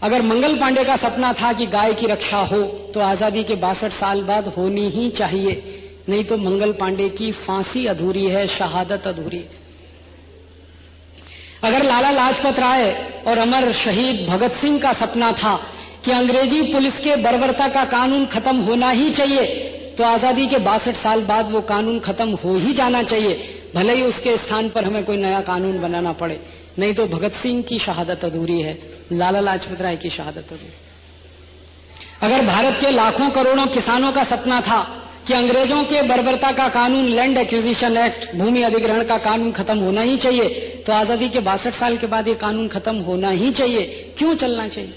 अगर मंगल पांडे का सपना था कि गाय की रक्षा हो, तो आजादी के 62 साल बाद होनी ही चाहिए, नहीं तो मंगल पांडे की फांसी अधूरी है, शहादत अधूरी है। अगर लाला लाजपत राय और अमर शहीद भगत सिंह का सपना था कि अंग्रेजी पुलिस के बर्बरता का कानून खत्म होना ही चाहिए, तो आजादी के 62 साल बाद वो कानून खत्म हो ही जाना चाहिए, भले ही उसके स्थान पर हमें कोई नया कानून बनाना पड़े। नहीं तो भगत सिंह की शहादत अधूरी है, लाला लाजपत राय की शहादत अधूरी। अगर भारत के लाखों करोड़ों किसानों का सपना था कि अंग्रेजों के बर्बरता का कानून, लैंड एक्विजिशन एक्ट, भूमि अधिग्रहण का कानून खत्म होना ही चाहिए, तो आजादी के 62 साल के बाद ये कानून खत्म होना ही चाहिए। क्यों चलना चाहिए?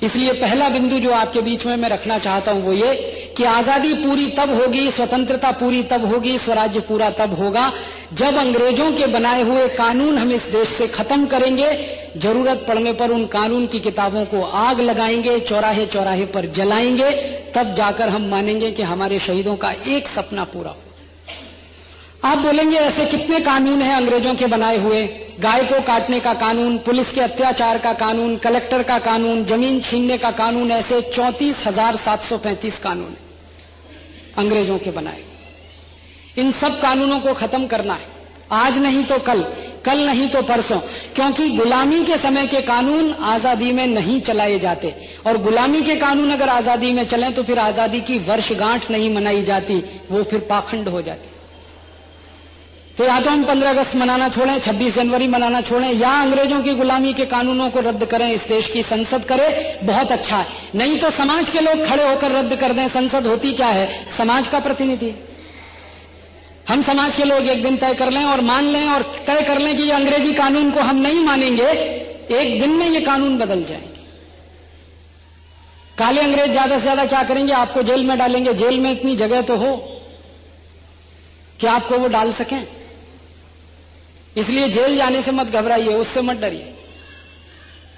इसलिए पहला बिंदु जो आपके बीच में मैं रखना चाहता हूं वो ये कि आजादी पूरी तब होगी, स्वतंत्रता पूरी तब होगी, स्वराज्य पूरा तब होगा जब अंग्रेजों के बनाए हुए कानून हम इस देश से खत्म करेंगे। जरूरत पड़ने पर उन कानून की किताबों को आग लगाएंगे, चौराहे चौराहे पर जलाएंगे, तब जाकर हम मानेंगे कि हमारे शहीदों का एक सपना पूरा हो। आप बोलेंगे ऐसे कितने कानून हैं अंग्रेजों के बनाए हुए? गाय को काटने का कानून, पुलिस के अत्याचार का कानून, कलेक्टर का कानून, जमीन छीनने का कानून, ऐसे 34,735 कानून अंग्रेजों के बनाए। इन सब कानूनों को खत्म करना है, आज नहीं तो कल, कल नहीं तो परसों, क्योंकि गुलामी के समय के कानून आजादी में नहीं चलाए जाते, और गुलामी के कानून अगर आजादी में चलें तो फिर आजादी की वर्षगांठ नहीं मनाई जाती, वो फिर पाखंड हो जाती। तो या तो हम 15 अगस्त मनाना छोड़ें, 26 जनवरी मनाना छोड़ें, या अंग्रेजों की गुलामी के कानूनों को रद्द करें, इस देश की संसद करे, बहुत अच्छा है। नहीं तो समाज के लोग खड़े होकर रद्द कर दें। संसद होती क्या है? समाज का प्रतिनिधि। हम समाज के लोग एक दिन तय कर लें और मान लें और तय कर लें कि ये अंग्रेजी कानून को हम नहीं मानेंगे, एक दिन में ये कानून बदल जाएंगे। काले अंग्रेज ज्यादा से ज्यादा क्या करेंगे? आपको जेल में डालेंगे। जेल में इतनी जगह तो हो कि आपको वो डाल सकें। इसलिए जेल जाने से मत घबराइए, उससे मत डरिए।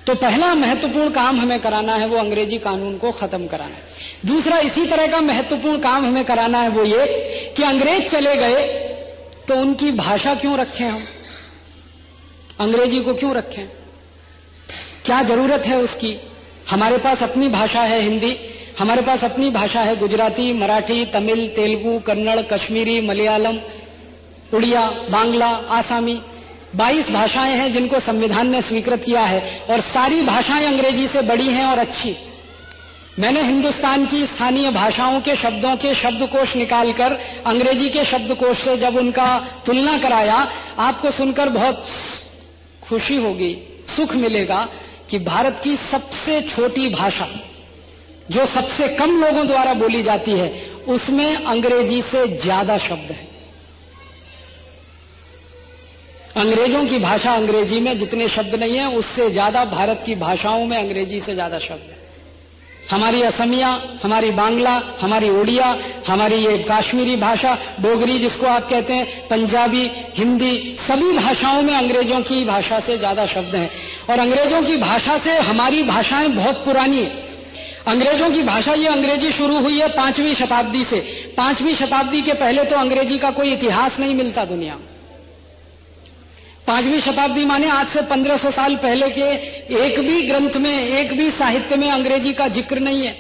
तो पहला महत्वपूर्ण काम हमें कराना है वो अंग्रेजी कानून को खत्म कराना है। दूसरा इसी तरह का महत्वपूर्ण काम हमें कराना है वो ये कि अंग्रेज चले गए तो उनकी भाषा क्यों रखें हम? अंग्रेजी को क्यों रखें? क्या जरूरत है उसकी? हमारे पास अपनी भाषा है हिंदी, हमारे पास अपनी भाषा है गुजराती, मराठी, तमिल, तेलुगु, कन्नड़, कश्मीरी, मलयालम, उड़िया, बांग्ला, आसामी, 22 भाषाएं हैं जिनको संविधान ने स्वीकृत किया है, और सारी भाषाएं अंग्रेजी से बड़ी हैं और अच्छी। मैंने हिंदुस्तान की स्थानीय भाषाओं के शब्दों के शब्दकोश निकालकर अंग्रेजी के शब्दकोश से जब उनका तुलना कराया, आपको सुनकर बहुत खुशी होगी, सुख मिलेगा कि भारत की सबसे छोटी भाषा जो सबसे कम लोगों द्वारा बोली जाती है, उसमें अंग्रेजी से ज्यादा शब्द है। अंग्रेजों की भाषा अंग्रेजी में जितने शब्द नहीं है, उससे ज्यादा भारत की भाषाओं में अंग्रेजी से ज्यादा शब्द है। हमारी असमिया, हमारी बांग्ला, हमारी उड़िया, हमारी ये काश्मीरी भाषा, डोगरी जिसको आप कहते हैं, पंजाबी, हिंदी, सभी भाषाओं में अंग्रेजों की भाषा से ज्यादा शब्द हैं। और अंग्रेजों की भाषा से हमारी भाषाएं बहुत पुरानी है। अंग्रेजों की भाषा, ये अंग्रेजी शुरू हुई है 5वीं शताब्दी से। 5वीं शताब्दी के पहले तो अंग्रेजी का कोई इतिहास नहीं मिलता दुनिया में। 5वीं शताब्दी माने आज से 1500 साल पहले के एक भी ग्रंथ में, एक भी साहित्य में अंग्रेजी का जिक्र नहीं है।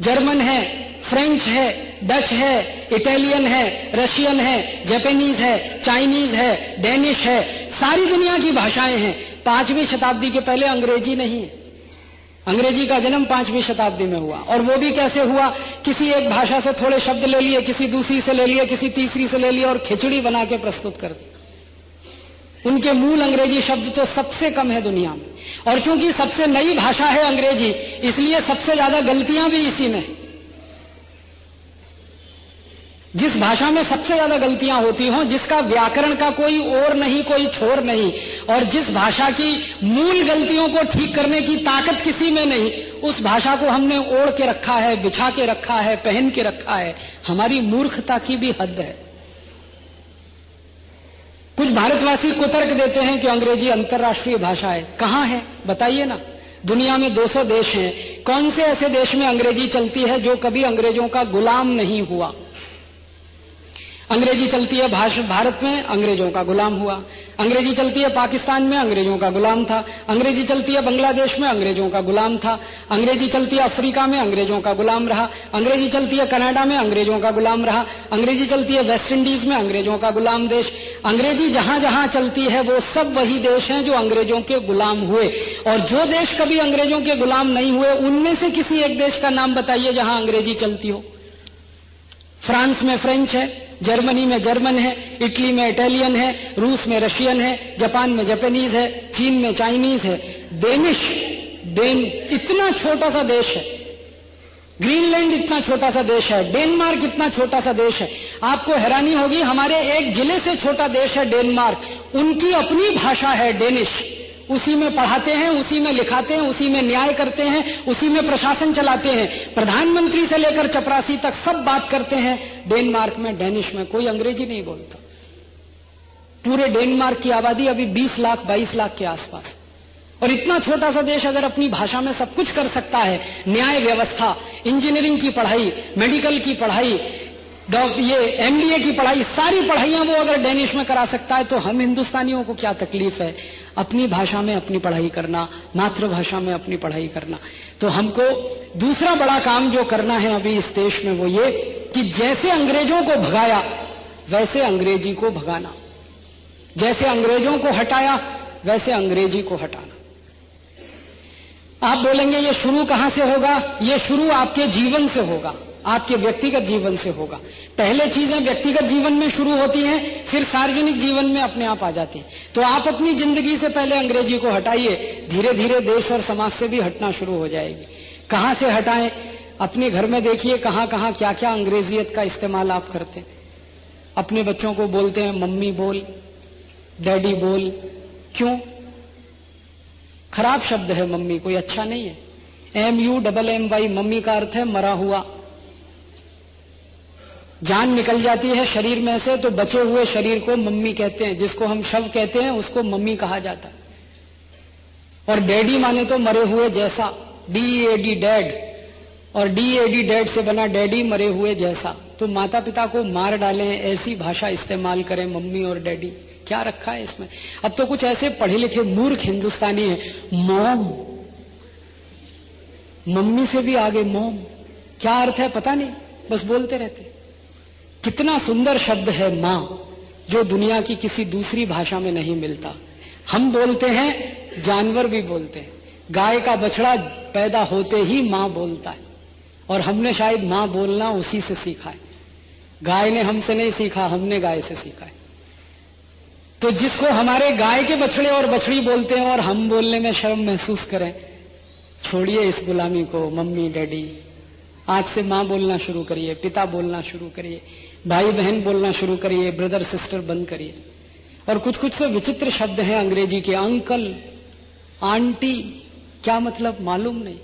जर्मन है, फ्रेंच है, डच है, इटालियन है, रशियन है, जापानीज है, चाइनीज है, डेनिश है, सारी दुनिया की भाषाएं हैं। 5वीं शताब्दी के पहले अंग्रेजी नहीं है। अंग्रेजी का जन्म 5वीं शताब्दी में हुआ, और वो भी कैसे हुआ? किसी एक भाषा से थोड़े शब्द ले लिए, किसी दूसरी से ले लिए, किसी तीसरी से ले लिए, और खिचड़ी बना के प्रस्तुत कर दी। उनके मूल अंग्रेजी शब्द तो सबसे कम है दुनिया में, और चूंकि सबसे नई भाषा है अंग्रेजी, इसलिए सबसे ज्यादा गलतियां भी इसी में। जिस भाषा में सबसे ज्यादा गलतियां होती हों, जिसका व्याकरण का कोई ओर नहीं, कोई छोर नहीं, और जिस भाषा की मूल गलतियों को ठीक करने की ताकत किसी में नहीं, उस भाषा को हमने ओढ़ के रखा है, बिछा के रखा है, पहन के रखा है। हमारी मूर्खता की भी हद है। कुछ भारतवासी कुतर्क देते हैं कि अंग्रेजी अंतर्राष्ट्रीय भाषा है। कहां है बताइए ना? दुनिया में 200 देश हैं, कौन से ऐसे देश में अंग्रेजी चलती है जो कभी अंग्रेजों का गुलाम नहीं हुआ? अंग्रेजी चलती है भारत में, अंग्रेजों का गुलाम हुआ। अंग्रेजी चलती है पाकिस्तान में, अंग्रेजों का गुलाम था। अंग्रेजी चलती है बांग्लादेश में, अंग्रेजों का गुलाम था। अंग्रेजी चलती है अफ्रीका में, अंग्रेजों का गुलाम रहा। अंग्रेजी चलती है कनाडा में, अंग्रेजों का गुलाम रहा। अंग्रेजी चलती है वेस्ट इंडीज में, अंग्रेजों का गुलाम देश। अंग्रेजी जहां जहां चलती है वो सब वही देश हैं जो अंग्रेजों के गुलाम हुए। और जो देश कभी अंग्रेजों के गुलाम नहीं हुए, उनमें से किसी एक देश का नाम बताइए जहां अंग्रेजी चलती हो। फ्रांस में फ्रेंच है, जर्मनी में जर्मन है, इटली में इटालियन है, रूस में रशियन है, जापान में जापानीज है, चीन में चाइनीज है, इतना छोटा सा देश है, ग्रीनलैंड इतना छोटा सा देश है, डेनमार्क इतना छोटा सा देश है। आपको हैरानी होगी, हमारे एक जिले से छोटा देश है डेनमार्क, उनकी अपनी भाषा है डेनिश, उसी में पढ़ाते हैं, उसी में लिखाते हैं, उसी में न्याय करते हैं, उसी में प्रशासन चलाते हैं, प्रधानमंत्री से लेकर चपरासी तक सब बात करते हैं डेनमार्क में, डेनिश में। कोई अंग्रेजी नहीं बोलता। पूरे डेनमार्क की आबादी अभी 20 लाख 22 लाख के आसपास, और इतना छोटा सा देश अगर अपनी भाषा में सब कुछ कर सकता है, न्याय व्यवस्था, इंजीनियरिंग की पढ़ाई, मेडिकल की पढ़ाई, ये MBA की पढ़ाई, सारी पढ़ाइयां वो अगर डेनिश में करा सकता है, तो हम हिंदुस्तानियों को क्या तकलीफ है अपनी भाषा में अपनी पढ़ाई करना, मातृभाषा में अपनी पढ़ाई करना। तो हमको दूसरा बड़ा काम जो करना है अभी इस देश में, वो ये कि जैसे अंग्रेजों को भगाया वैसे अंग्रेजी को भगाना, जैसे अंग्रेजों को हटाया वैसे अंग्रेजी को हटाना। आप बोलेंगे ये शुरू कहां से होगा? ये शुरू आपके जीवन से होगा, आपके व्यक्तिगत जीवन से होगा। पहले चीजें व्यक्तिगत जीवन में शुरू होती हैं, फिर सार्वजनिक जीवन में अपने आप आ जाती हैं। तो आप अपनी जिंदगी से पहले अंग्रेजी को हटाइए, धीरे धीरे देश और समाज से भी हटना शुरू हो जाएगी। कहां से हटाएं? अपने घर में देखिए कहां कहां क्या क्या अंग्रेजियत का इस्तेमाल आप करते हैं। अपने बच्चों को बोलते हैं मम्मी बोल, डैडी बोल। क्यों? खराब शब्द है मम्मी, कोई अच्छा नहीं है। MUMMY, मम्मी का अर्थ है मरा हुआ। जान निकल जाती है शरीर में से तो बचे हुए शरीर को मम्मी कहते हैं, जिसको हम शव कहते हैं उसको मम्मी कहा जाता है। और डैडी माने तो मरे हुए जैसा, DEAD डैड, और DEAD डैड से बना डैडी, मरे हुए जैसा। तो माता पिता को मार डालें, ऐसी भाषा इस्तेमाल करें मम्मी और डैडी। क्या रखा है इसमें? अब तो कुछ ऐसे पढ़े लिखे मूर्ख हिंदुस्तानी हैं, मॉम, मम्मी से भी आगे मॉम। क्या अर्थ है पता नहीं, बस बोलते रहते। कितना सुंदर शब्द है मां, जो दुनिया की किसी दूसरी भाषा में नहीं मिलता। हम बोलते हैं, जानवर भी बोलते हैं। गाय का बछड़ा पैदा होते ही मां बोलता है, और हमने शायद मां बोलना उसी से सीखा है। गाय ने हमसे नहीं सीखा, हमने गाय से सीखा है। तो जिसको हमारे गाय के बछड़े और बछड़ी बोलते हैं और हम बोलने में शर्म महसूस करें, छोड़िए इस गुलामी को। मम्मी डैडी, आज से मां बोलना शुरू करिए, पिता बोलना शुरू करिए, भाई बहन बोलना शुरू करिए, ब्रदर सिस्टर बंद करिए। और कुछ कुछ तो विचित्र शब्द हैं अंग्रेजी के, अंकल, आंटी, क्या मतलब मालूम नहीं।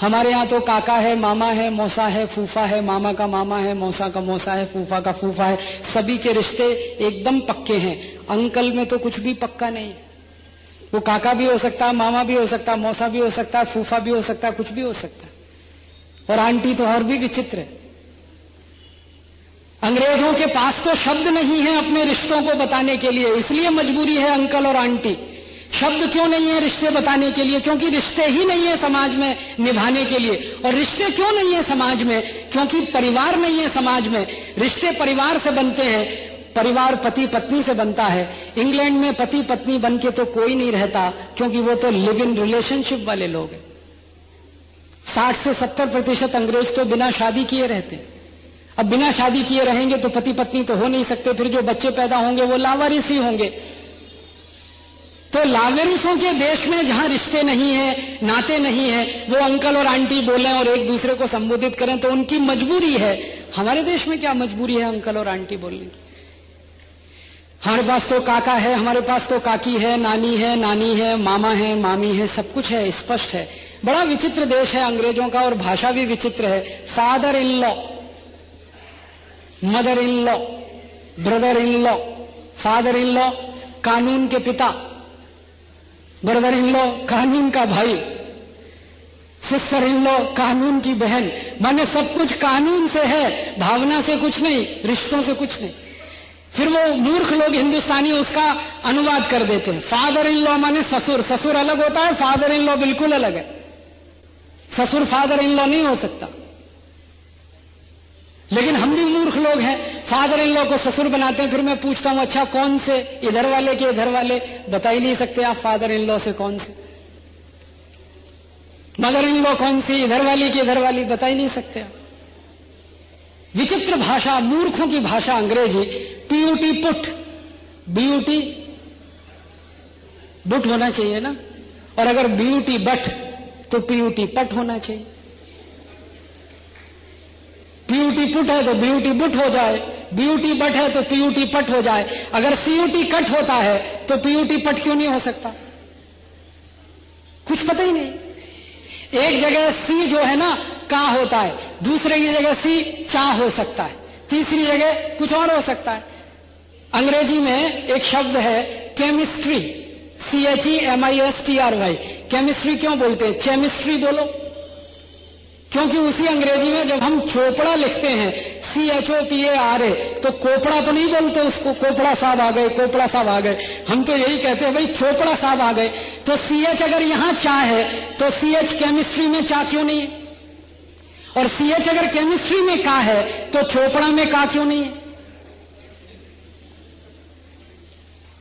हमारे यहां तो काका है, मामा है, मौसा है, फूफा है, मामा का मामा है, मौसा का मौसा है, फूफा का फूफा है। सभी के रिश्ते एकदम पक्के हैं। अंकल में तो कुछ भी पक्का नहीं। वो काका भी हो सकता है, मामा भी हो सकता है, मौसा भी हो सकता है, फूफा भी हो सकता है, कुछ भी हो सकता है। और आंटी तो और भी विचित्र है। अंग्रेजों के पास तो शब्द नहीं है अपने रिश्तों को बताने के लिए, इसलिए मजबूरी है अंकल और आंटी। शब्द क्यों नहीं है रिश्ते बताने के लिए? क्योंकि रिश्ते ही नहीं है समाज में निभाने के लिए। और रिश्ते क्यों नहीं है समाज में? क्योंकि परिवार नहीं है समाज में। रिश्ते परिवार से बनते हैं, परिवार पति पत्नी से बनता है। इंग्लैंड में पति पत्नी बन के तो कोई नहीं रहता, क्योंकि वो तो लिव इन रिलेशनशिप वाले लोग हैं। 60 से 70% अंग्रेज तो बिना शादी किए रहते हैं। अब बिना शादी किए रहेंगे तो पति पत्नी तो हो नहीं सकते, फिर जो बच्चे पैदा होंगे वो लावारिस ही होंगे। तो लावारिसों के देश में जहां रिश्ते नहीं है, नाते नहीं है, वो अंकल और आंटी बोलें और एक दूसरे को संबोधित करें तो उनकी मजबूरी है। हमारे देश में क्या मजबूरी है अंकल और आंटी बोलने की? हमारे पास तो काका है, हमारे पास तो काकी है, नानी है, मामा है, मामी है, सब कुछ है, स्पष्ट है। बड़ा विचित्र देश है अंग्रेजों का, और भाषा भी विचित्र है। Father in law, mother in law, brother in law. Father in law कानून के पिता, ब्रदर इन लॉ कानून का भाई, सिस्टर इन लॉ कानून की बहन। माने सब कुछ कानून से है, भावना से कुछ नहीं, रिश्तों से कुछ नहीं। फिर वो मूर्ख लोग हिंदुस्तानी उसका अनुवाद कर देते हैं। फादर इन लॉ माने ससुर, ससुर अलग होता है, फादर इन लॉ बिल्कुल अलग है। ससुर फादर इन लॉ नहीं हो सकता। लेकिन हम भी मूर्ख लोग हैं, फादर इन लॉ को ससुर बनाते हैं। फिर मैं पूछता हूं अच्छा कौन से, इधर वाले के इधर वाले? बता ही नहीं सकते आप फादर इन लॉ से कौन से। मदर इन लॉ कौन सी, इधर वाली की इधर वाली? बता ही नहीं सकते आप। विचित्र भाषा, मूर्खों की भाषा अंग्रेजी। पीयूटी पुट, बीयूटी बुट होना चाहिए ना, और अगर बीयूटी बट तो पीयूटी पट होना चाहिए। पीयूटी पुट है तो बीयूटी बुट हो जाए, बीयूटी बट है तो पीयूटी पट हो जाए। अगर सीयूटी कट होता है तो पीयूटी पट क्यों नहीं हो सकता? कुछ पता ही नहीं। एक जगह सी जो है ना का होता है, दूसरे की जगह सी चा हो सकता है, तीसरी जगह कुछ और हो सकता है। अंग्रेजी में एक शब्द है केमिस्ट्री, CHEMISTRY। केमिस्ट्री क्यों बोलते हैं? केमिस्ट्री बोलो, क्योंकि उसी अंग्रेजी में जब हम चोपड़ा लिखते हैं CHOPARA तो कोपड़ा तो नहीं बोलते उसको, कोपड़ा साहब आ गए, कोपड़ा साहब आ गए। हम तो यही कहते हैं भाई चोपड़ा साहब आ गए। तो CH अगर यहां चा है तो CH केमिस्ट्री में चा क्यों नहीं है? और CH अगर केमिस्ट्री में का है तो चोपड़ा में का क्यों नहीं है?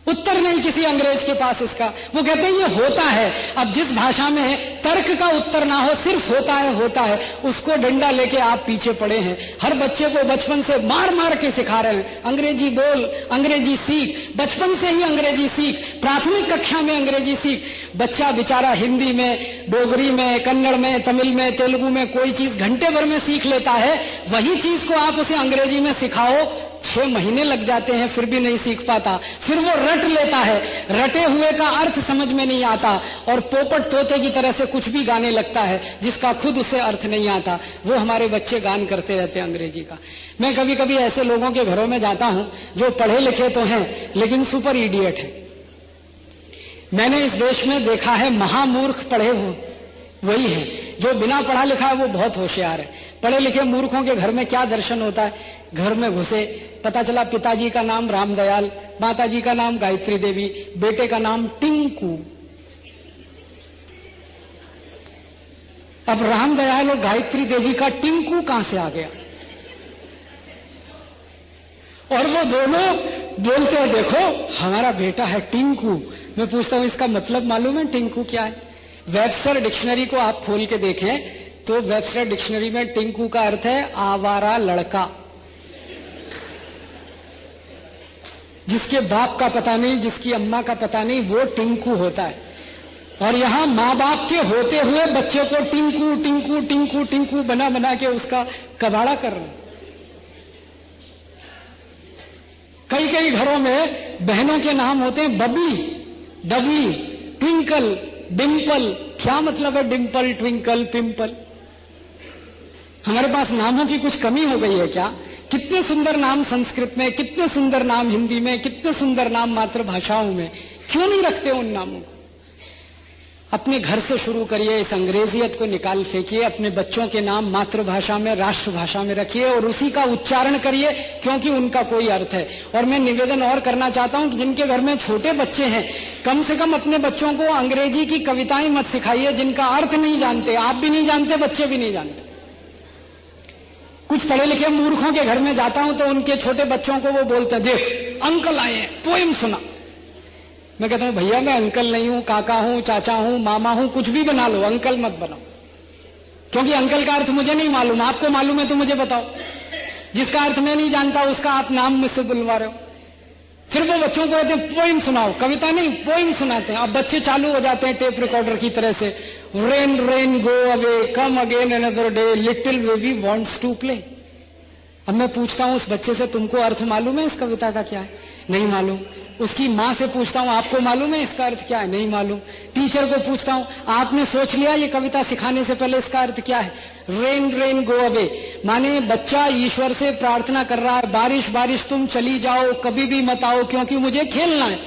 उत्तर नहीं किसी अंग्रेज के पास इसका। वो कहते हैं ये होता है। अब जिस भाषा में तर्क का उत्तर ना हो, सिर्फ होता है, उसको डंडा लेके आप पीछे पड़े हैं। हर बच्चे को बचपन से मार मार के सिखा रहे हैं, अंग्रेजी बोल, अंग्रेजी सीख, बचपन से ही अंग्रेजी सीख, प्राथमिक कक्षा में अंग्रेजी सीख। बच्चा बेचारा हिंदी में, डोगरी में, कन्नड़ में, तमिल में, तेलुगु में कोई चीज घंटे भर में सीख लेता है। वही चीज को आप उसे अंग्रेजी में सिखाओ, 6 महीने लग जाते हैं, फिर भी नहीं सीख पाता। फिर वो रट लेता है, रटे हुए का अर्थ समझ में नहीं आता, और पोपट तोते की तरह से कुछ भी गाने लगता है जिसका खुद उसे अर्थ नहीं आता। वो हमारे बच्चे गान करते रहते हैं अंग्रेजी का। मैं कभी कभी ऐसे लोगों के घरों में जाता हूं जो पढ़े लिखे तो हैं लेकिन सुपर इडियट है। मैंने इस देश में देखा है महामूर्ख पढ़े हुए वही है, जो बिना पढ़ा लिखा है वो बहुत होशियार है। पढ़े लिखे मूर्खों के घर में क्या दर्शन होता है? घर में घुसे, पता चला पिताजी का नाम रामदयाल, माताजी का नाम गायत्री देवी, बेटे का नाम टिंकू। अब रामदयाल और गायत्री देवी का टिंकू कहां से आ गया? और वो दोनों बोलते हैं देखो हमारा बेटा है टिंकू। मैं पूछता हूं इसका मतलब मालूम है टिंकू क्या है? वेबस्टर डिक्शनरी को आप खोल के देखें तो वेबस्टर डिक्शनरी में टिंकू का अर्थ है आवारा लड़का, जिसके बाप का पता नहीं, जिसकी अम्मा का पता नहीं, वो टिंकू होता है। और यहां मां बाप के होते हुए बच्चे को टिंकू टिंकू टिंकू टिंकू बना बना के उसका कबाड़ा कर रहे हैं। कई कई घरों में बहनों के नाम होते हैं बबली, डबली, ट्विंकल, डिंपल। क्या मतलब है डिंपल, ट्विंकल, पिंपल? हमारे पास नामों की कुछ कमी हो गई है क्या? कितने सुंदर नाम संस्कृत में, कितने सुंदर नाम हिंदी में, कितने सुंदर नाम मातृभाषाओं में, क्यों नहीं रखते उन नामों को? अपने घर से शुरू करिए, इस अंग्रेजियत को निकाल फेंकिए, अपने बच्चों के नाम मातृभाषा में, राष्ट्रभाषा में रखिए और उसी का उच्चारण करिए, क्योंकि उनका कोई अर्थ है। और मैं निवेदन और करना चाहता हूं कि जिनके घर में छोटे बच्चे हैं, कम से कम अपने बच्चों को अंग्रेजी की कविताएं मत सिखाइए जिनका अर्थ नहीं जानते। आप भी नहीं जानते, बच्चे भी नहीं जानते। कुछ पढ़े लिखे मूर्खों के घर में जाता हूं तो उनके छोटे बच्चों को वो बोलते हैं देख अंकल आए हैं, पोएम सुना। मैं कहता हूं भैया मैं अंकल नहीं हूं, काका हूं, चाचा हूं, मामा हूं, कुछ भी बना लो, अंकल मत बनाओ, क्योंकि अंकल का अर्थ मुझे नहीं मालूम। आपको मालूम है तो मुझे बताओ। जिसका अर्थ मैं नहीं जानता उसका आप नाम मुझसे बुलवा रहे हो। फिर वो बच्चों को कहते हैं पोएम सुनाओ, कविता नहीं पोएम सुनाते हैं। अब बच्चे चालू हो जाते हैं टेप रिकॉर्डर की तरह से, rain rain go away come again another day little baby wants to play. अब मैं पूछता हूं उस बच्चे से तुमको अर्थ मालूम है इस कविता का क्या है? नहीं मालूम। उसकी मां से पूछता हूं आपको मालूम है इसका अर्थ क्या है? नहीं मालूम। टीचर को पूछता हूं आपने सोच लिया ये कविता सिखाने से पहले इसका अर्थ क्या है? रेन रेन गो अवे माने बच्चा ईश्वर से प्रार्थना कर रहा है, बारिश बारिश तुम चली जाओ, कभी भी मत आओ क्योंकि मुझे खेलना है।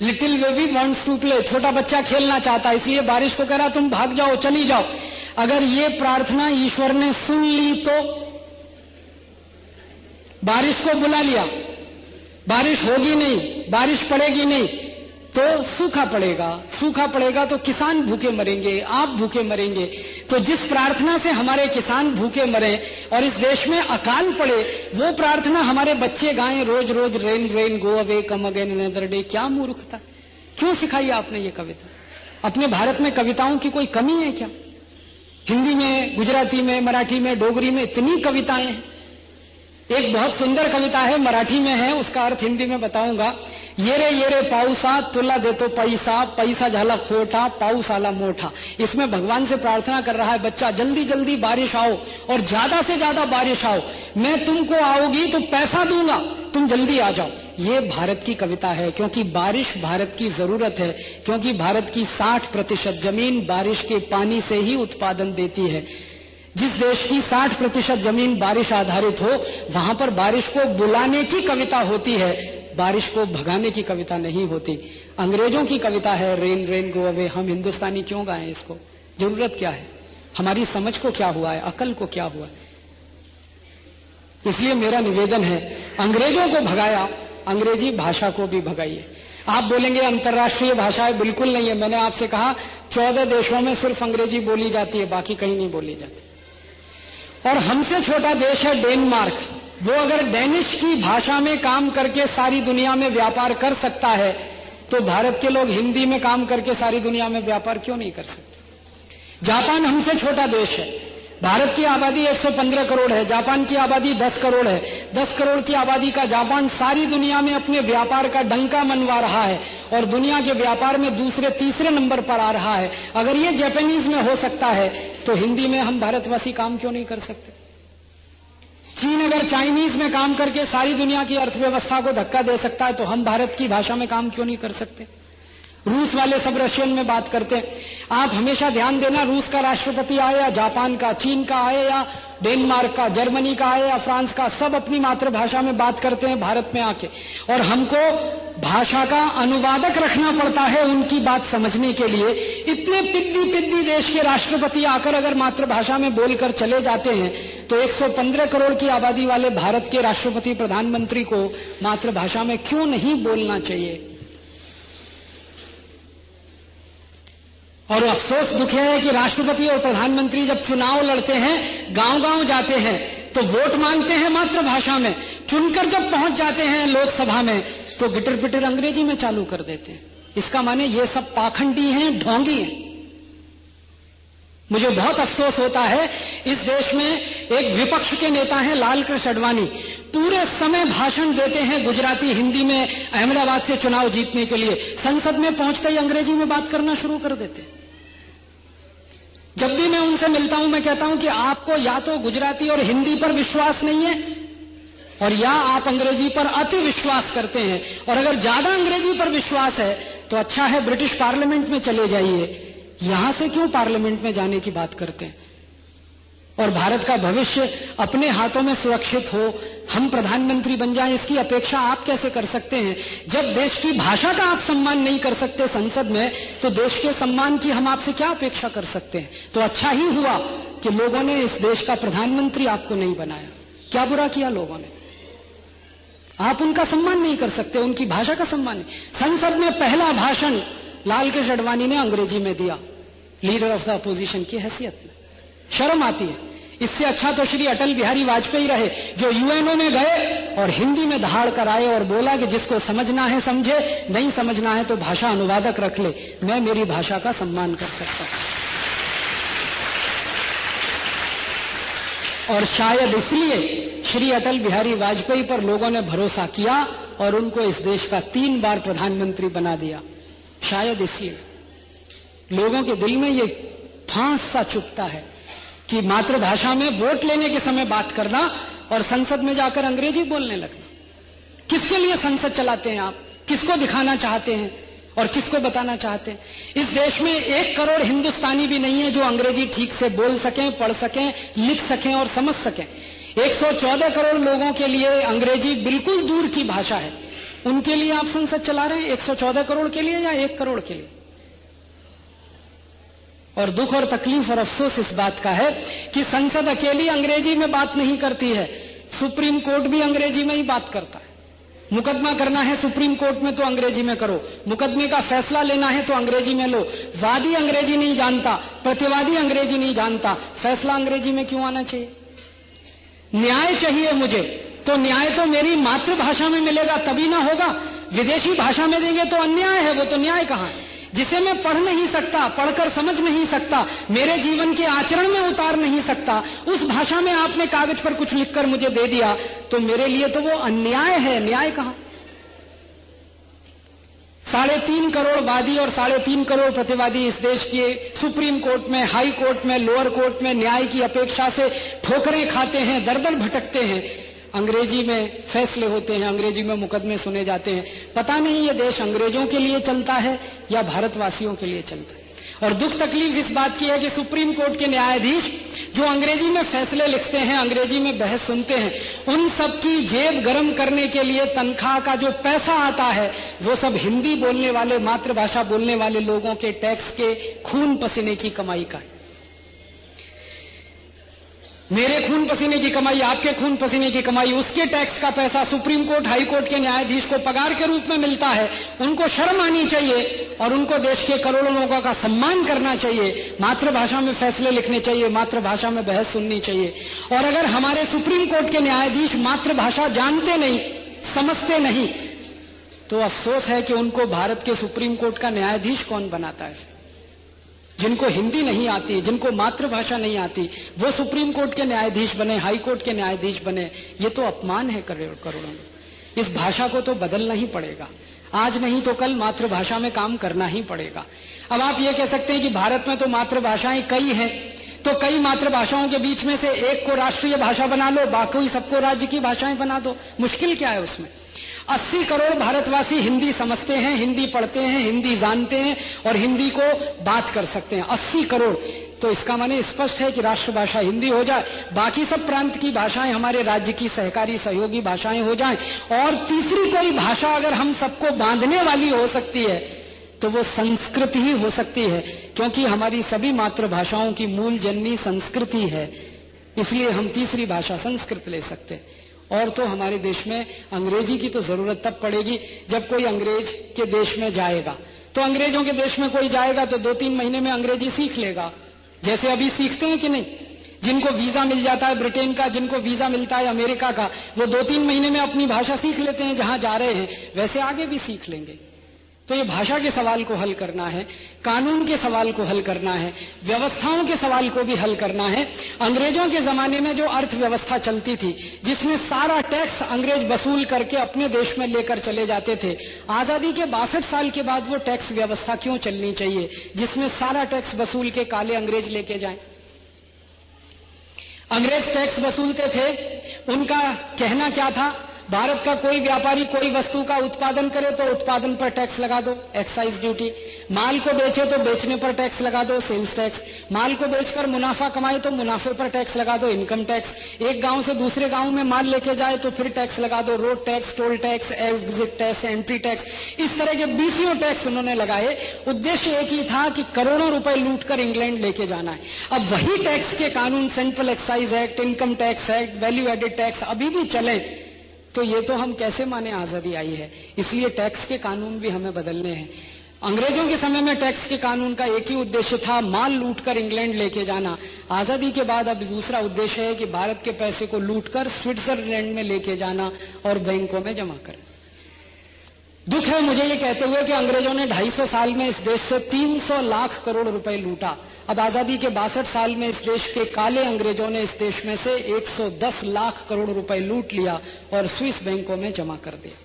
Little baby wants to play, छोटा बच्चा खेलना चाहता है, इसलिए बारिश को कह रहा तुम भाग जाओ, चली जाओ। अगर ये प्रार्थना ईश्वर ने सुन ली तो बारिश को बुला लिया, बारिश होगी नहीं, बारिश पड़ेगी नहीं तो सूखा पड़ेगा, सूखा पड़ेगा तो किसान भूखे मरेंगे, आप भूखे मरेंगे। तो जिस प्रार्थना से हमारे किसान भूखे मरे और इस देश में अकाल पड़े, वो प्रार्थना हमारे बच्चे गाएं रोज रोज, rain rain go away come again another day. क्या मूर्खता! क्यों सिखाई आपने ये कविता? अपने भारत में कविताओं की कोई कमी है क्या? हिंदी में, गुजराती में, मराठी में, डोगरी में इतनी कविताएं हैं। एक बहुत सुंदर कविता है, मराठी में है, उसका अर्थ हिंदी में बताऊंगा। ये रे पाऊसा तुला देतो पैसा, पैसा झाला खोटा, पाऊस आला मोठा। इसमें भगवान से प्रार्थना कर रहा है बच्चा, जल्दी जल्दी बारिश आओ और ज्यादा से ज्यादा बारिश आओ, मैं तुमको आओगी तो पैसा दूंगा, तुम जल्दी आ जाओ। ये भारत की कविता है, क्योंकि बारिश भारत की जरूरत है, क्योंकि भारत की 60% जमीन बारिश के पानी से ही उत्पादन देती है। जिस देश की 60% जमीन बारिश आधारित हो, वहां पर बारिश को बुलाने की कविता होती है, बारिश को भगाने की कविता नहीं होती। अंग्रेजों की कविता है रेन रेन गो अवे। हम हिंदुस्तानी क्यों गाएं इसको? जरूरत क्या है? हमारी समझ को क्या हुआ है? अकल को क्या हुआ है? इसलिए मेरा निवेदन है, अंग्रेजों को भगाया, अंग्रेजी भाषा को भी भगाइए। आप बोलेंगे अंतर्राष्ट्रीय भाषा है, बिल्कुल नहीं है। मैंने आपसे कहा 14 देशों में सिर्फ अंग्रेजी बोली जाती है, बाकी कहीं नहीं बोली जाती। और हमसे छोटा देश है डेनमार्क, वो अगर डेनिश की भाषा में काम करके सारी दुनिया में व्यापार कर सकता है, तो भारत के लोग हिंदी में काम करके सारी दुनिया में व्यापार क्यों नहीं कर सकते? जापान हमसे छोटा देश है, भारत की आबादी 115 करोड़ है, जापान की आबादी 10 करोड़ है। 10 करोड़ की आबादी का जापान सारी दुनिया में अपने व्यापार का डंका मनवा रहा है और दुनिया के व्यापार में दूसरे तीसरे नंबर पर आ रहा है। अगर ये जापानीज में हो सकता है, तो हिंदी में हम भारतवासी काम क्यों नहीं कर सकते? चीन अगर चाइनीज में काम करके सारी दुनिया की अर्थव्यवस्था को धक्का दे सकता है, तो हम भारत की भाषा में काम क्यों नहीं कर सकते? रूस वाले सब रशियन में बात करते हैं। आप हमेशा ध्यान देना, रूस का राष्ट्रपति आए या जापान का, चीन का आए या डेनमार्क का, जर्मनी का आए या फ्रांस का, सब अपनी मातृभाषा में बात करते हैं भारत में आके। और हमको भाषा का अनुवादक रखना पड़ता है उनकी बात समझने के लिए। इतने पिद्दी देश के राष्ट्रपति आकर अगर मातृभाषा में बोलकर चले जाते हैं, तो 115 करोड़ की आबादी वाले भारत के राष्ट्रपति प्रधानमंत्री को मातृभाषा में क्यों नहीं बोलना चाहिए? और अफसोस दुख है कि राष्ट्रपति और प्रधानमंत्री जब चुनाव लड़ते हैं, गांव-गांव जाते हैं, तो वोट मांगते हैं मातृभाषा में, चुनकर जब पहुंच जाते हैं लोकसभा में, तो गिटर पिटर अंग्रेजी में चालू कर देते हैं। इसका माने ये सब पाखंडी हैं, ढोंगी हैं। मुझे बहुत अफसोस होता है, इस देश में एक विपक्ष के नेता हैं लाल कृष्ण अडवाणी, पूरे समय भाषण देते हैं गुजराती हिंदी में अहमदाबाद से चुनाव जीतने के लिए, संसद में पहुंचते ही अंग्रेजी में बात करना शुरू कर देते। जब भी मैं उनसे मिलता हूं, मैं कहता हूं कि आपको या तो गुजराती और हिंदी पर विश्वास नहीं है, और या आप अंग्रेजी पर अति विश्वास करते हैं। और अगर ज्यादा अंग्रेजी पर विश्वास है, तो अच्छा है ब्रिटिश पार्लियामेंट में चले जाइए, यहां से क्यों पार्लियामेंट में जाने की बात करते हैं? और भारत का भविष्य अपने हाथों में सुरक्षित हो, हम प्रधानमंत्री बन जाएं, इसकी अपेक्षा आप कैसे कर सकते हैं? जब देश की भाषा का आप सम्मान नहीं कर सकते संसद में, तो देश के सम्मान की हम आपसे क्या अपेक्षा कर सकते हैं? तो अच्छा ही हुआ कि लोगों ने इस देश का प्रधानमंत्री आपको नहीं बनाया। क्या बुरा किया लोगों ने? आप उनका सम्मान नहीं कर सकते, उनकी भाषा का सम्मान नहीं। संसद में पहला भाषण लाल कृष्ण अडवाणी ने अंग्रेजी में दिया, लीडर ऑफ द अपोजिशन की हैसियत में। शर्म आती है। इससे अच्छा तो श्री अटल बिहारी वाजपेयी रहे, जो यूएनओ में गए और हिंदी में दहाड़ कर आए और बोला कि जिसको समझना है समझे, नहीं समझना है तो भाषा अनुवादक रख ले, मैं मेरी भाषा का सम्मान कर सकता हूं। और शायद इसलिए श्री अटल बिहारी वाजपेयी पर लोगों ने भरोसा किया और उनको इस देश का 3 बार प्रधानमंत्री बना दिया। शायद इसलिए लोगों के दिल में ये फांस सा चुभता है कि मातृभाषा में वोट लेने के समय बात करना और संसद में जाकर अंग्रेजी बोलने लगना। किसके लिए संसद चलाते हैं आप? किसको दिखाना चाहते हैं और किसको बताना चाहते हैं? इस देश में 1 करोड़ हिंदुस्तानी भी नहीं है जो अंग्रेजी ठीक से बोल सकें, पढ़ सकें, लिख सकें और समझ सकें। 114 करोड़ लोगों के लिए अंग्रेजी बिल्कुल दूर की भाषा है। उनके लिए आप संसद चला रहे हैं, 114 करोड़ के लिए या 1 करोड़ के लिए? और दुख और तकलीफ और अफसोस इस बात का है कि संसद अकेली अंग्रेजी में बात नहीं करती है, सुप्रीम कोर्ट भी अंग्रेजी में ही बात करता है। मुकदमा करना है सुप्रीम कोर्ट में तो अंग्रेजी में करो, मुकदमे का फैसला लेना है तो अंग्रेजी में लो। वादी अंग्रेजी नहीं जानता, प्रतिवादी अंग्रेजी नहीं जानता, फैसला अंग्रेजी में क्यों आना चाहिए? न्याय चाहिए मुझे, तो न्याय तो मेरी मातृभाषा में मिलेगा तभी ना होगा। विदेशी भाषा में देंगे तो अन्याय है, वो तो न्याय कहां है? जिसे मैं पढ़ नहीं सकता, पढ़कर समझ नहीं सकता, मेरे जीवन के आचरण में उतार नहीं सकता, उस भाषा में आपने कागज पर कुछ लिखकर मुझे दे दिया, तो मेरे लिए तो वो अन्याय है। न्याय कहां? 3.5 करोड़ वादी और 3.5 करोड़ प्रतिवादी इस देश के सुप्रीम कोर्ट में, हाई कोर्ट में, लोअर कोर्ट में न्याय की अपेक्षा से ठोकरें खाते हैं, दर-दर भटकते हैं। अंग्रेजी में फैसले होते हैं, अंग्रेजी में मुकदमे सुने जाते हैं। पता नहीं ये देश अंग्रेजों के लिए चलता है या भारतवासियों के लिए चलता है। और दुख तकलीफ इस बात की है कि सुप्रीम कोर्ट के न्यायाधीश जो अंग्रेजी में फैसले लिखते हैं, अंग्रेजी में बहस सुनते हैं, उन सब की जेब गर्म करने के लिए तनख्वाह का जो पैसा आता है वो सब हिंदी बोलने वाले, मातृभाषा बोलने वाले लोगों के टैक्स के खून पसीने की कमाई का है। मेरे खून पसीने की कमाई, आपके खून पसीने की कमाई, उसके टैक्स का पैसा सुप्रीम कोर्ट, हाई कोर्ट के न्यायाधीश को पगार के रूप में मिलता है। उनको शर्म आनी चाहिए और उनको देश के करोड़ों लोगों का सम्मान करना चाहिए। मातृभाषा में फैसले लिखने चाहिए, मातृभाषा में बहस सुननी चाहिए। और अगर हमारे सुप्रीम कोर्ट के न्यायाधीश मातृभाषा जानते नहीं, समझते नहीं, तो अफसोस है कि उनको भारत के सुप्रीम कोर्ट का न्यायाधीश कौन बनाता है। जिनको हिंदी नहीं आती, जिनको मातृभाषा नहीं आती, वो सुप्रीम कोर्ट के न्यायाधीश बने, हाई कोर्ट के न्यायाधीश बने, ये तो अपमान है करोड़ों में। इस भाषा को तो बदलना ही पड़ेगा। आज नहीं तो कल मातृभाषा में काम करना ही पड़ेगा। अब आप ये कह सकते हैं कि भारत में तो मातृभाषाएं कई हैं, तो कई मातृभाषाओं के बीच में से एक को राष्ट्रीय भाषा बना लो, बाकी सबको राज्य की भाषाएं बना दो। मुश्किल क्या है उसमें? 80 करोड़ भारतवासी हिंदी समझते हैं, हिंदी पढ़ते हैं, हिंदी जानते हैं और हिंदी को बात कर सकते हैं। 80 करोड़, तो इसका माने स्पष्ट है कि राष्ट्रभाषा हिंदी हो जाए, बाकी सब प्रांत की भाषाएं हमारे राज्य की सहकारी सहयोगी भाषाएं हो जाएं, और तीसरी कोई भाषा अगर हम सबको बांधने वाली हो सकती है तो वो संस्कृत ही हो सकती है, क्योंकि हमारी सभी मातृभाषाओं की मूल जननी संस्कृति है। इसलिए हम तीसरी भाषा संस्कृत ले सकते हैं। और तो हमारे देश में अंग्रेजी की तो जरूरत तब पड़ेगी जब कोई अंग्रेज के देश में जाएगा। तो अंग्रेजों के देश में कोई जाएगा तो 2-3 महीने में अंग्रेजी सीख लेगा, जैसे अभी सीखते हैं कि नहीं। जिनको वीजा मिल जाता है ब्रिटेन का, जिनको वीजा मिलता है अमेरिका का, वो 2-3 महीने में अपनी भाषा सीख लेते हैं जहां जा रहे हैं, वैसे आगे भी सीख लेंगे। तो ये भाषा के सवाल को हल करना है, कानून के सवाल को हल करना है, व्यवस्थाओं के सवाल को भी हल करना है। अंग्रेजों के जमाने में जो अर्थव्यवस्था चलती थी, जिसमें सारा टैक्स अंग्रेज वसूल करके अपने देश में लेकर चले जाते थे, आजादी के 62 साल के बाद वो टैक्स व्यवस्था क्यों चलनी चाहिए जिसमें सारा टैक्स वसूल के काले अंग्रेज लेके जाएं? अंग्रेज टैक्स वसूलते थे, उनका कहना क्या था? भारत का कोई व्यापारी कोई वस्तु का उत्पादन करे तो उत्पादन पर टैक्स लगा दो, एक्साइज ड्यूटी। माल को बेचे तो बेचने पर टैक्स लगा दो, सेल्स टैक्स। माल को बेचकर मुनाफा कमाए तो मुनाफे पर टैक्स लगा दो, इनकम टैक्स। एक गांव से दूसरे गांव में माल लेके जाए तो फिर टैक्स लगा दो, road tax, toll tax, exit tax, entry tax. इस तरह के 20 टैक्स उन्होंने लगाए। उद्देश्य एक ही था कि करोड़ों रुपए लूट कर इंग्लैंड लेके जाना है। अब वही टैक्स के कानून, central excise act, income tax act, value added tax अभी भी चले, तो ये तो हम कैसे माने आजादी आई है। इसलिए टैक्स के कानून भी हमें बदलने हैं। अंग्रेजों के समय में टैक्स के कानून का एक ही उद्देश्य था, माल लूटकर इंग्लैंड लेके जाना। आजादी के बाद अब दूसरा उद्देश्य है कि भारत के पैसे को लूटकर स्विट्जरलैंड में लेके जाना और बैंकों में जमा करना। दुख है मुझे ये कहते हुए कि अंग्रेजों ने 250 साल में इस देश से 300 लाख करोड़ रुपए लूटा। अब आजादी के 62 साल में इस देश के काले अंग्रेजों ने इस देश में से 110 लाख करोड़ रुपए लूट लिया और स्विस बैंकों में जमा कर दिया।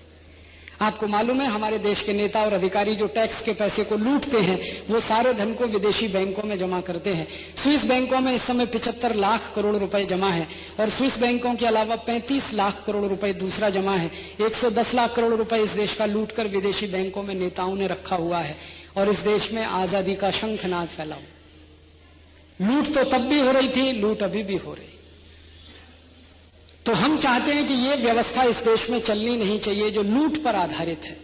आपको मालूम है, हमारे देश के नेता और अधिकारी जो टैक्स के पैसे को लूटते हैं, वो सारे धन को विदेशी बैंकों में जमा करते हैं। स्विस बैंकों में इस समय 75 लाख करोड़ रुपए जमा है और स्विस बैंकों के अलावा 35 लाख करोड़ रुपए दूसरा जमा है। 110 लाख करोड़ रुपए इस देश का लूटकर विदेशी बैंकों में नेताओं ने रखा हुआ है और इस देश में आजादी का शंखनाद फैला हुआ। लूट तो तब भी हो रही थी, लूट अभी भी हो रही। तो हम चाहते हैं कि ये व्यवस्था इस देश में चलनी नहीं चाहिए जो लूट पर आधारित है।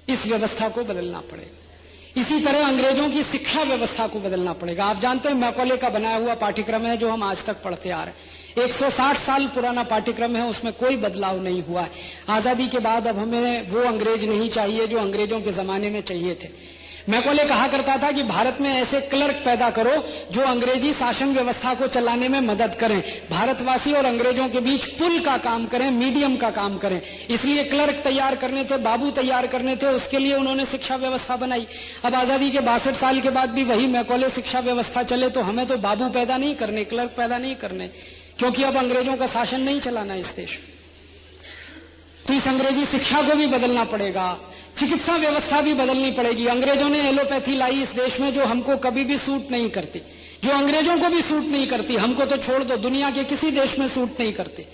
इस व्यवस्था को बदलना पड़ेगा। इसी तरह अंग्रेजों की शिक्षा व्यवस्था को बदलना पड़ेगा। आप जानते हैं मैकॉले का बनाया हुआ पाठ्यक्रम है जो हम आज तक पढ़ते आ रहे हैं। 160 साल पुराना पाठ्यक्रम है, उसमें कोई बदलाव नहीं हुआ है। आजादी के बाद अब हमें वो अंग्रेज नहीं चाहिए जो अंग्रेजों के जमाने में चाहिए थे। मैकॉले कहा करता था कि भारत में ऐसे क्लर्क पैदा करो जो अंग्रेजी शासन व्यवस्था को चलाने में मदद करें, भारतवासी और अंग्रेजों के बीच पुल का काम करें, मीडियम का काम करें। इसलिए क्लर्क तैयार करने थे, बाबू तैयार करने थे, उसके लिए उन्होंने शिक्षा व्यवस्था बनाई। अब आजादी के 62 साल के बाद भी वही मैकॉले शिक्षा व्यवस्था चले तो हमें तो बाबू पैदा नहीं करने, क्लर्क पैदा नहीं करने, क्योंकि अब अंग्रेजों का शासन नहीं चलाना इस देश। तो इस अंग्रेजी शिक्षा को भी बदलना पड़ेगा, चिकित्सा व्यवस्था भी बदलनी पड़ेगी। अंग्रेजों ने एलोपैथी लाई इस देश में जो हमको कभी भी सूट नहीं करती, जो अंग्रेजों को भी सूट नहीं करती, हमको तो छोड़ दो, दुनिया के किसी देश में सूट नहीं करती।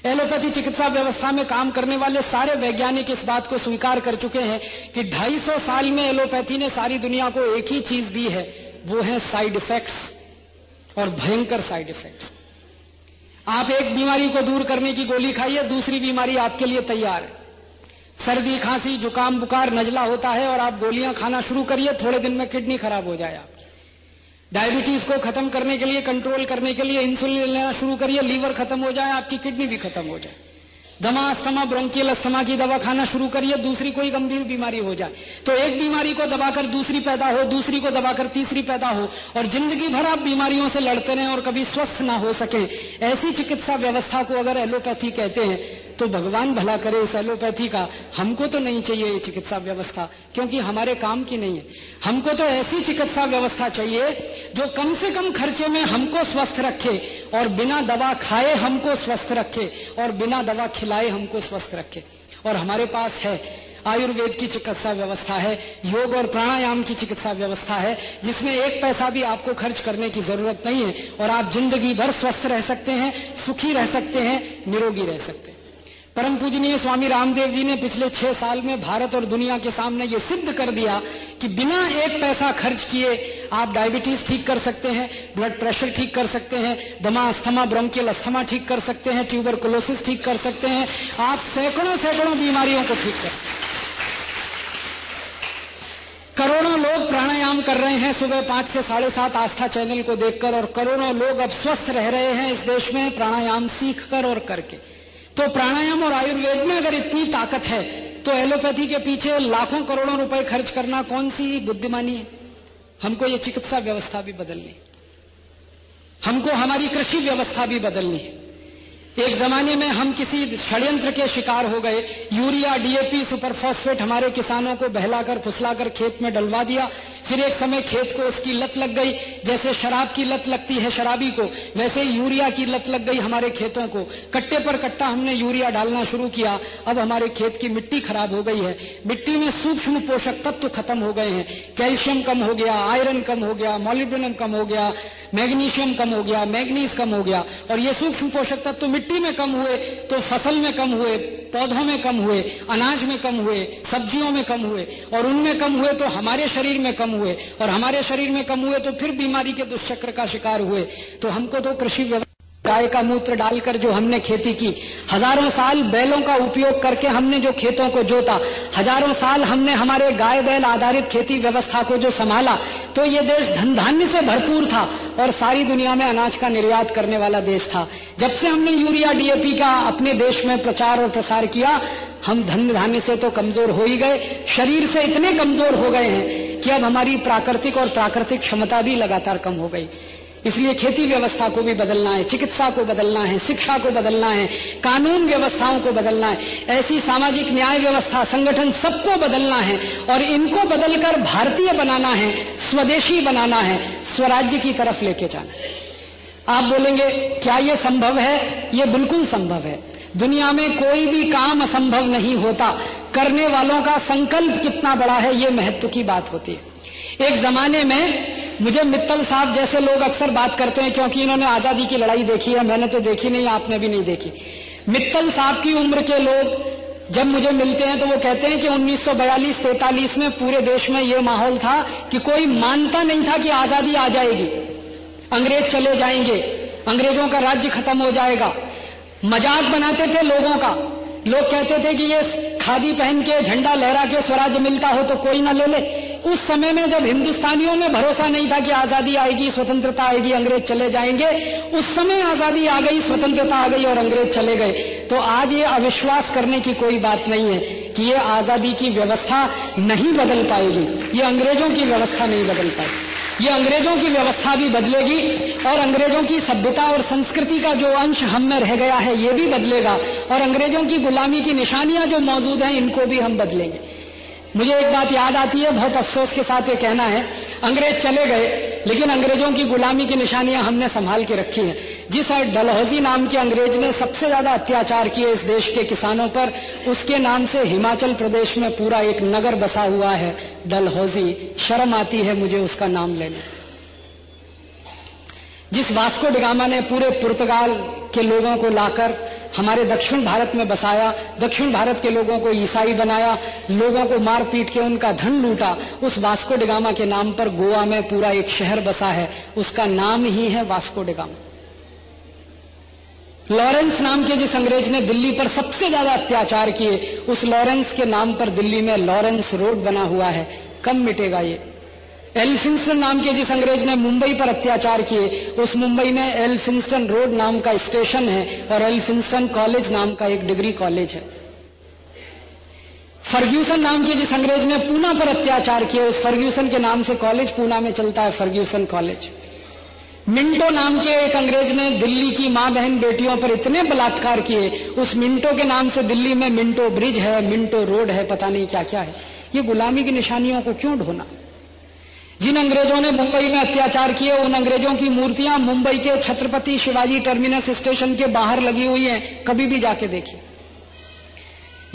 एलोपैथी चिकित्सा व्यवस्था में काम करने वाले सारे वैज्ञानिक इस बात को स्वीकार कर चुके हैं कि 250 साल में एलोपैथी ने सारी दुनिया को एक ही चीज दी है, वो है साइड इफेक्ट्स, और भयंकर साइड इफेक्ट्स। आप एक बीमारी को दूर करने की गोली खाइए, दूसरी बीमारी आपके लिए तैयार है। सर्दी, खांसी, जुकाम, बुखार, नजला होता है और आप गोलियां खाना शुरू करिए, थोड़े दिन में किडनी खराब हो जाए आपकी। डायबिटीज को खत्म करने के लिए, कंट्रोल करने के लिए इंसुलिन लेना शुरू करिए, लीवर खत्म हो जाए, आपकी किडनी भी खत्म हो जाए। दमा, अस्थमा, ब्रोंकियल अस्थमा की दवा खाना शुरू करिए, दूसरी कोई गंभीर बीमारी हो जाए तो एक बीमारी को दबाकर दूसरी पैदा हो, दूसरी को दबाकर तीसरी पैदा हो, और जिंदगी भर आप बीमारियों से लड़ते रहें और कभी स्वस्थ ना हो सके। ऐसी चिकित्सा व्यवस्था को अगर एलोपैथी कहते हैं तो भगवान भला करे इस एलोपैथी का। हमको तो नहीं चाहिए ये चिकित्सा व्यवस्था, क्योंकि हमारे काम की नहीं है। हमको तो ऐसी चिकित्सा व्यवस्था चाहिए जो कम से कम खर्चे में हमको स्वस्थ रखे और बिना दवा खाए हमको स्वस्थ रखे और बिना दवा खिलाए हमको स्वस्थ रखे। और हमारे पास है आयुर्वेद की चिकित्सा व्यवस्था है, योग और प्राणायाम की चिकित्सा व्यवस्था है, जिसमें एक पैसा भी आपको खर्च करने की जरूरत नहीं है और आप जिंदगी भर स्वस्थ रह सकते हैं, सुखी रह सकते हैं, निरोगी रह सकते हैं। परम पूजनीय स्वामी रामदेव जी ने पिछले 6 साल में भारत और दुनिया के सामने ये सिद्ध कर दिया कि बिना एक पैसा खर्च किए आप डायबिटीज ठीक कर सकते हैं, ब्लड प्रेशर ठीक कर सकते हैं, दमा, अस्थमा, ब्रोंकियल अस्थमा ठीक कर सकते हैं, ट्यूबरकुलोसिस ठीक कर सकते हैं, आप सैकड़ों बीमारियों को ठीक कर सकते हैं। करोड़ों लोग प्राणायाम कर रहे हैं सुबह 5 से 7:30 आस्था चैनल को देखकर, और करोड़ों लोग अब स्वस्थ रह रहे हैं इस देश में प्राणायाम सीख कर और करके। तो प्राणायाम और आयुर्वेद में अगर इतनी ताकत है तो एलोपैथी के पीछे लाखों करोड़ों रुपए खर्च करना कौन सी बुद्धिमानी है। हमको ये चिकित्सा व्यवस्था भी बदलनी, हमको हमारी कृषि व्यवस्था भी बदलनी है। एक जमाने में हम किसी षड्यंत्र के शिकार हो गए, यूरिया, डीएपी, सुपरफॉस्फेट हमारे किसानों को बहलाकर फुसलाकर खेत में डलवा दिया। फिर एक समय खेत को उसकी लत लग गई, जैसे शराब की लत लगती है शराबी को, वैसे यूरिया की लत लग गई हमारे खेतों को। कट्टे पर कट्टा हमने यूरिया डालना शुरू किया। अब हमारे खेत की मिट्टी खराब हो गई है, मिट्टी में सूक्ष्म पोषक तत्व खत्म हो गए हैं, कैल्शियम कम हो गया, आयरन कम हो गया, मॉलिब्डेनम कम हो गया, मैग्नीशियम कम हो गया, मैग्नीज कम हो गया। और ये सूक्ष्म पोषक तत्व मिट्टी में कम हुए तो फसल में कम हुए, पौधों में कम हुए, अनाज में कम हुए, सब्जियों में कम हुए, और उनमें कम हुए तो हमारे शरीर में कम हुए, और हमारे शरीर में कम हुए तो फिर बीमारी के दुष्चक्र का शिकार हुए। तो हमको तो कृषि व्यवस्था, गाय का मूत्र डालकर जो हमने खेती की, हजारों साल बैलों का उपयोग करके हमने जो खेतों को जोता, हजारों साल हमने हमारे गाय बैल आधारित खेती व्यवस्था को जो संभाला, तो ये देश धन धान्य से भरपूर था और सारी दुनिया में अनाज का निर्यात करने वाला देश था। जब से हमने यूरिया, डीएपी का अपने देश में प्रचार और प्रसार किया, हम धन धान्य से तो कमजोर हो ही गए, शरीर से इतने कमजोर हो गए हैं कि अब हमारी प्राकृतिक और प्राकृतिक क्षमता भी लगातार कम हो गई। इसलिए खेती व्यवस्था को भी बदलना है, चिकित्सा को बदलना है, शिक्षा को बदलना है, कानून व्यवस्थाओं को बदलना है, ऐसी सामाजिक न्याय व्यवस्था, संगठन सबको बदलना है और इनको बदलकर भारतीय बनाना है, स्वदेशी बनाना है, स्वराज्य की तरफ लेके जाना है। आप बोलेंगे क्या ये संभव है? ये बिल्कुल संभव है। दुनिया में कोई भी काम असंभव नहीं होता, करने वालों का संकल्प कितना बड़ा है ये महत्व की बात होती है। एक जमाने में मुझे मित्तल साहब जैसे लोग अक्सर बात करते हैं, क्योंकि इन्होंने आजादी की लड़ाई देखी है, मैंने तो देखी नहीं, आपने भी नहीं देखी। मित्तल साहब की उम्र के लोग जब मुझे मिलते हैं तो वो कहते हैं कि 1942-43 में पूरे देश में ये माहौल था कि कोई मानता नहीं था कि आजादी आ जाएगी, अंग्रेज चले जाएंगे, अंग्रेजों का राज्य खत्म हो जाएगा। मजाक बनाते थे लोगों का, लोग कहते थे कि ये खादी पहन के झंडा लहरा के स्वराज्य मिलता हो तो कोई ना ले ले। उस समय में जब हिंदुस्तानियों में भरोसा नहीं था कि आजादी आएगी, स्वतंत्रता आएगी, अंग्रेज चले जाएंगे, उस समय आजादी आ गई, स्वतंत्रता आ गई और अंग्रेज चले गए। तो आज ये अविश्वास करने की कोई बात नहीं है। कि ये आजादी की व्यवस्था नहीं बदल पाएगी, ये अंग्रेजों की व्यवस्था नहीं बदल पाएगी। ये अंग्रेजों की व्यवस्था भी बदलेगी और अंग्रेजों की सभ्यता और संस्कृति का जो अंश हम में रह गया है ये भी बदलेगा, और अंग्रेजों की गुलामी की निशानियां जो मौजूद हैं इनको भी हम बदलेंगे। मुझे एक बात याद आती है, बहुत अफसोस के साथ ये कहना है, अंग्रेज चले गए लेकिन अंग्रेजों की गुलामी की निशानियां हमने संभाल के रखी हैं। जिस डलहौजी नाम के अंग्रेज ने सबसे ज्यादा अत्याचार किए इस देश के किसानों पर, उसके नाम से हिमाचल प्रदेश में पूरा एक नगर बसा हुआ है, डलहौजी। शर्म आती है मुझे उसका नाम लेने। जिस वास्को डिगामा ने पूरे पुर्तगाल के लोगों को लाकर हमारे दक्षिण भारत में बसाया, दक्षिण भारत के लोगों को ईसाई बनाया, लोगों को मार पीट के उनका धन लूटा, उस वास्को डिगामा के नाम पर गोवा में पूरा एक शहर बसा है, उसका नाम ही है वास्को डिगामा। लॉरेंस नाम के जिस अंग्रेज ने दिल्ली पर सबसे ज्यादा अत्याचार किए, उस लॉरेंस के नाम पर दिल्ली में लॉरेंस रोड बना हुआ है, कब मिटेगा ये। एल्फिंस्टन नाम के जिस अंग्रेज ने मुंबई पर अत्याचार किए, उस मुंबई में एल्फिंस्टन रोड नाम का स्टेशन है और एल्फिंस्टन कॉलेज नाम का एक डिग्री कॉलेज है। फर्ग्यूसन नाम के जिस अंग्रेज ने पूना पर अत्याचार किए, उस फर्ग्यूसन के नाम से कॉलेज पूना में चलता है, फर्ग्यूसन कॉलेज। मिंटो नाम के एक अंग्रेज ने दिल्ली की मां बहन बेटियों पर इतने बलात्कार किए, उस मिंटो के नाम से दिल्ली में मिंटो ब्रिज है, मिंटो रोड है, पता नहीं क्या क्या है। ये गुलामी की निशानियों को क्यों ढोना। जिन अंग्रेजों ने मुंबई में अत्याचार किए, उन अंग्रेजों की मूर्तियां मुंबई के छत्रपति शिवाजी टर्मिनस स्टेशन के बाहर लगी हुई हैं, कभी भी जाके देखिए।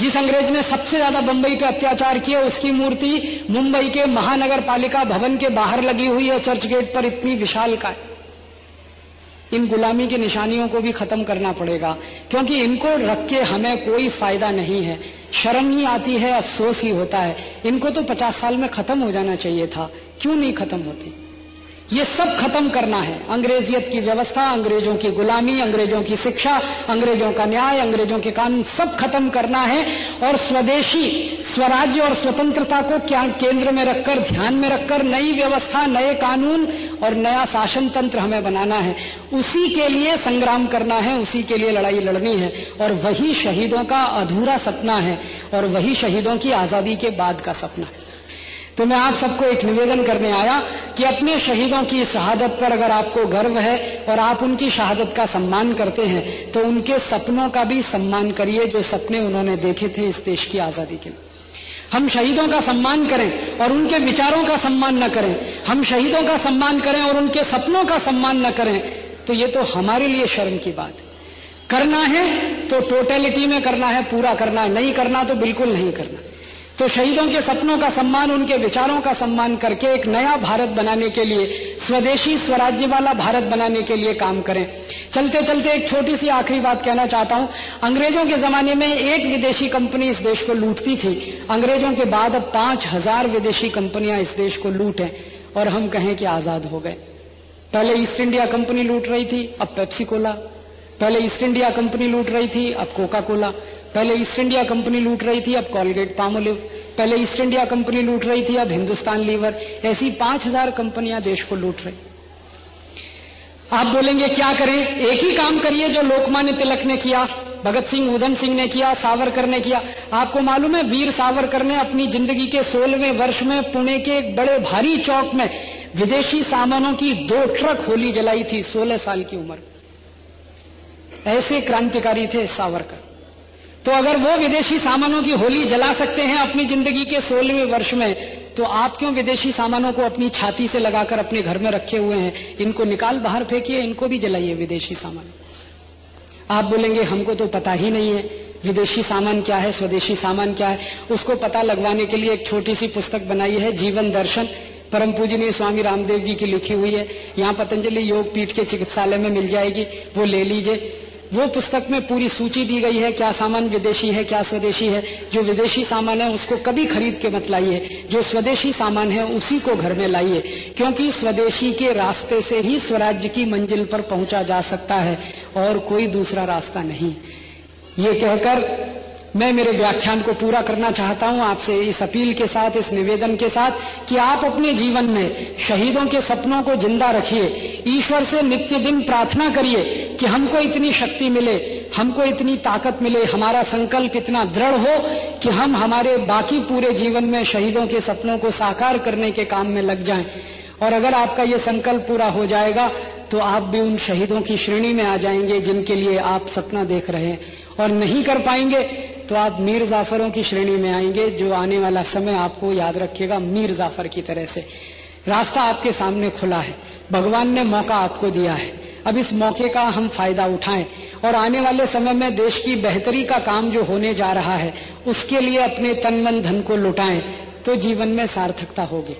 जिस अंग्रेज ने सबसे ज्यादा मुंबई पे अत्याचार किए, उसकी मूर्ति मुंबई के महानगर पालिका भवन के बाहर लगी हुई है, चर्च गेट पर, इतनी विशालकाय। इन गुलामी की निशानियों को भी खत्म करना पड़ेगा, क्योंकि इनको रख के हमें कोई फायदा नहीं है। शर्म ही आती है, अफसोस ही होता है। इनको तो 50 साल में खत्म हो जाना चाहिए था, क्यों नहीं खत्म होती। ये सब खत्म करना है, अंग्रेजियत की व्यवस्था, अंग्रेजों की गुलामी, अंग्रेजों की शिक्षा, अंग्रेजों का न्याय, अंग्रेजों के कानून, सब खत्म करना है। और स्वदेशी स्वराज्य और स्वतंत्रता को क्या केंद्र में रखकर, ध्यान में रखकर नई व्यवस्था, नए कानून और नया शासन तंत्र हमें बनाना है। उसी के लिए संग्राम करना है, उसी के लिए लड़ाई लड़नी है, और वही शहीदों का अधूरा सपना है, और वही शहीदों की आजादी के बाद का सपना है। तो मैं आप सबको एक निवेदन करने आया कि अपने शहीदों की शहादत पर अगर आपको गर्व है और आप उनकी शहादत का सम्मान करते हैं, तो उनके सपनों का भी सम्मान करिए, जो सपने उन्होंने देखे थे इस देश की आजादी के लिए। हम शहीदों का सम्मान करें और उनके विचारों का सम्मान न करें, हम शहीदों का सम्मान करें और उनके सपनों का सम्मान न करें, तो ये तो हमारे लिए शर्म की बात है। करना है तो टोटलिटी में करना है, पूरा करना है, नहीं करना तो बिल्कुल नहीं करना। तो शहीदों के सपनों का सम्मान, उनके विचारों का सम्मान करके एक नया भारत बनाने के लिए, स्वदेशी स्वराज्य वाला भारत बनाने के लिए काम करें। चलते चलते एक छोटी सी आखिरी बात कहना चाहता हूं। अंग्रेजों के जमाने में एक विदेशी कंपनी इस देश को लूटती थी, अंग्रेजों के बाद अब 5000 विदेशी कंपनियां इस देश को लूटें और हम कहें कि आजाद हो गए। पहले ईस्ट इंडिया कंपनी लूट रही थी, अब पेप्सी कोला। पहले ईस्ट इंडिया कंपनी लूट रही थी, अब कोका कोला। पहले ईस्ट इंडिया कंपनी लूट रही थी, अब कॉलगेट पामोलिव। पहले ईस्ट इंडिया कंपनी लूट रही थी, अब हिंदुस्तान लीवर। ऐसी 5000 कंपनियां देश को लूट रही। आप बोलेंगे क्या करें? एक ही काम करिए जो लोकमान्य तिलक ने किया, भगत सिंह, ऊधम सिंह ने किया, सावरकर ने किया। आपको मालूम है, वीर सावरकर ने अपनी जिंदगी के 16वें वर्ष में पुणे के एक बड़े भारी चौक में विदेशी सामानों की 2 ट्रक होली जलाई थी, 16 साल की उम्र। ऐसे क्रांतिकारी थे सावरकर। तो अगर वो विदेशी सामानों की होली जला सकते हैं अपनी जिंदगी के 16वें वर्ष में, तो आप क्यों विदेशी सामानों को अपनी छाती से लगाकर अपने घर में रखे हुए हैं? इनको निकाल बाहर फेंकिए, इनको भी जलाइए विदेशी सामान। आप बोलेंगे हमको तो पता ही नहीं है विदेशी सामान क्या है, स्वदेशी सामान क्या है। उसको पता लगवाने के लिए एक छोटी सी पुस्तक बनाई है, जीवन दर्शन, परम पूजनीय स्वामी रामदेव जी की लिखी हुई है। यहाँ पतंजलि योग पीठ के चिकित्सालय में मिल जाएगी, वो ले लीजिए। वो पुस्तक में पूरी सूची दी गई है, क्या सामान विदेशी है, क्या स्वदेशी है। जो विदेशी सामान है उसको कभी खरीद के मत लाइए, जो स्वदेशी सामान है उसी को घर में लाइए, क्योंकि स्वदेशी के रास्ते से ही स्वराज्य की मंजिल पर पहुंचा जा सकता है और कोई दूसरा रास्ता नहीं। ये कहकर मैं मेरे व्याख्यान को पूरा करना चाहता हूं आपसे इस अपील के साथ, इस निवेदन के साथ कि आप अपने जीवन में शहीदों के सपनों को जिंदा रखिए। ईश्वर से नित्य दिन प्रार्थना करिए कि हमको इतनी शक्ति मिले, हमको इतनी ताकत मिले, हमारा संकल्प इतना दृढ़ हो कि हम हमारे बाकी पूरे जीवन में शहीदों के सपनों को साकार करने के काम में लग जाएं। और अगर आपका ये संकल्प पूरा हो जाएगा तो आप भी उन शहीदों की श्रेणी में आ जाएंगे जिनके लिए आप सपना देख रहे हैं। और नहीं कर पाएंगे तो आप मीर जाफरों की श्रेणी में आएंगे, जो आने वाला समय आपको याद रखेगा मीर जाफर की तरह से। रास्ता आपके सामने खुला है, भगवान ने मौका आपको दिया है। अब इस मौके का हम फायदा उठाएं और आने वाले समय में देश की बेहतरी का काम जो होने जा रहा है उसके लिए अपने तन मन धन को लुटाएं, तो जीवन में सार्थकता होगी।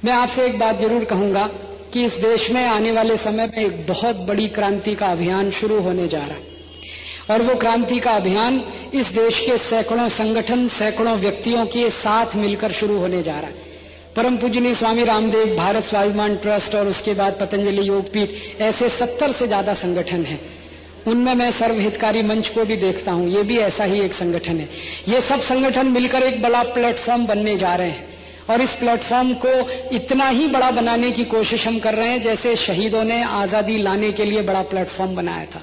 मैं आपसे एक बात जरूर कहूंगा कि इस देश में आने वाले समय में एक बहुत बड़ी क्रांति का अभियान शुरू होने जा रहा है, और वो क्रांति का अभियान इस देश के सैकड़ों संगठन, सैकड़ों व्यक्तियों के साथ मिलकर शुरू होने जा रहा है। परम पूजनीय स्वामी रामदेव, भारत स्वाभिमान ट्रस्ट और उसके बाद पतंजलि योगपीठ, ऐसे 70 से ज्यादा संगठन हैं। उनमें मैं सर्व हितकारी मंच को भी देखता हूं, ये भी ऐसा ही एक संगठन है। ये सब संगठन मिलकर एक बड़ा प्लेटफॉर्म बनने जा रहे हैं, और इस प्लेटफॉर्म को इतना ही बड़ा बनाने की कोशिश हम कर रहे हैं जैसे शहीदों ने आजादी लाने के लिए बड़ा प्लेटफॉर्म बनाया था।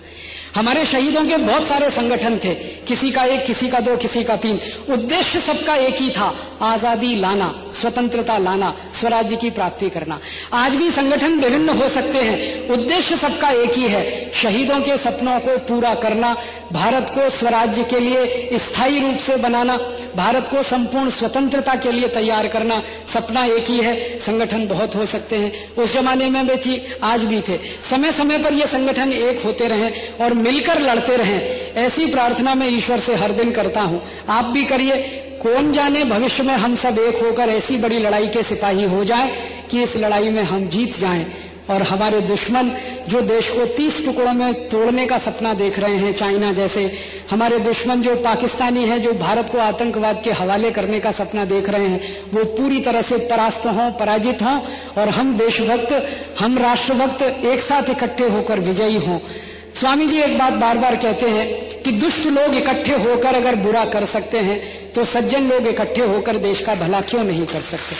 हमारे शहीदों के बहुत सारे संगठन थे, किसी का 1, किसी का 2, किसी का 3। उद्देश्य सबका एक ही था, आजादी लाना, स्वतंत्रता लाना, स्वराज्य की प्राप्ति करना। आज भी संगठन विभिन्न हो सकते हैं, उद्देश्य सबका एक ही है, शहीदों के सपनों को पूरा करना, भारत को स्वराज्य के लिए स्थायी रूप से बनाना, भारत को संपूर्ण स्वतंत्रता के लिए तैयार करना। सपना एक ही है, संगठन बहुत हो सकते हैं। उस जमाने में भी थी, आज भी थे। समय समय पर ये संगठन एक होते रहें और मिलकर लड़ते रहें, ऐसी प्रार्थना मैं ईश्वर से हर दिन करता हूं। आप भी करिए। कौन जाने भविष्य में हम सब एक होकर ऐसी बड़ी लड़ाई के सिपाही हो जाएं कि इस लड़ाई में हम जीत जाएं, और हमारे दुश्मन जो देश को 30 टुकड़ों में तोड़ने का सपना देख रहे हैं, चाइना जैसे, हमारे दुश्मन जो पाकिस्तानी हैं, जो भारत को आतंकवाद के हवाले करने का सपना देख रहे हैं, वो पूरी तरह से परास्त हों, पराजित हों, और हम देशभक्त, हम राष्ट्रभक्त एक साथ इकट्ठे होकर विजयी हों। स्वामी जी एक बात बार बार कहते हैं कि दुष्ट लोग इकट्ठे होकर अगर बुरा कर सकते हैं तो सज्जन लोग इकट्ठे होकर देश का भला क्यों नहीं कर सकते।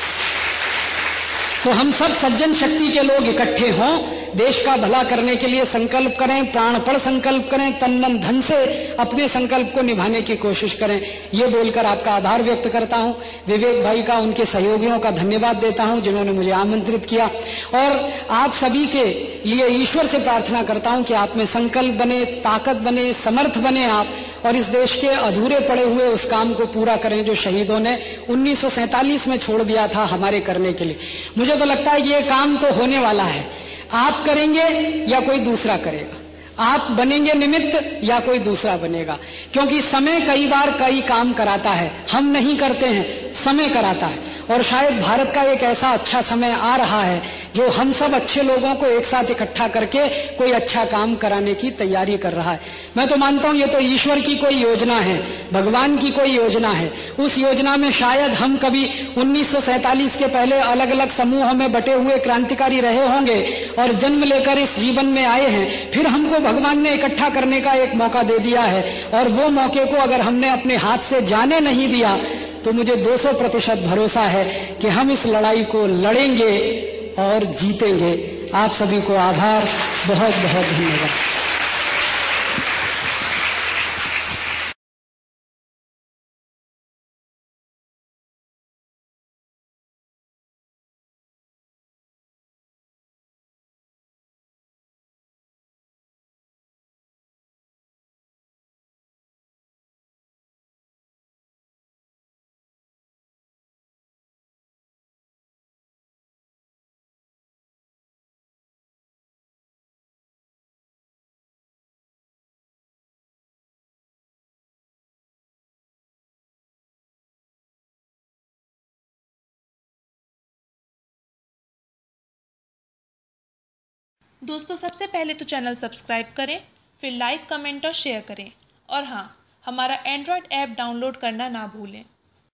तो हम सब सज्जन शक्ति के लोग इकट्ठे हों, देश का भला करने के लिए संकल्प करें, प्राणपण संकल्प करें, तन मन धन से अपने संकल्प को निभाने की कोशिश करें। ये बोलकर आपका आभार व्यक्त करता हूं, विवेक भाई का, उनके सहयोगियों का धन्यवाद देता हूं जिन्होंने मुझे आमंत्रित किया, और आप सभी के लिए ईश्वर से प्रार्थना करता हूं कि आप में संकल्प बने, ताकत बने, समर्थ बने आप, और इस देश के अधूरे पड़े हुए उस काम को पूरा करें जो शहीदों ने 1947 में छोड़ दिया था हमारे करने के लिए। मुझे तो लगता है कि ये काम तो होने वाला है। आप करेंगे या कोई दूसरा करेगा, आप बनेंगे निमित्त या कोई दूसरा बनेगा, क्योंकि समय कई बार कई काम कराता है, हम नहीं करते हैं, समय कराता है। और शायद भारत का एक ऐसा अच्छा समय आ रहा है जो हम सब अच्छे लोगों को एक साथ इकट्ठा करके कोई अच्छा काम कराने की तैयारी कर रहा है। मैं तो मानता हूं ये तो ईश्वर की कोई योजना है, भगवान की कोई योजना है। उस योजना में शायद हम कभी 1947 के पहले अलग अलग समूहों में बटे हुए क्रांतिकारी रहे होंगे और जन्म लेकर इस जीवन में आए हैं, फिर हमको भगवान ने इकट्ठा करने का एक मौका दे दिया है, और वो मौके को अगर हमने अपने हाथ से जाने नहीं दिया तो मुझे 200% भरोसा है कि हम इस लड़ाई को लड़ेंगे और जीतेंगे। आप सभी को आभार, बहुत बहुत धन्यवाद। दोस्तों, सबसे पहले तो चैनल सब्सक्राइब करें, फिर लाइक, कमेंट और शेयर करें, और हाँ, हमारा एंड्रॉयड ऐप डाउनलोड करना ना भूलें।